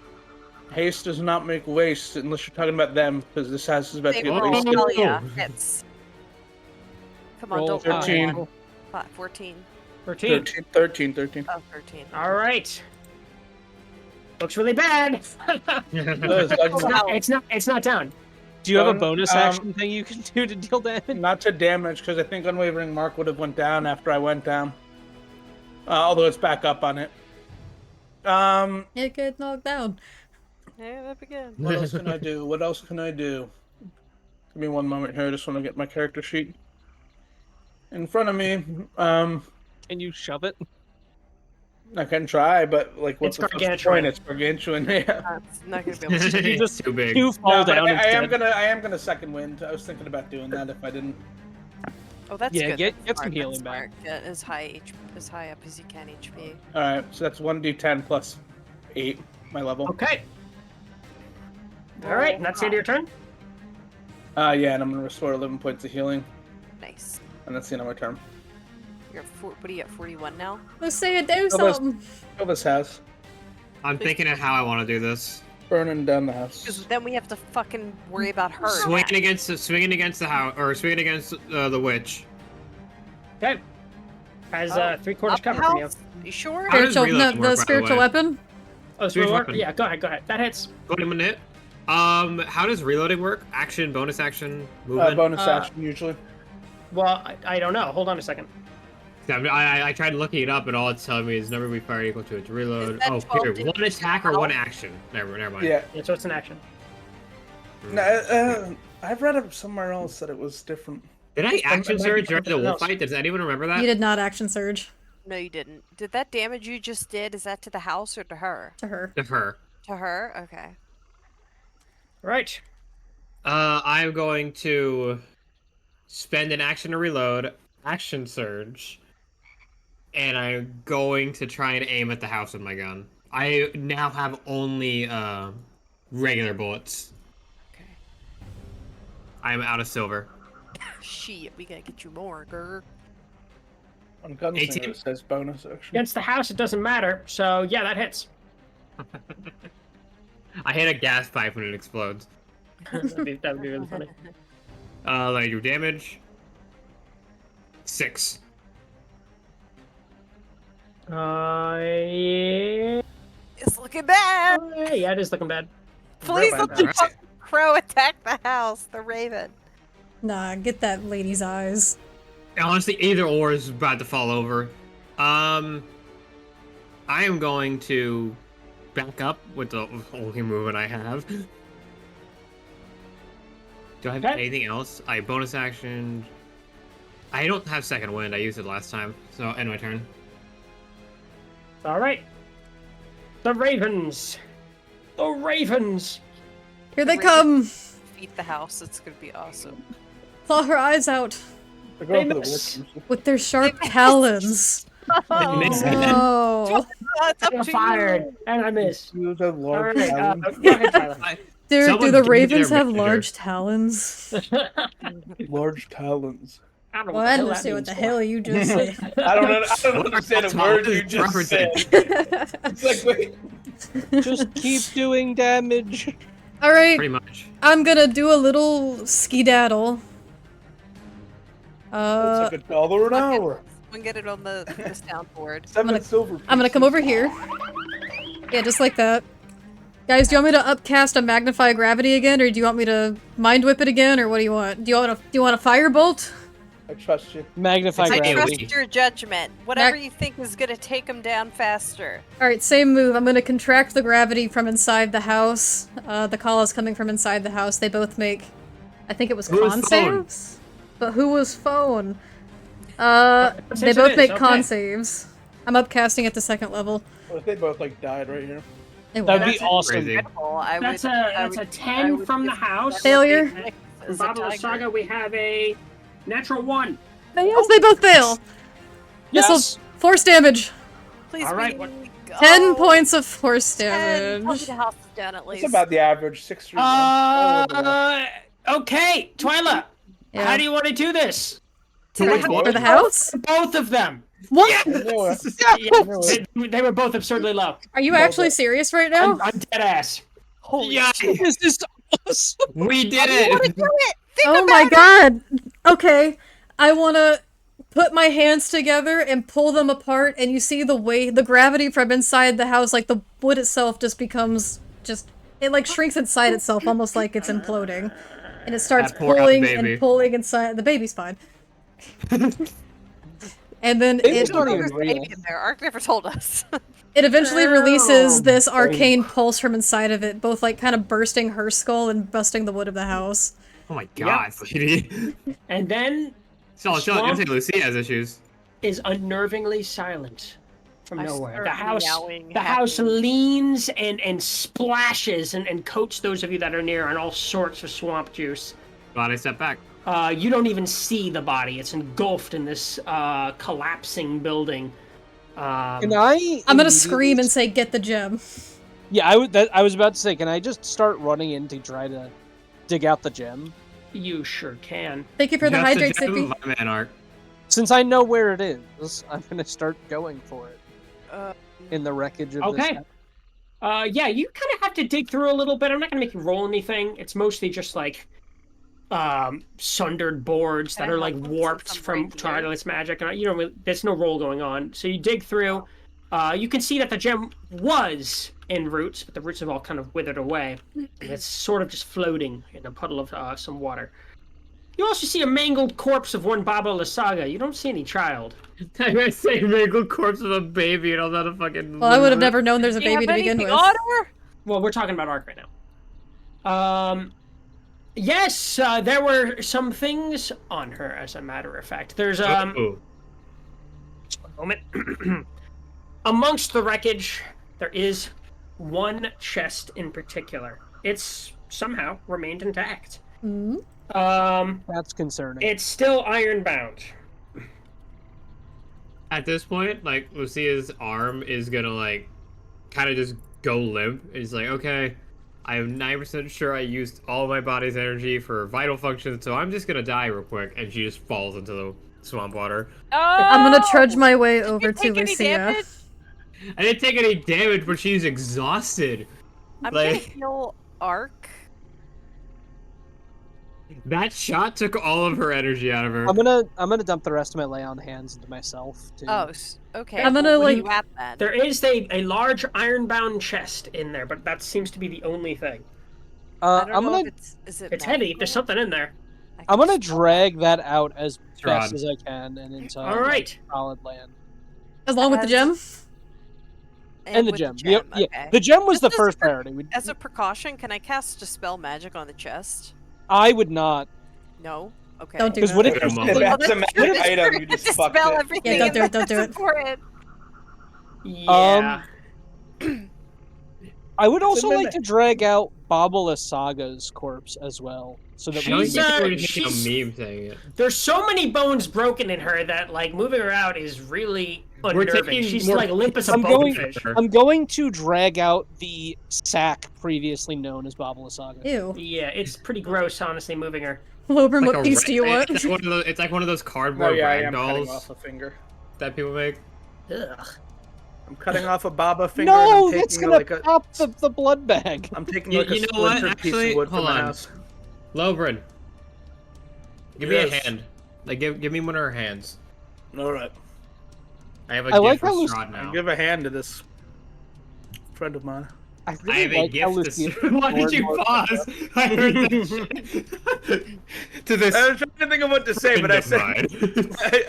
Haste does not make waste unless you're talking about them, because this house is about to Big get roll. wasted. Hell yeah. Hits. Come on, Roll don't roll 13. 1. 14. 13. 13. Oh, 13. All right. Looks really bad. It's not down. Do you have a Done. bonus action thing you can do to deal damage? Not to damage, because I think Unwavering Mark would have went down after I went down. Although it's back up on it. It get knocked down. Yeah, that'd be good. What else can I do? What else can I do? Give me one moment here. I just want to get my character sheet in front of me. Can you shove it? I can try, but like, what's It's the first gargantuan. point? It's gargantuan. Yeah. It's not gonna be able to. You just Too big. You fall No, but down I instead. am gonna second wind. I was thinking about doing that if I didn't. Oh, that's Yeah, good. get That's some smart, healing that's back. smart. Get as high up as you can HP. All right, so that's 1d10 plus 8, my level. Okay. All right, and that's the end of your turn. Yeah, and I'm gonna restore 11 points of healing, Nice. and that's the end of my turn. You're at what are you at? 41 now? Let's say it do Elvis. something. Kill this house. I'm thinking of how I want to do this. Burning down the house. Because then we have to fucking worry about her. Swinging against the house, or swinging against the witch. Okay. Has Oh, 3/4 cover from you. House? You sure? How does Spiritual, reload no, work, by the the spiritual way? weapon. Oh, Spiritual so weapon. yeah, go ahead. That hits. Go ahead a minute. How does reloading work? Action, bonus action, movement? Bonus action usually. Well, I don't know. Hold on a second. I tried looking it up, and all it's telling me is number we fired equal to its reload. Is that Oh, 12 here, one damage attack or one now? action. Never mind. Yeah. Yeah, so it's an action. No, I've read it somewhere else that it was different. Did I action might be surge during the something wolf else. fight? Does anyone remember that? You did not action surge No, you didn't. Did that damage you just did, is that to the house or to her? to her. To her. To her? Okay. Right. I'm going to spend an action to reload, action surge, and I'm going to try and aim at the house with my gun. I now have only regular bullets. Okay. I'm out of silver. Shit, we gotta get you more, grr. On Gunslinger 18. it says bonus action. Against the house, it doesn't matter. So yeah, that hits. I hit a gas pipe when it explodes. That'd be really funny. Let me do damage. 6. Yeah. It's looking bad! Yeah, it is looking bad. Please Real let bad. the Alright. fucking crow attack the house, the raven. Nah, get that lady's eyes. Honestly, either or is about to fall over. I am going to back up with the only movement I have. Do I have Okay. anything else? I bonus action. I don't have second wind. I used it last time, so end my turn. All right. The Ravens. The Ravens. Here they Raven. come. Feed the house, it's gonna be awesome. Claw her eyes out They're going for the Famous. wolf. with their sharp talons. Miss. Oh, It's up I'm to fired, you. and I miss. You have All large right. talons. Go ahead, Tyler. do Someone the give me ravens their have manager. large talons? Large talons. I don't know Well, what I the don't hell see that what the means hell you just said. I don't understand a word you just said. It's like, wait. Just keep doing damage. All right, Pretty much. I'm gonna do a little skedaddle. It's like $1 an hour. Someone get it on the soundboard. 7 silver. I'm gonna come over here. Yeah, just like that. Guys, do you want me to upcast a magnify gravity again, or do you want me to mind whip it again, or what do you want? Do you want a firebolt? I trust you. Magnify I gravity. trust your judgment. Whatever you think is gonna take him down faster. Alright, same move. I'm gonna contract the gravity from inside the house. The call is coming from inside the house. They both make... I think it was con saves? But who was phone? They both make con saves. I'm upcasting at the 2nd level. What if they both like died right here? That'd be awesome. That's a 10 from the house. Failure. From Babylon Saga, we have a natural 1. Yes, they both fail. Yes. Force damage. Please. All right. 10 points of force damage. Down at least. It's about the average 6 3. Okay, Twyla. Yeah. How do you want to do this? For the house? Both of them. What? Yes. They were both absurdly low. Are you actually serious right now? I'm dead ass. Holy shit. This is awesome. We did it. Oh my god. Okay. I want to put my hands together and pull them apart, and you see the weight, the gravity from inside the house, like the wood itself just becomes it like shrinks inside itself, almost like it's imploding. And it starts pulling and pulling inside. The baby's fine. And then it Ark never told us. It eventually releases this arcane pulse from inside of it, both like kind of bursting her skull and busting the wood of the house. Oh my god, sweetie. And then Lucy has issues. Is unnervingly silent from nowhere. The house leans and splashes and coats those of you that are near on all sorts of swamp juice. Glad I stepped back. You don't even see the body. It's engulfed in this collapsing building. I'm gonna scream and say, "Get the gem!" Yeah, I was about to say, can I just start running in to try to dig out the gem? You sure can. Thank you for the hydrate, Sippy. My man, Ark. Since I know where it is, I'm gonna start going for it. In the wreckage of this. Yeah, you kind of have to dig through a little bit. I'm not gonna make you roll anything. It's mostly just like sundered boards that are like warped from Twilight's magic, and there's no roll going on. So you dig through. You can see that the gem was in roots, but the roots have all kind of withered away, and it's sort of just floating in a puddle of some water. You also see a mangled corpse of one Baba Lysaga. You don't see any child. I might say mangled corpse of a baby and all that fucking... Well, I would have never known there's a baby to begin with. Well, we're talking about Ark right now. Yes, there were some things on her, as a matter of fact. There's, just one moment. Amongst the wreckage, there is one chest in particular. It's somehow remained intact. Mm-hmm. That's concerning. It's still iron-bound. At this point, like, Lucia's arm is gonna, like, kind of just go limp. It's like, okay, I am 9% sure I used all my body's energy for vital functions, so I'm just gonna die real quick. And she just falls into the swamp water. I'm gonna trudge my way over to Lucia. I didn't take any damage, but she's exhausted. I'm gonna heal Ark. That shot took all of her energy out of her. I'm gonna dump the rest of my lay on hands into myself too. Oh, okay. I'm gonna There is a large iron-bound chest in there, but that seems to be the only thing. I'm gonna. It's heavy. There's something in there. I'm gonna drag that out as best as I can and into solid land. Along with the gem. And the gem. Yeah, the gem was the first priority. As a precaution, can I cast Dispel Magic on the chest? I would not. No? Okay. Don't do that. What if that's a magic item, you just fucked it. Yeah, don't do it. Yeah. I would also like to drag out Baba Lysaga's corpse as well, so that she's a meme saying it. There's so many bones broken in her that like moving her out is really unnerving. She's like limp as a bonefish. I'm going to drag out the sack previously known as Baba Lysaga. Ew. Yeah, it's pretty gross, honestly, moving her. Lobram, what piece do you want? It's like one of those cardboard rag dolls off a finger that people make. Ugh. I'm cutting off a Baba finger. No, and I'm it's gonna pop the blood bag. I'm taking like a splintered piece of wood from the house. Lobran, give me a hand. Like, give me one of her hands. All right. I have a gift for Strahd now. I give a hand to this friend of mine. I have a gift to... Why did you pause? I heard that shit. To this... I was trying to think of what to say, but I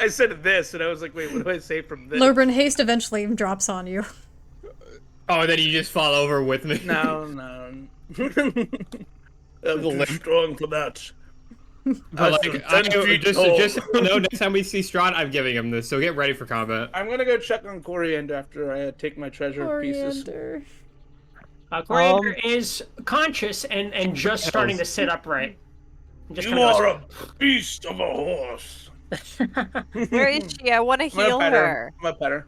said this, and I was like, wait, what do I say from this? Lobrin, haste eventually drops on you. Oh, then you just fall over with me. No. I'm too strong for that. But just so you know, next time we see Strahd, I'm giving him this, so get ready for combat. I'm gonna go check on Coriander after I take my treasure pieces. Coriander is conscious and just starting to sit upright. You are a beast of a horse. Where is she? I want to heal her. I'm gonna pet her.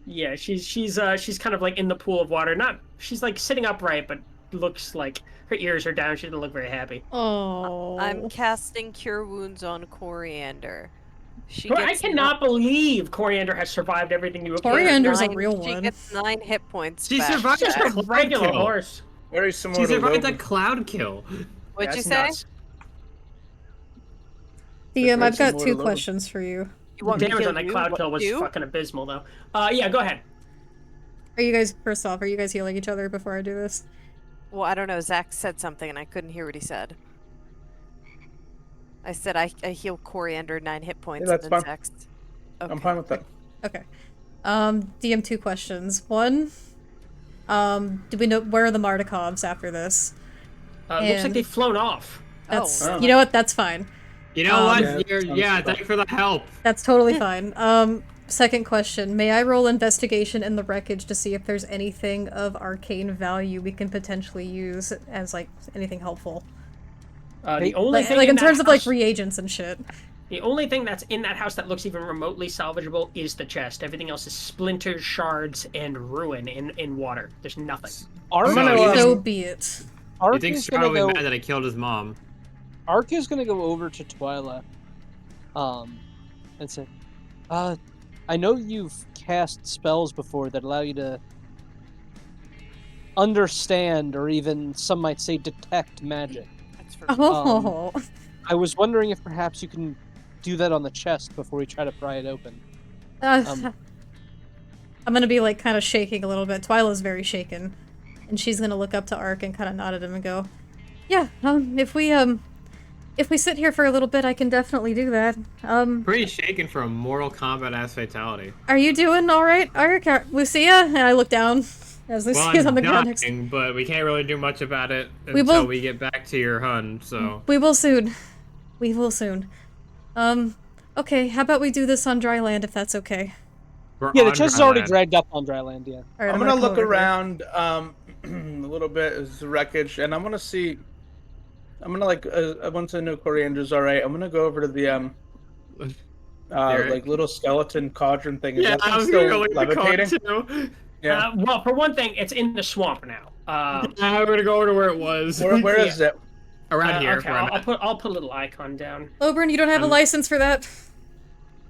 Yeah, she's kind of like in the pool of water. She's like sitting upright, but looks like her ears are down. She doesn't look very happy. Oh. I'm casting Cure Wounds on Coriander. I cannot believe Coriander has survived everything you have. Coriander's a real one. She gets 9 hit points. She back. survived Just a regular horse. Very similar. She survived a cloud kill. What'd you say? DM, I've got 2 questions for you. Damage on that cloud kill was fucking abysmal, though. Yeah, go ahead. First off, are you guys healing each other before I do this? Well, I don't know. Zach said something and I couldn't hear what he said. I said I heal Coriander 9 hit points. Yeah, that's and then fine. Zach's... Okay. I'm fine with that. Okay. DM, 2 questions. One, do we know where are the Mardikovs after this? Looks like they've flown off. That's you know what? That's fine. You know what? Thanks for the help. That's totally fine. Second question. May I roll investigation in the wreckage to see if there's anything of arcane value we can potentially use as, like, anything helpful? The only thing in terms of, like, reagents and shit. The only thing that's in that house that looks even remotely salvageable is the chest. Everything else is splinters, shards, and ruin in water. There's nothing. So be it. You think Strahd will be mad that I killed his mom? Ark is gonna go over to Twyla, and say, I know you've cast spells before that allow you to understand, or even some might say detect magic. Oh. I was wondering if perhaps you can do that on the chest before we try to pry it open. I'm gonna be, like, kind of shaking a little bit. Twyla's very shaken. And she's gonna look up to Ark and kind of nod at him and go, yeah, if we sit here for a little bit, I can definitely do that. Pretty shaken for a Mortal Kombat ass fatality. Are you doing alright, Ark? Lucia? And I look down as Lucia's on the ground next to me. But we can't really do much about it until we get back to your Hun, so... We will soon. We will soon. Okay, how about we do this on dry land, if that's okay? The chest is already dragged up on dry land, yeah. Right, I'm gonna look around a little bit as the wreckage, and I'm gonna see... I'm gonna, like, once I know Coriander's alright, I'm gonna go over to the, like, little skeleton cauldron thing. Is that thing still levitating? Too. Yeah. Well, for one thing, it's in the swamp now. I'm gonna go over to where it was. Where is it? Around here. Okay, I'll put a little icon down. Lobrin, you don't have a license for that?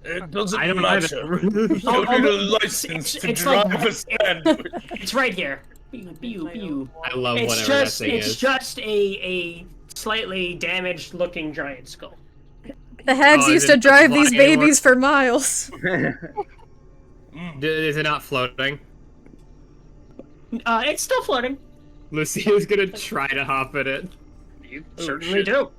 It doesn't matter. You need a license to drive a sandwich. It's right here. Pew. I love whatever that thing is. It's just a slightly damaged looking giant skull. The hags used to drive these babies for miles. Is it not floating? It's still floating. Lucia's gonna try to hop at it. You certainly do.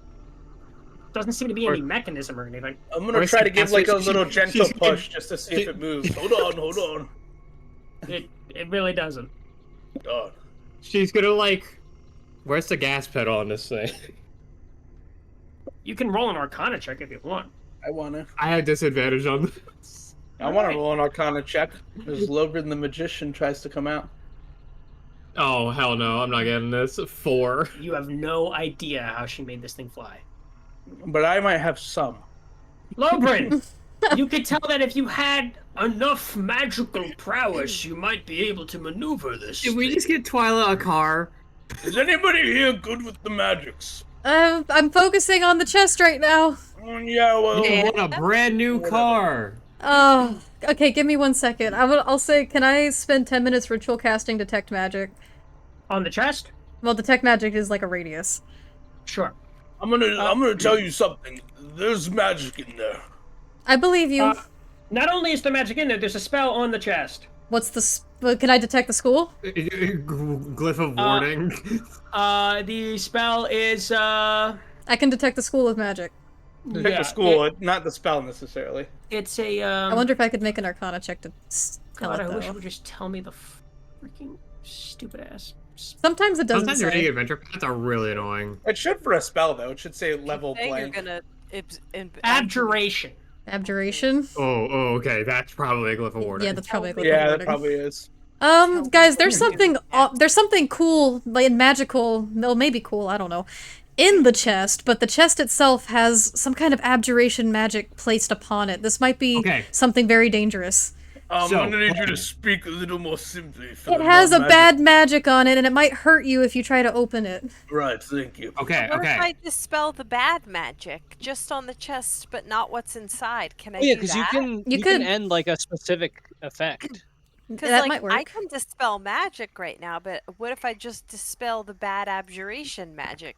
Doesn't seem to be any mechanism or anything. I'm gonna try to give, like, a little gentle push just to see if it moves. Hold on. It really doesn't. God. She's gonna, like... Where's the gas pedal on this thing? You can roll an Arcana check if you want. I wanna. I have disadvantage on this. I wanna roll an Arcana check as Lobrin the Magician tries to come out. Oh, hell no, I'm not getting this. 4. You have no idea how she made this thing fly. But I might have some. Lobrin! You could tell that if you had enough magical prowess, you might be able to maneuver this. Did we just get Twyla a car? Is anybody here good with the magics? I'm focusing on the chest right now. Yeah, well... You want a brand new car! Oh, okay, give me 1 second. I'll say, can I spend 10 minutes ritual casting Detect Magic? On the chest? Well, Detect Magic is like a radius. Sure. I'm gonna tell you something. There's magic in there. I believe you. Not only is there magic in there, there's a spell on the chest. What's the... Can I detect the school? Glyph of warning. The spell is, I can detect the school of magic. Detect the school, not the spell necessarily. It's a, I wonder if I could make an Arcana check to tell God, it, I though. wish it would just tell me the freaking stupid ass. Sometimes it doesn't Sometimes say. reading adventure paths are really annoying. It should for a spell, though. It should say level You're blank. gonna Abjuration. Abjuration? Oh, okay. That's probably a glyph of warning. Yeah, that's probably a glyph of Yeah, warning. that probably is. Guys, there's something cool, like magical, no, maybe cool, I don't know, in the chest, but the chest itself has some kind of abjuration magic placed upon it. This might be something very dangerous. I'm gonna need you to speak a little more simply. It has a bad magic on it, and it might hurt you if you try to open it. Right, thank you. What if I dispel the bad magic just on the chest, but not what's inside? Can I do that? Yeah, because you can end like a specific effect. Because that like, might work. I can dispel magic right now, but what if I just dispel the bad abjuration magic?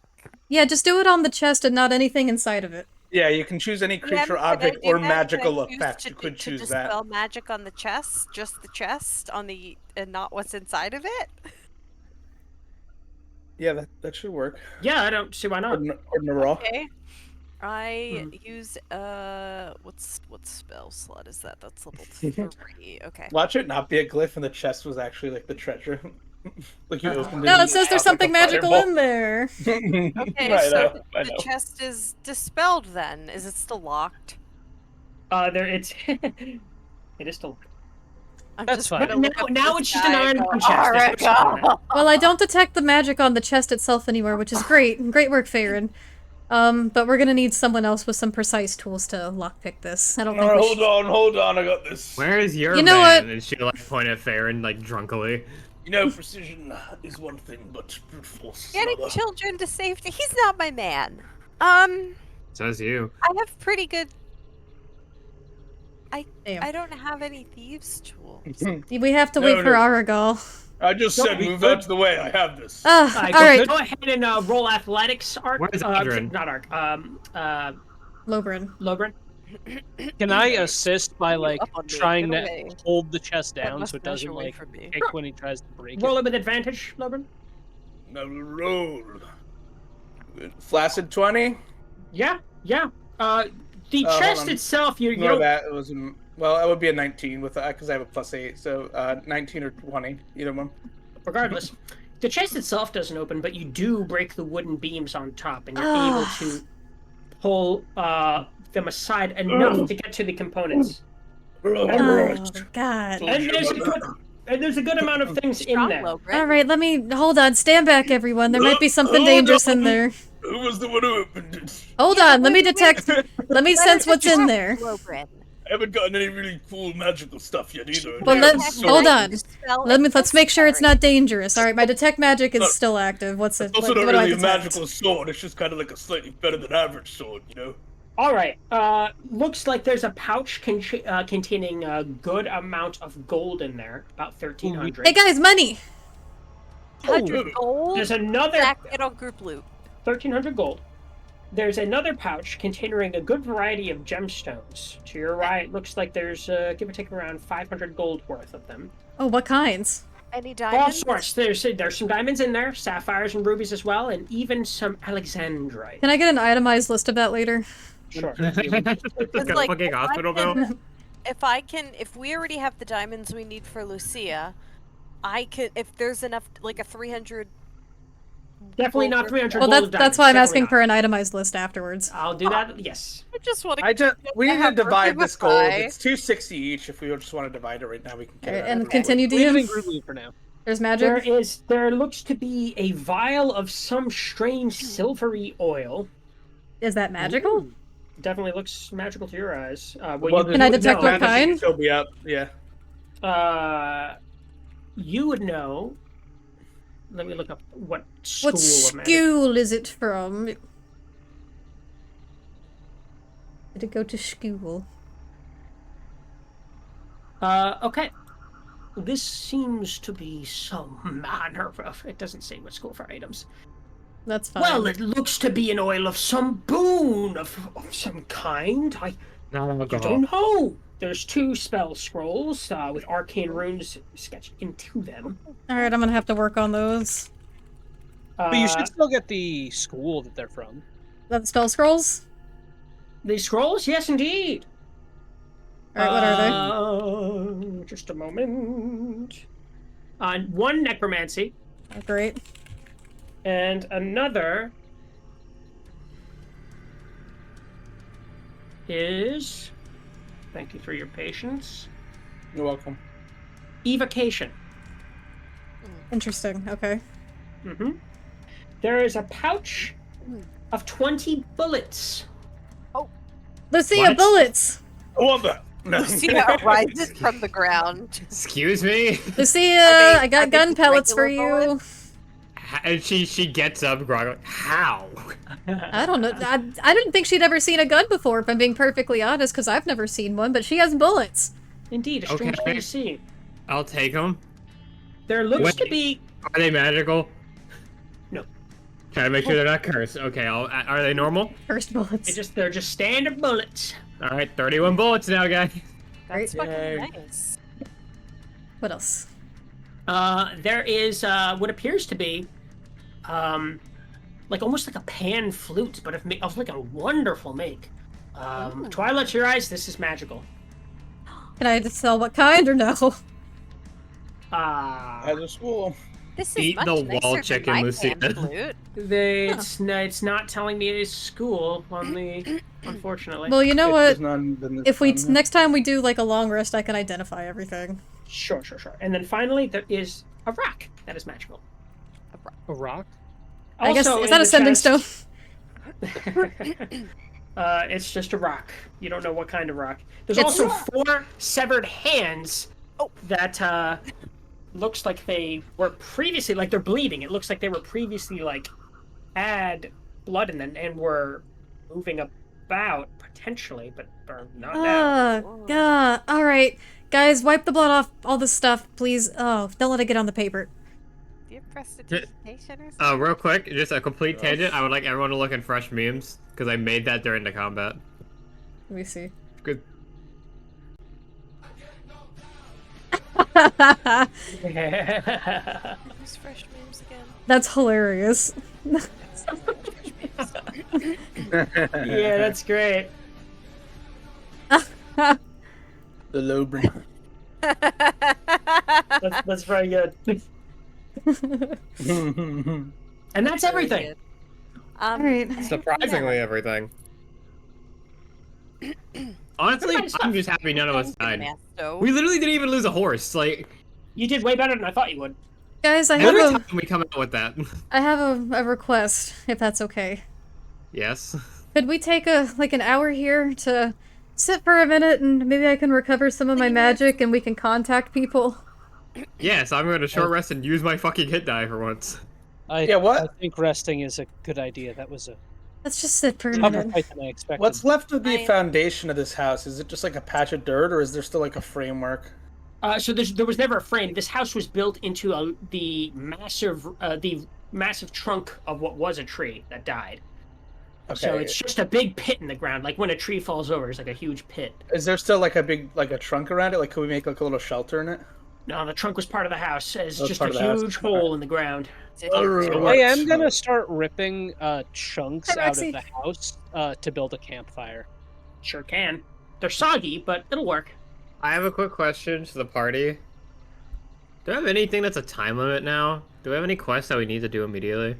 Yeah, just do it on the chest and not anything inside of it. Yeah, you can choose any creature, object, or magical effect. You could choose that. Dispel magic on the chest, just the chest, and not what's inside of it. Yeah, that should work. Yeah, I don't see why not. Or okay. I use what spell slot is that? That's level 3. Okay. Watch it not be a glyph, and the chest was actually like the treasure. Like you opened it. No, it says there's something magical in there. Okay, Right, so I the know. chest is dispelled. Then is it still locked? It is still. That's fine. Now it's just an iron chest. Well, I don't detect the magic on the chest itself anymore, which is great. Great work, Farron. But we're gonna need someone else with some precise tools to lockpick this. I don't think we should... Hold on, I got this. Where is your You know man? what? And she like point at Farron like drunkily. You know, precision is one thing, but brute force is Getting another. children to safety. He's not my man. Says you. I have pretty good. Damn. I don't have any thieves' tools. We have to wait for Aragal. I just said move out of the way. I have this. All right. Go ahead and roll athletics, Arc. Where's Adrian? Not Arc. Lobrin. Can I assist by like trying Get to away. hold the chest down must so it dash doesn't away like from me. kick when he tries to break Roll it? it with advantage, Lobrin. Now roll. Flaccid 20. Yeah. The chest itself, you No, don't. that was well, that would be a 19 with because I have a +8, so 19 or 20, either one. Regardless, the chest itself doesn't open, but you do break the wooden beams on top, and you're able to pull them aside enough to get to the components. Oh, God. And there's a good amount of things in there. All right, hold on. Stand back, everyone. There might be something dangerous in there. Who was the one who opened it? Hold on. Let me sense what's in there. I haven't gotten any really cool magical stuff yet either. Well, hold on. Let's make sure it's not dangerous. All right, my detect magic is still active. What's it? It's also What not do I really a detect? magical sword. It's just kind of like a slightly better than average sword, you know. All right. Looks like there's a pouch containing a good amount of gold in there, about 1,300. Hey guys, money. 100 gold. There's another Stack it on group loot. 1,300 gold. There's another pouch containing a good variety of gemstones. To your right, looks like there's give or take around 500 gold worth of them. Oh, what kinds? Any All diamonds? sorts. There's some diamonds in there, sapphires and rubies as well, and even some alexandrite. Can I get an itemized list of that later? Sure. Like, fucking hospital bill. If we already have the diamonds we need for Lucia, I could. If there's enough, like a 300. Definitely not 300 Well, gold. that's why I'm diamonds, asking definitely for an itemized list afterwards. not. I'll do that. Yes. I just want to. We need to divide this gold. Pie. It's 260 each. If we just want to divide it right now, we can get it. And continue Leave it in DM. group loot for now. There's magic. There looks to be a vial of some strange silvery oil. Is that magical? Definitely looks magical to your eyes. Can I detect what kind? Still be up. Yeah. You would know. Let me look up what school What of magic. school is it from? Did it go to school? Okay. This seems to be some manner of... It doesn't say what school for items. That's fine. Well, it looks to be an oil of some boon of some kind. I don't know. there's 2 spell scrolls with arcane runes sketched into them. All right, I'm gonna have to work on those. But you should still get the school that they're from. That spell scrolls? The scrolls? Yes, indeed. All right, what are they? Just a moment. 1 necromancy. Oh, great. And another is... Thank you for your patience. You're welcome. Evocation. Interesting. Okay. There is a pouch of 20 bullets. Lucia, bullets! I want that. No. Lucia rises from the ground. Excuse me? Lucia, I got gun pellets for you. And she gets up, Grog. How? I don't know. I didn't think she'd ever seen a gun before, if I'm being perfectly honest, because I've never seen one, but she has bullets. Indeed, a strange thing to see. I'll take them. There looks to be... Are they magical? No. Try to make sure they're not cursed. Okay, are they normal? Cursed bullets. They're just standard bullets. Alright, 31 bullets now, guys. That's Great. fucking nice. What else? There is what appears to be like almost like a pan flute, but of like a wonderful make. Twilight, your eyes, this is magical. Can I just tell what kind or no? As a school. This is Eat much the nicer wall than chicken, my Lucia. pan flute. It's not telling me it is school on the unfortunately. Well, you know what? If we If next time we do like a long rest, I can identify everything. Sure. And then finally there is a rock that is magical. A rock? I guess Also is that in a the sending chest- stone? It's just a rock. You don't know what kind of rock. There's It's- also 4 severed hands that looks like they were previously, like they're bleeding. It looks like they were previously like had blood in them and were moving about potentially, but are not now. Oh, God. All right, guys, wipe the blood off all this stuff, please. Oh, don't let it get on the paper. Do you have prestidigitation or something? Real quick, just a complete tangent. I would like everyone to look at fresh memes because I made that during the combat. Let me see. Good. Who's fresh memes again? That's hilarious. Yeah, that's great. The low brain. That's very good. And that's everything. All right. Surprisingly, everything. Honestly, I'm just happy none of us died. We literally didn't even lose a horse. Like, You did way better than I thought you would. Guys, I every have time we come out with that. I have a request, if that's okay. Yes. Could we take an hour here to sit for a minute and maybe I can recover some of my magic and we can contact people? Yes, I'm going to short rest and use my fucking hit die for once. I think resting is a good idea. That was a Let's just sit for a tougher minute. fight than I expected. What's left of the foundation of this house? Is it just like a patch of dirt, or is there still like a framework? So there was never a frame. This house was built into the massive trunk of what was a tree that died. Okay. So it's just a big pit in the ground, like when a tree falls over, it's like a huge pit. Is there still like a big a trunk around it? Like, could we make like a little shelter in it? No, the trunk was part of the house. It's was just part a of the house. huge hole in the ground. I am gonna start ripping chunks Hi, out Roxy. of the house to build a campfire. Sure can. They're soggy, but it'll work. I have a quick question to the party. Do I have anything that's a time limit now? Do we have any quests that we need to do immediately?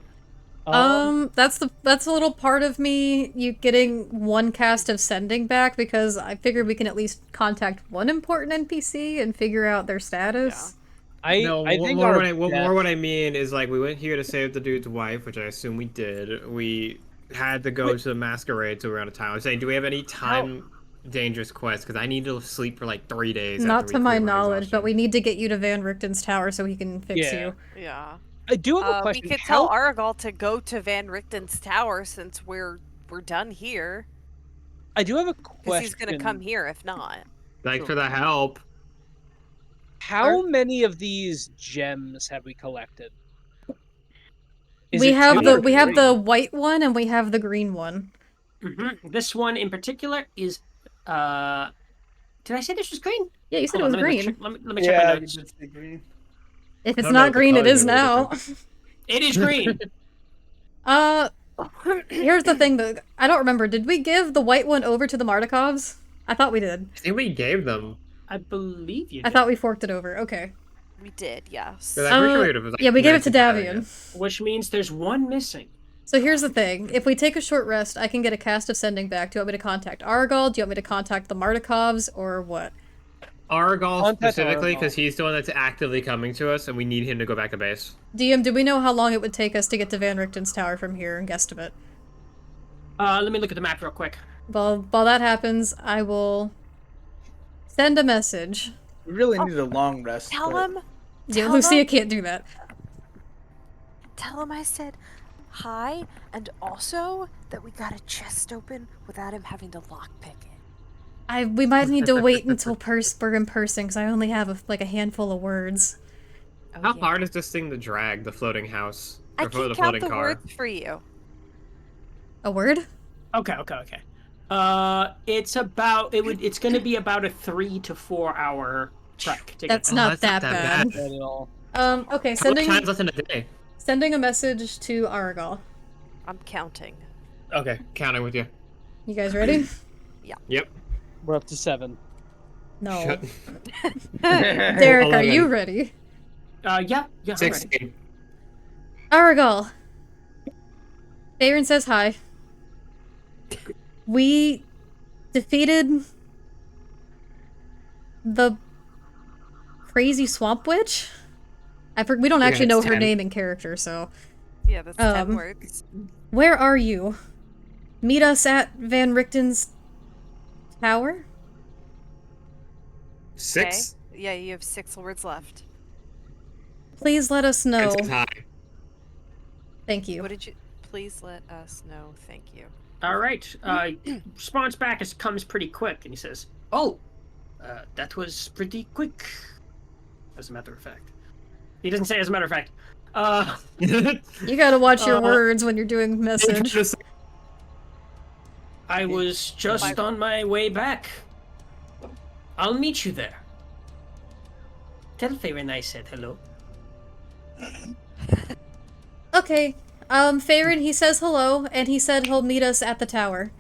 That's a little part of me you getting one cast of sending back because I figured we can at least contact one important NPC and figure out their status. I think what I mean is like we went here to save the dude's wife, which I assume we did. We had to go to the masquerade, so we're out of time. I was saying, do we have any time dangerous quests? Because I need to sleep for like 3 days. Not after to we my clear knowledge, but exhaustion. we need to get you to Van Richten's tower so he can fix you. Yeah. I do have a We question. could tell Aragal to go to Van Richten's tower since we're done here. I do have a Because question. he's gonna come here if not. Thanks for the help. How many of these gems have we collected? We have the white one and we have the green one. This one in particular is Did I say this was green? Yeah, you said Hold it was on, green. Let me check my Yeah, you notes. did say green. If it's No, not the green, it colors is are a little now. different. It is green. Here's the thing though. I don't remember. Did we give the white one over to the Mardikovs? I thought we did. I think we gave them. I believe you did. I thought we forked it over. Okay. We did, yes. I'm pretty sure it was, like, Yeah, we gave it to 19 Davian. Which means there's one missing. So here's the thing. If we take a short rest, I can get a cast of sending back. Do you want me to contact Argal? Do you want me to contact the Mardikovs? Or what? Argal Contact specifically, Argal. because he's the one that's actively coming to us, and we need him to go back to base. DM, do we know how long it would take us to get to Van Richten's tower from here and guesstimate? Let me look at the map real quick. Well, while that happens, I will send a message. We really need a long rest. Tell but- him. Yeah, Tell Lucia him. can't do that. Tell him I said hi, and also that we got a chest open without him having to lockpick it. We might need to wait until we're in person, because I only have like a handful of words. Oh, How yeah. hard is this thing to drag, the floating house? I Or can the count floating the car? words for you. A word? Okay. It's about it's going to be about a 3 to 4 hour trek to get That's there. not that's that not that bad. Not at all. Okay, How much time's sending left in a day? a message to Argal. I'm counting. Okay, counting with you. You guys ready? Yep. We're up to 7. No. Shut. Derek, are 11. you ready? Yeah, I'm ready. 16. Argal. Faerun says hi. We defeated the crazy swamp witch? We don't actually know it's her 10. name in character, so... Yeah, that's 10 words. Where are you? Meet us at Van Richten's tower? 6? Okay. Yeah, you have 6 words left. Please let us know. And says hi. Thank you. What did you... Please let us know. Thank you. All right. Response back comes pretty quick, and he says, "Oh, that was pretty quick." As a matter of fact, he doesn't say as a matter of fact. You gotta watch your words when you're doing message. I was just on my way back. I'll meet you there. Tell Faerun I said hello. Okay. Faerun, he says hello, and he said he'll meet us at the tower.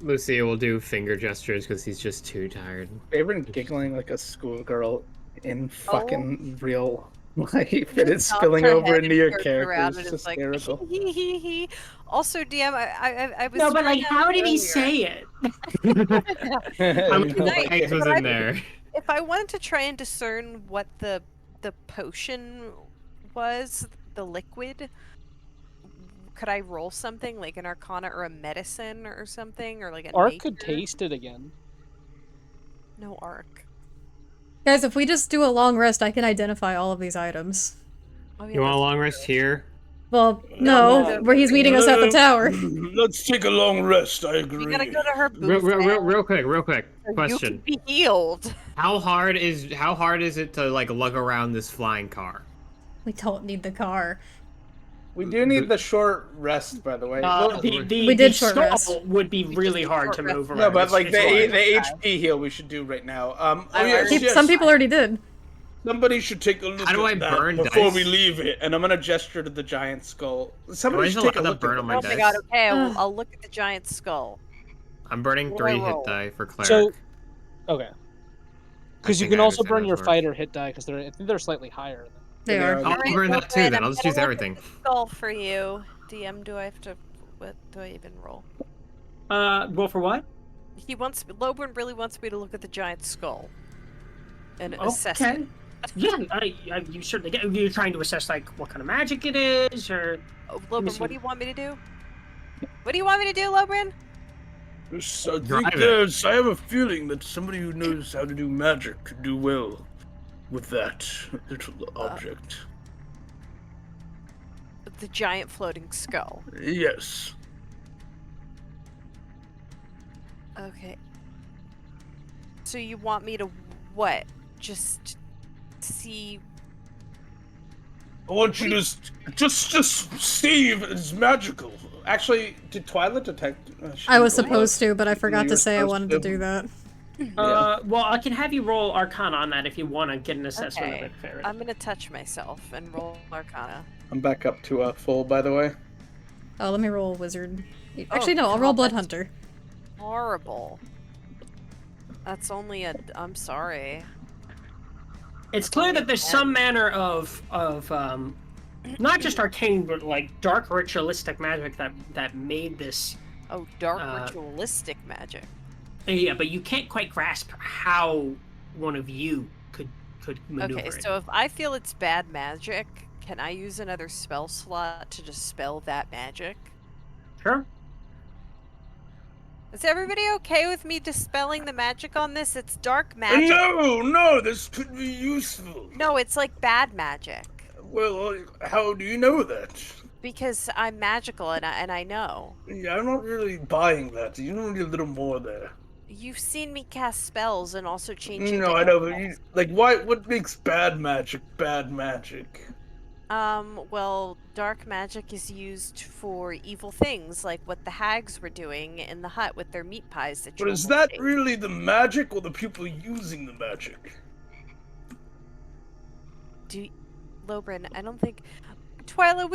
Lucia will do finger gestures because he's just too tired. Favorite giggling like a schoolgirl in fucking real life. It is spilling over into your character. It's hysterical. Like, also, DM, I was. No, but like, trying how out did he earlier. say it? How many Nice. eggs was in there? If I wanted to try and discern what the potion was, the liquid, could I roll something like an Arcana or a medicine or something, or like a Ark nature? could taste it again. No Arc. Guys, if we just do a long rest, I can identify all of these items. Oh, yeah, You want a that's long true. rest here? Well, no, where he's meeting us at the tower. Let's take a long rest. I agree. We gotta go to her booth. Real quick. You Question. can be healed. How hard is it to like lug around this flying car? We don't need the car. We do need the short rest, by the way. We did short skull rest. would be really did hard short to rest. move around. No, but It's- like it's the hard. HP heal we should do right now. Some people already did. Somebody should take a look How do I at that burn before dice? we leave it, and I'm gonna gesture to the giant skull. Why Somebody is should it take a allowed to look burn at on my Oh that. my dice? god, okay, I'll look at the giant skull. I'm burning What do I 3 hit roll? die for cleric. So, okay. Because you think can I also understand burn how your this works. fighter hit die, because I think they're slightly higher. They are. Yeah. I'll Alright, burn that too Logan, then. I'll I'm just gonna use look at everything. the skull for you. DM, do I even roll? Roll for what? Loburn really wants me to look at the giant skull. And assess Okay. it. Yeah, you certainly get. You're trying to assess like what kind of magic it is, or Oh, Loburn, see. what do you want me to do? What do you want me to do, Loburn? I have a feeling that somebody who knows how to do magic could do well with that little object. The giant floating skull. Yes. Okay. So you want me to what? Just see? I want you to just see if it's magical. Actually, did Twyla detect? I was supposed to, but I forgot to say I wanted to do that. Well, I can have you roll Arcana on that if you want to get an assessment of it, Farron. I'm gonna touch myself and roll Arcana. I'm back up to full, by the way. Oh, let me roll Wizard. Actually, no, I'll roll Blood Hunter. Horrible. That's only a. I'm sorry. It's clear that there's some manner of not just arcane, but like dark ritualistic magic that made this. Oh, dark ritualistic magic. Yeah, but you can't quite grasp how one of you could maneuver Okay, it. so if I feel it's bad magic, can I use another spell slot to dispel that magic? Sure. Is everybody okay with me dispelling the magic on this? It's dark magic. No, this could be useful. No, it's like bad magic. Well, how do you know that? Because I'm magical and I know. Yeah, I'm not really buying that. You need a little more there. You've seen me cast spells and also change into No, I know, but what makes bad magic bad magic? Well, dark magic is used for evil things, like what the hags were doing in the hut with their meat pies that you But is that really the magic or the people using the magic? Lobrin, I don't think... Twyla,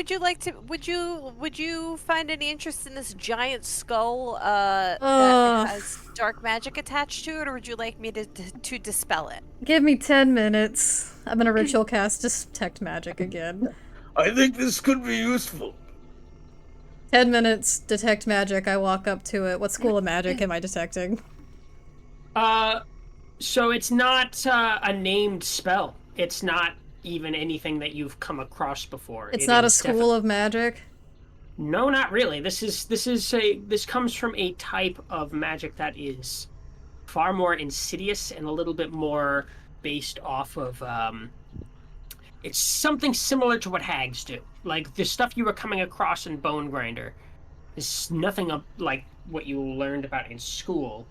would you find any interest in this giant skull, that has dark magic attached to it, or would you like me to dispel it? Give me 10 minutes. I'm gonna ritual cast Detect Magic again. I think this could be useful. 10 minutes, Detect Magic, I walk up to it. What school of magic am I detecting? So it's not a named spell. It's not even anything that you've come across before. It's not a school of magic? No, not really. This comes from a type of magic that is far more insidious and a little bit more based off of it's something similar to what hags do. Like the stuff you were coming across in Bone Grinder is nothing like what you learned about in school.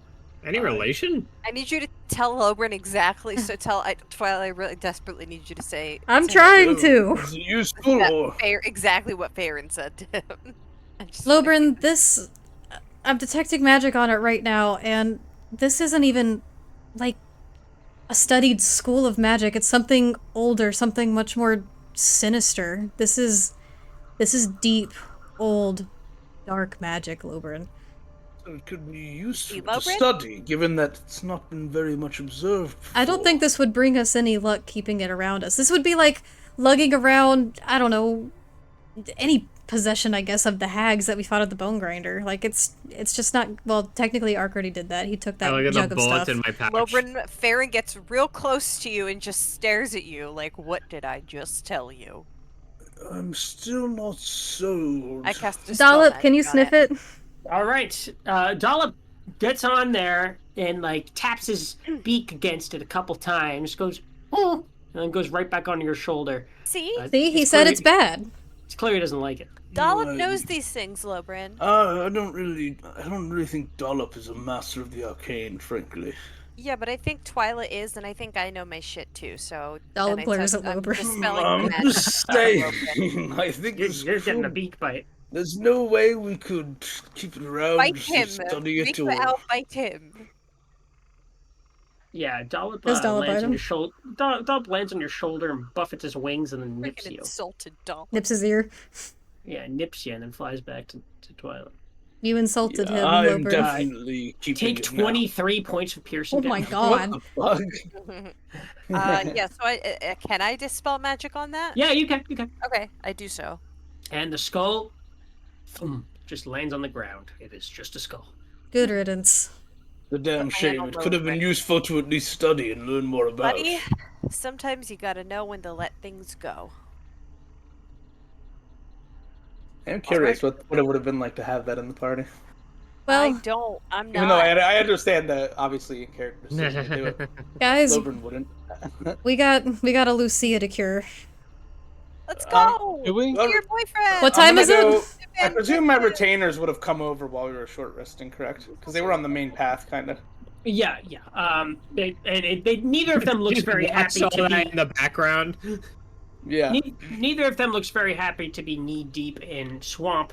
Any relation? I need you to tell Lobrin exactly. So Twyla, I really desperately need you to say. I'm trying to. Is it useful? Exactly what Farron said to him. Lobrin, I'm detecting magic on it right now, and this isn't even like a studied school of magic. It's something older, something much more sinister. This is deep, old, dark magic, Lobrin. It could be useful to study, given that it's not been very much observed before. I don't think this would bring us any luck keeping it around us. This would be like lugging around, I don't know, any possession, I guess, of the hags that we fought at the Bone Grinder. Like, it's just not... Well, technically, Ark already did that. He took that jug of stuff. In my pouch. Lobrin, Farron gets real close to you and just stares at you like, what did I just tell you? I'm still not sold. I cast a Dollop, can you sniff it? All right, Dollop gets on there and like taps his beak against it a couple times, goes, oh, and then goes right back onto your shoulder. See? See, he said it's bad. It's clear he doesn't like it. Dollop knows these things, Lobrin. I don't really think Dollop is a master of the arcane, frankly. Yeah, but I think Twyla is, and I think I know my shit too, so... Dollop glares at Lobrin. I'm just saying, I think you're getting a beak bite. There's no way we could keep it around. Bite him! Study it or... Bite him! Yeah, Dollop lands on your shoulder. Dollop lands on your shoulder and buffets his wings and then nips you. Insulted Dollop. Nips his ear. Yeah, nips you and then flies back to Twilight. You insulted him, I'm Lobrin. definitely keeping Take 23 points of piercing Oh my damage. god. What the fuck? Yeah, so can I dispel magic on that? Yeah, you can. Okay, I do so. And the skull just lands on the ground. It is just a skull. Good riddance. The damn shame. It could have been useful to at least study and learn more about. Buddy, sometimes you gotta know when to let things go. I'm curious what it would have been like to have that in the party. Well, I'm not. Even though I understand that obviously in character decision to do it. Guys, Lobrin wouldn't. we got a Lucia to cure. Let's go! Do we? Be your boyfriend! What time is it? I presume my retainers would have come over while we were short resting, correct? Because they were on the main path, kind of. Yeah. Neither of them looks very happy to be in the background. Yeah. Neither of them looks very happy to be knee deep in swamp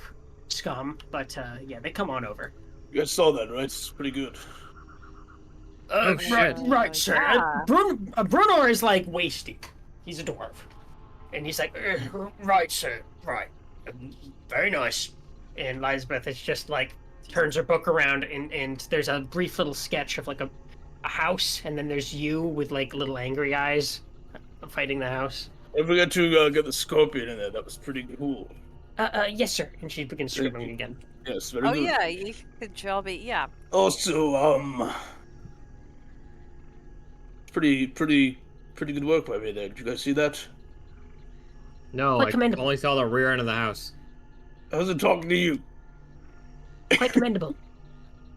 scum, but yeah, they come on over. You guys saw that, right? It's pretty good. Right, sir. Yeah. Brunor is like waist deep. He's a dwarf. And he's like, right, sir, right. Very nice. And Elizabeth is just like, turns her book around, and there's a brief little sketch of like a house, and then there's you with like little angry eyes fighting the house. Don't forget to get the scorpion in there. That was pretty cool. Yes, sir. And she begins scribbling again. Yes, very good. Oh yeah, you could job it. Yeah. Also, pretty good work by me there. Did you guys see that? No, Quite I commendable. only saw the rear end of the house. I wasn't talking to you. Quite commendable.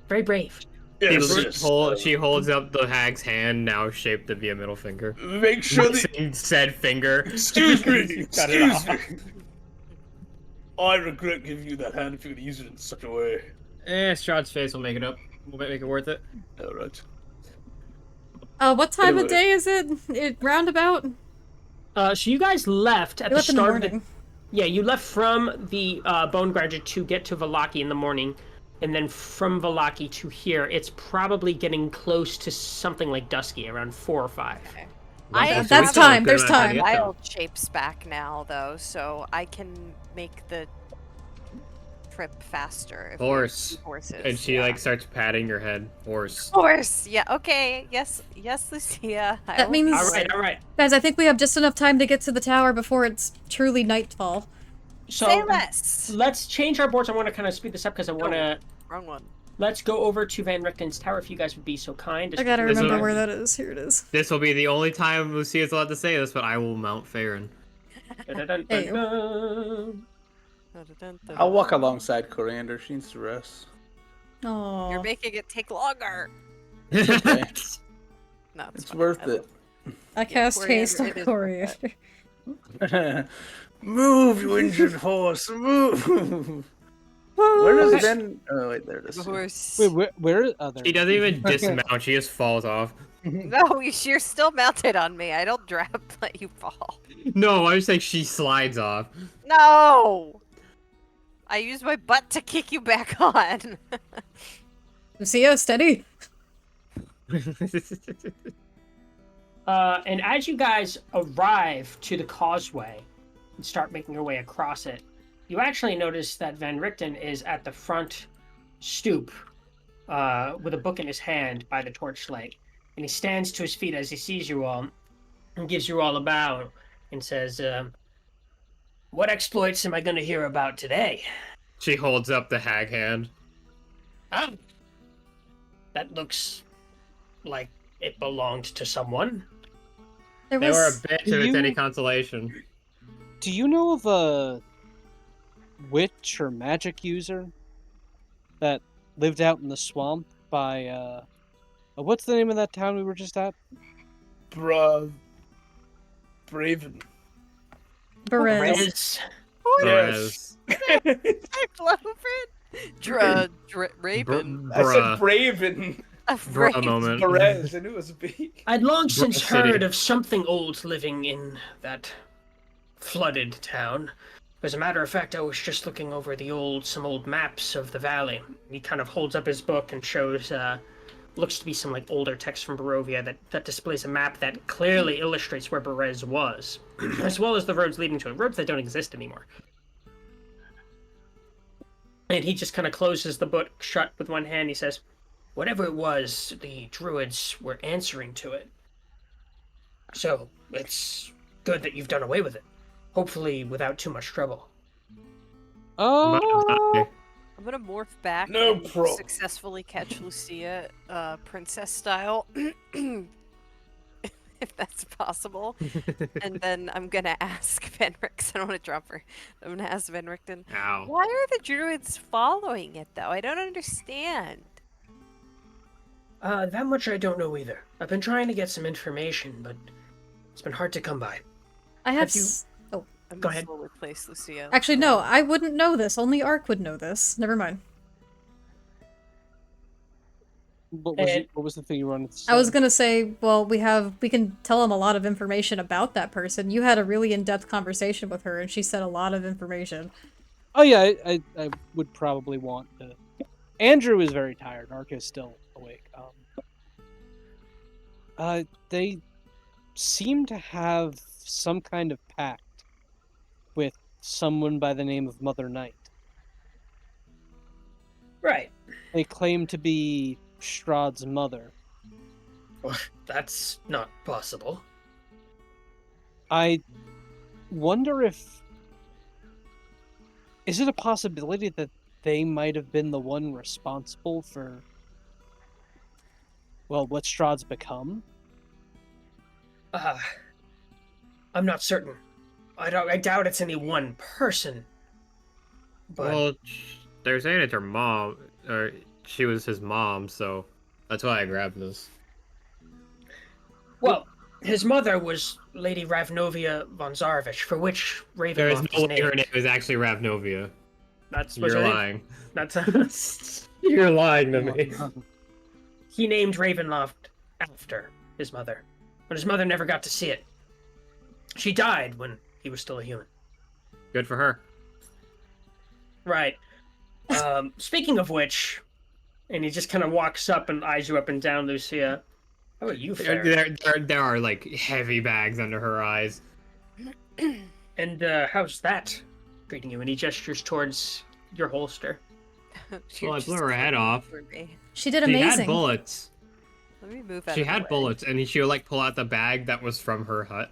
Very brave. She holds up the hag's hand, now shaped to be a middle finger. Make sure that said finger. Excuse me. Excuse me. I regret giving you that hand if you're gonna use it in such a way. Strahd's face will make it up. We'll make it worth it. All right. What time of day is it? Roundabout? So you guys left at the start of the... Yeah, you left from the Bone Grinder to get to Vallaki in the morning, and then from Vallaki to here, it's probably getting close to something like dusky, around 4 or 5. Okay. That's time. There's time. Wild shapes back now, though, so I can make the trip faster. Horse. Horses. And she like starts patting your head. Horse. Horse. Yeah. Okay. Yes, Lucia. That means. All right. Guys, I think we have just enough time to get to the tower before it's truly nightfall. So say less. Let's change our boards. I want to kind of speed this up because I want to. Wrong one. Let's go over to Van Richten's tower if you guys would be so kind. I gotta remember where that is. Here it is. This will be the only time Lucia's allowed to say this, but I will mount Farron. I'll walk alongside Coriander. She needs to rest. Oh. You're making it take longer. Okay. No, it's worth it. I cast haste on Coriander. Move, you injured horse, move! Where does Ben? Oh wait, there it is. The horse. Wait, where? Oh, there. She doesn't even dismount, she just falls off. No, you're still mounted on me. I don't drop, let you fall. No, I was saying she slides off. No! I use my butt to kick you back on. Lucia, steady. And as you guys arrive to the causeway and start making your way across it, you actually notice that Van Richten is at the front stoop with a book in his hand by the torchlight. And he stands to his feet as he sees you all and gives you all a bow and says, what exploits am I going to hear about today? She holds up the hag hand. Ah, that looks like it belonged to someone. They were a bitch if it's any consolation. Do you know of a witch or magic user that lived out in the swamp by, what's the name of that town we were just at? Braven. Berez. Yes. I love it. Raven. I said Braven. A moment. Perez, I knew it was a B. I'd long since City. heard of something old living in that flooded town. As a matter of fact, I was just looking over some old maps of the valley. He kind of holds up his book and shows, looks to be some like older text from Barovia that displays a map that clearly illustrates where Berez was, as well as the roads leading to it, roads that don't exist anymore. And he just kind of closes the book shut with one hand. He says, whatever it was, the druids were answering to it. So, it's good that you've done away with it. Hopefully without too much trouble. Oh! I'm gonna morph back No and problem. successfully catch Lucia, princess style. If that's possible. And then I'm gonna ask Van Richten. I don't want to drop her. I'm gonna ask Van Richten. Ow. Why are the druids following it, though? I don't understand. That much I don't know either. I've been trying to get some information, but it's been hard to come by. I have. Oh, I'm go ahead. Slowly place Lucia. Actually, no. I wouldn't know this. Only Ark would know this. Never mind. What was the thing you wanted to say? I was gonna say, well, we can tell him a lot of information about that person. You had a really in-depth conversation with her, and she said a lot of information. Oh yeah, I would probably want to. Andrew is very tired. Ark is still awake. They seem to have some kind of pact with someone by the name of Mother Night. Right. They claim to be Strahd's mother. Well, that's not possible. I wonder if... Is it a possibility that they might have been the one responsible for, well, what Strahd's become? I'm not certain. I doubt it's any one person. But... Well, they're saying it's her mom, or she was his mom, so that's why I grabbed this. Well, his mother was Lady Ravnovia von Zarevich, for which Ravenloft There is no is way her named. name is actually Ravnovia. That's You're her name. lying. That's You're lying to me. He named Ravenloft after his mother, but his mother never got to see it. She died when he was still a human. Good for her. Right. Speaking of which, and he just kind of walks up and eyes you up and down, Lucia. How are you faring? There are like heavy bags under her eyes. And how's that treating you? And he gestures towards your holster. Well, I blew her head off. She did She amazing. had bullets. Let me move out She of the had way. bullets, and she'll like pull out the bag that was from her hut.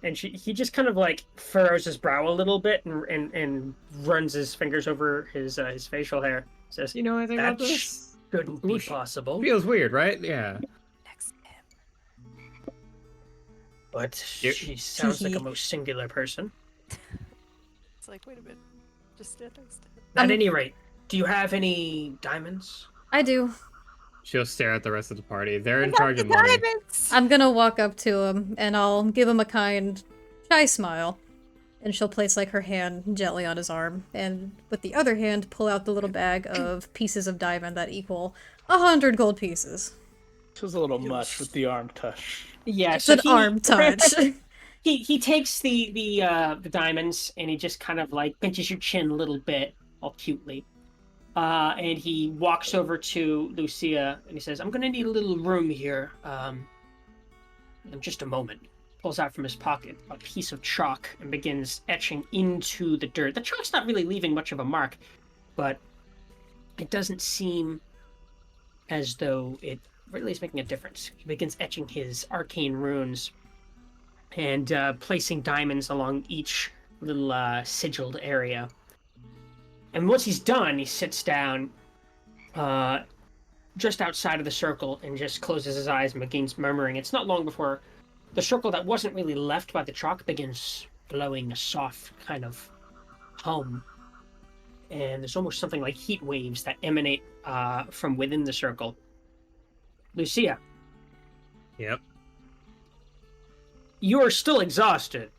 And he just kind of like furrows his brow a little bit and runs his fingers over his facial hair. Says, You know anything about that this? shouldn't be possible. Feels weird, right? Yeah. Next to him. But she sounds like a most singular person. It's like, wait a minute. Just stand next to him. At any rate, do you have any diamonds? I do. She'll stare at the rest of the party. They're in charge of money. Diamonds! I'm gonna walk up to him and I'll give him a kind, shy smile. And she'll place like her hand gently on his arm, and with the other hand pull out the little bag of pieces of diamond that equal 100 gold pieces. This was a little much with the arm touch. Yeah, It's an arm touch. He takes the diamonds and he just kind of like pinches your chin a little bit, all cutely. And he walks over to Lucia and he says, I'm gonna need a little room here. In just a moment. Pulls out from his pocket a piece of chalk and begins etching into the dirt. The chalk's not really leaving much of a mark, but it doesn't seem as though it really is making a difference. He begins etching his arcane runes and placing diamonds along each little sigilled area. And once he's done, he sits down just outside of the circle and just closes his eyes and begins murmuring. It's not long before the circle that wasn't really left by the chalk begins blowing a soft kind of hum. And there's almost something like heat waves that emanate from within the circle. Lucia. Yep. You are still exhausted.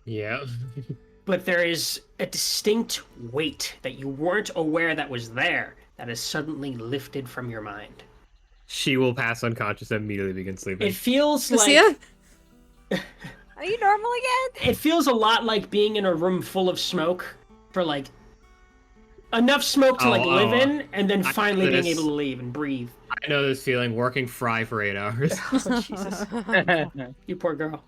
Yeah. But there is a distinct weight that you weren't aware that was there that is suddenly lifted from your mind. She will pass unconscious and immediately begin sleeping. It feels Lucia? like... Are you normal again? It feels a lot like being in a room full of smoke for like enough smoke to live in, and then finally being able to leave and breathe. I know this feeling, working fry for 8 hours. Oh, Jesus. You poor girl.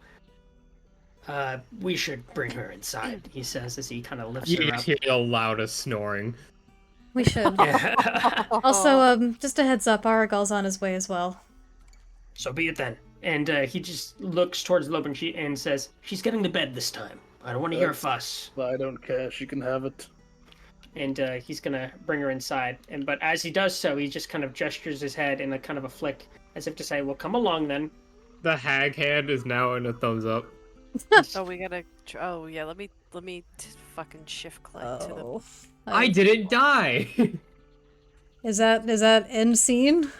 We should bring her inside, he says as he kind of lifts her You up. hear the loudest snoring. We should. Yeah. Also, just a heads up, Aragal's on his way as well. So be it then. And he just looks towards Loeb and says, she's getting to bed this time. I don't want to hear a fuss. I don't care. She can have it. And he's gonna bring her inside. But as he does so, he just kind of gestures his head in a kind of a flick, as if to say, well, come along then. The hag hand is now in a thumbs up. Oh, we gotta. Oh, yeah. Let me fucking shift click to the. I didn't die. Is that end scene?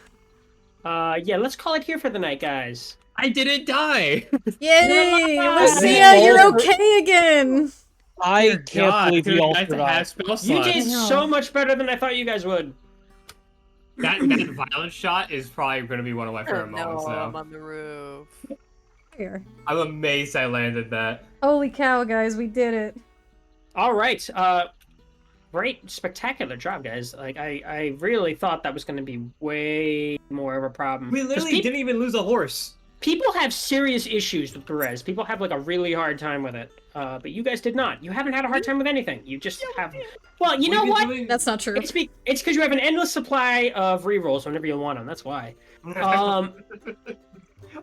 Yeah, let's call it here for the night, guys. I didn't die. Yay! alive! Lucia, you're okay again! I can't believe we all nice to have survived. spell You slots. did so much better than I thought you guys would. That violent shot is probably going to be one of my favorite moments No, now. I'm on the roof. Here. I'm amazed I landed that. Holy cow, guys, we did it. All right. Great, spectacular job, guys. Like, I really thought that was going to be way more of a problem. We 'Cause literally didn't even lose a horse. People have serious issues with Perez. People have like a really hard time with it. But you guys did not. You haven't had a hard time with anything. You just have. Well, you know what? That's not true. It's because you have an endless supply of rerolls whenever you want them. That's why.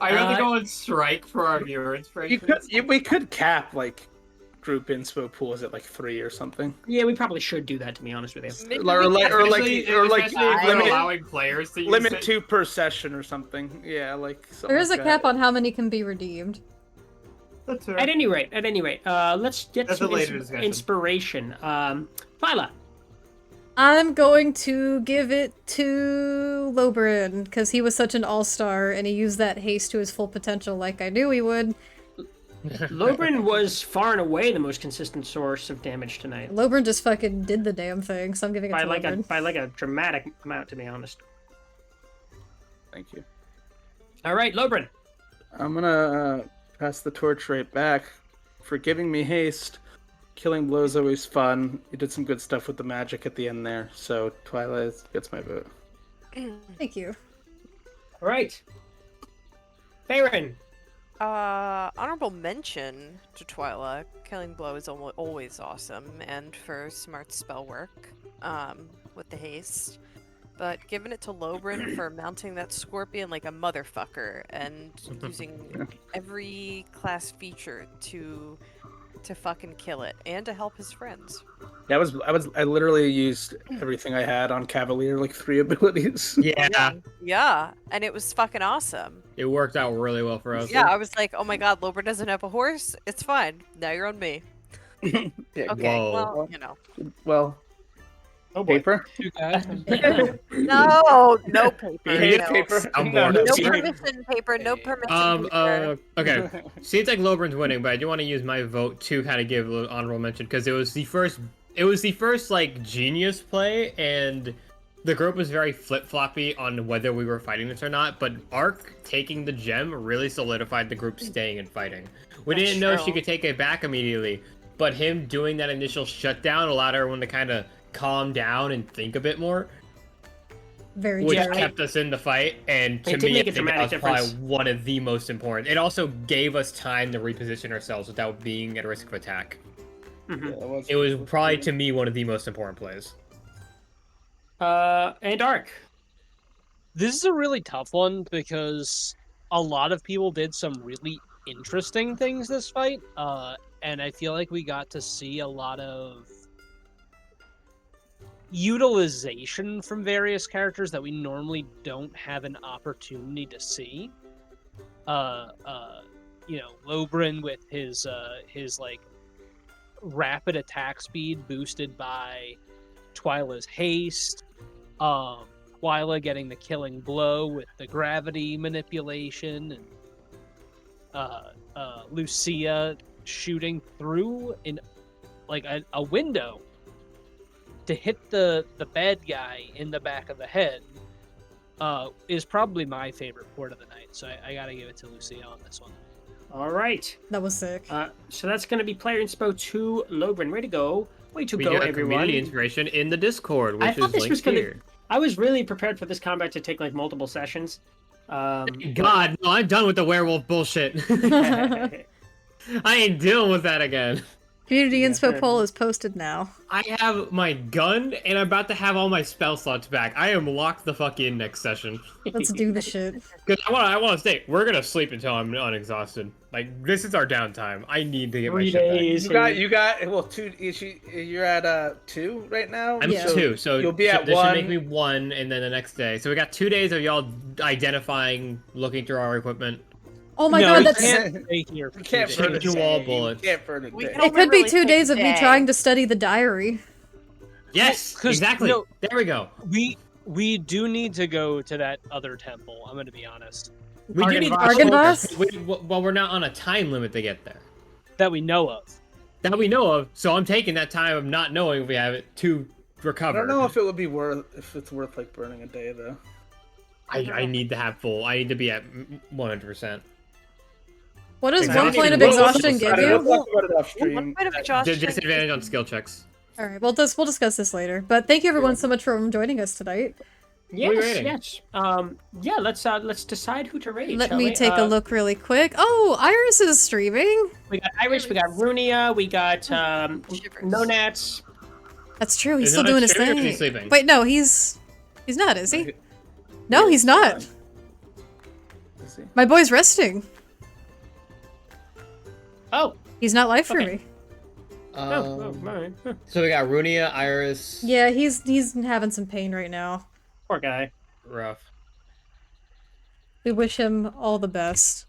I'd rather go on strike for our viewer inspiration. We could cap like group inspo pools at like 3 or something. Yeah, we probably should do that, to be honest with you. Or like allowing players to limit 2 per session or something. Yeah, like there is a like cap on how many can be redeemed. That's fair. At any rate, let's get That's some a later discussion. inspiration. Twyla. I'm going to give it to Lobrin, because he was such an all-star, and he used that haste to his full potential like I knew he would. Lobrin was far and away the most consistent source of damage tonight. Lobrin just fucking did the damn thing, so I'm giving it to Lobrin. By like a dramatic amount, to be honest. Thank you. All right, Lobrin. I'm gonna pass the torch right back for giving me haste. Killing blow is always fun. You did some good stuff with the magic at the end there, so Twilight gets my vote. Thank you. All right. Farron. Honorable mention to Twyla. Killing blow is always awesome, and for smart spell work, with the haste. But giving it to Lobrin for mounting that scorpion like a motherfucker and using every class feature to fucking kill it and to help his friends. Yeah, I literally used everything I had on Cavalier, like 3 abilities. Yeah, and it was fucking awesome. It worked out really well for us. Yeah, I was like, oh my god, Lobrin doesn't have a horse? It's fine. Now you're on me. Yeah, Okay, whoa. well, you know. Well, Oh boy. paper? No paper. You hate no. paper? I'm No, bored. No no. permission paper, no permission paper. Okay. Seems like Lobrin's winning, but I do want to use my vote to kind of give an honorable mention because it was the first like genius play, and the group was very flip-floppy on whether we were fighting this or not, but Ark taking the gem really solidified the group staying and fighting. We didn't know she could take it back immediately, but him doing that initial shutdown allowed everyone to kind of calm down and think a bit more. Which kept us in the fight, and to me, I think that was probably one of the most important. It also gave us time to reposition ourselves without being at risk of attack. Mm-hmm. It was probably, to me, one of the most important plays. And Ark. This is a really tough one because a lot of people did some really interesting things this fight, and I feel like we got to see a lot of utilization from various characters that we normally don't have an opportunity to see. You know, Lobrin with his like rapid attack speed boosted by Twyla's haste. Twyla getting the killing blow with the gravity manipulation, and Lucia shooting through in like a window to hit the bad guy in the back of the head, is probably my favorite port of the night. So I gotta give it to Lucia on this one. All right. That was sick. So that's going to be player inspo to Lobrin. Way to go. Way to We go, do have everyone. community inspiration in the Discord, which is linked here. I was really prepared for this combat to take like multiple sessions. God, no, I'm done with the werewolf bullshit. I ain't dealing with that again. Community inspo poll is posted now. I have my gun, and I'm about to have all my spell slots back. I am locked the fuck in next session. Let's do the shit. Because I want to stay. We're gonna sleep until I'm unexhausted. Like, this is our downtime. I need to get 3 my shit back. days. You got well 2. You're at 2 right now. I'm 2, so you'll be at this 1. should make me 1, and then the next day. So we got 2 days of y'all identifying, looking through our equipment. Oh my god, that's... Stay here for You can't 2 burn days. a Two wall day. bullets. You can't burn a We day. can It could be really 2 take days a of me day. trying to study the diary. Yes, 'Cause, exactly. you know, there we go. We do need to go to that other temple. I'm going to be honest. We do need to Argon boss? Well, we're not on a time limit to get there. That we know of. That we know of, so I'm taking that time of not knowing if we have it to recover. I don't know if it would be worth like burning a day though. I need to have full. I need to be at 100%. What does Exactly. one point of We'll exhaustion give you? We'll talk about it off One stream. point of exhaustion. Disadvantage on skill checks. Alright, we'll discuss this later. But thank you everyone so much for joining us tonight. Yes. Yeah. Let's decide who to raid. Let me take a look really quick. Oh, Iris is streaming. We got Iris. We got Runia. We got Nonats. That's true. He's Is still Nonat doing his streaming or thing. is he sleeping? Wait, no, he's not, is he? No, he's not. Is he? My boy's resting. Oh. He's not live for me. Right. So we got Runia, Iris. Yeah, he's having some pain right now. Poor guy. Rough. We wish him all the best.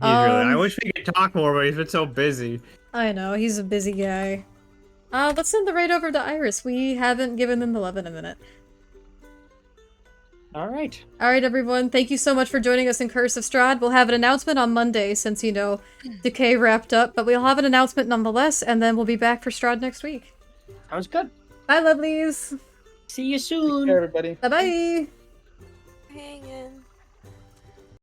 I wish we could talk more, but he's been so busy. I know, he's a busy guy. Let's send the raid over to Iris. We haven't given them the love in a minute. Alright. Alright, everyone. Thank you so much for joining us in Curse of Strahd. We'll have an announcement on Monday since, you know, Decay wrapped up, but we'll have an announcement nonetheless, and then we'll be back for Strahd next week. Sounds good. Bye, lovelies. See you soon. Take care, everybody. Bye-bye. Hanging.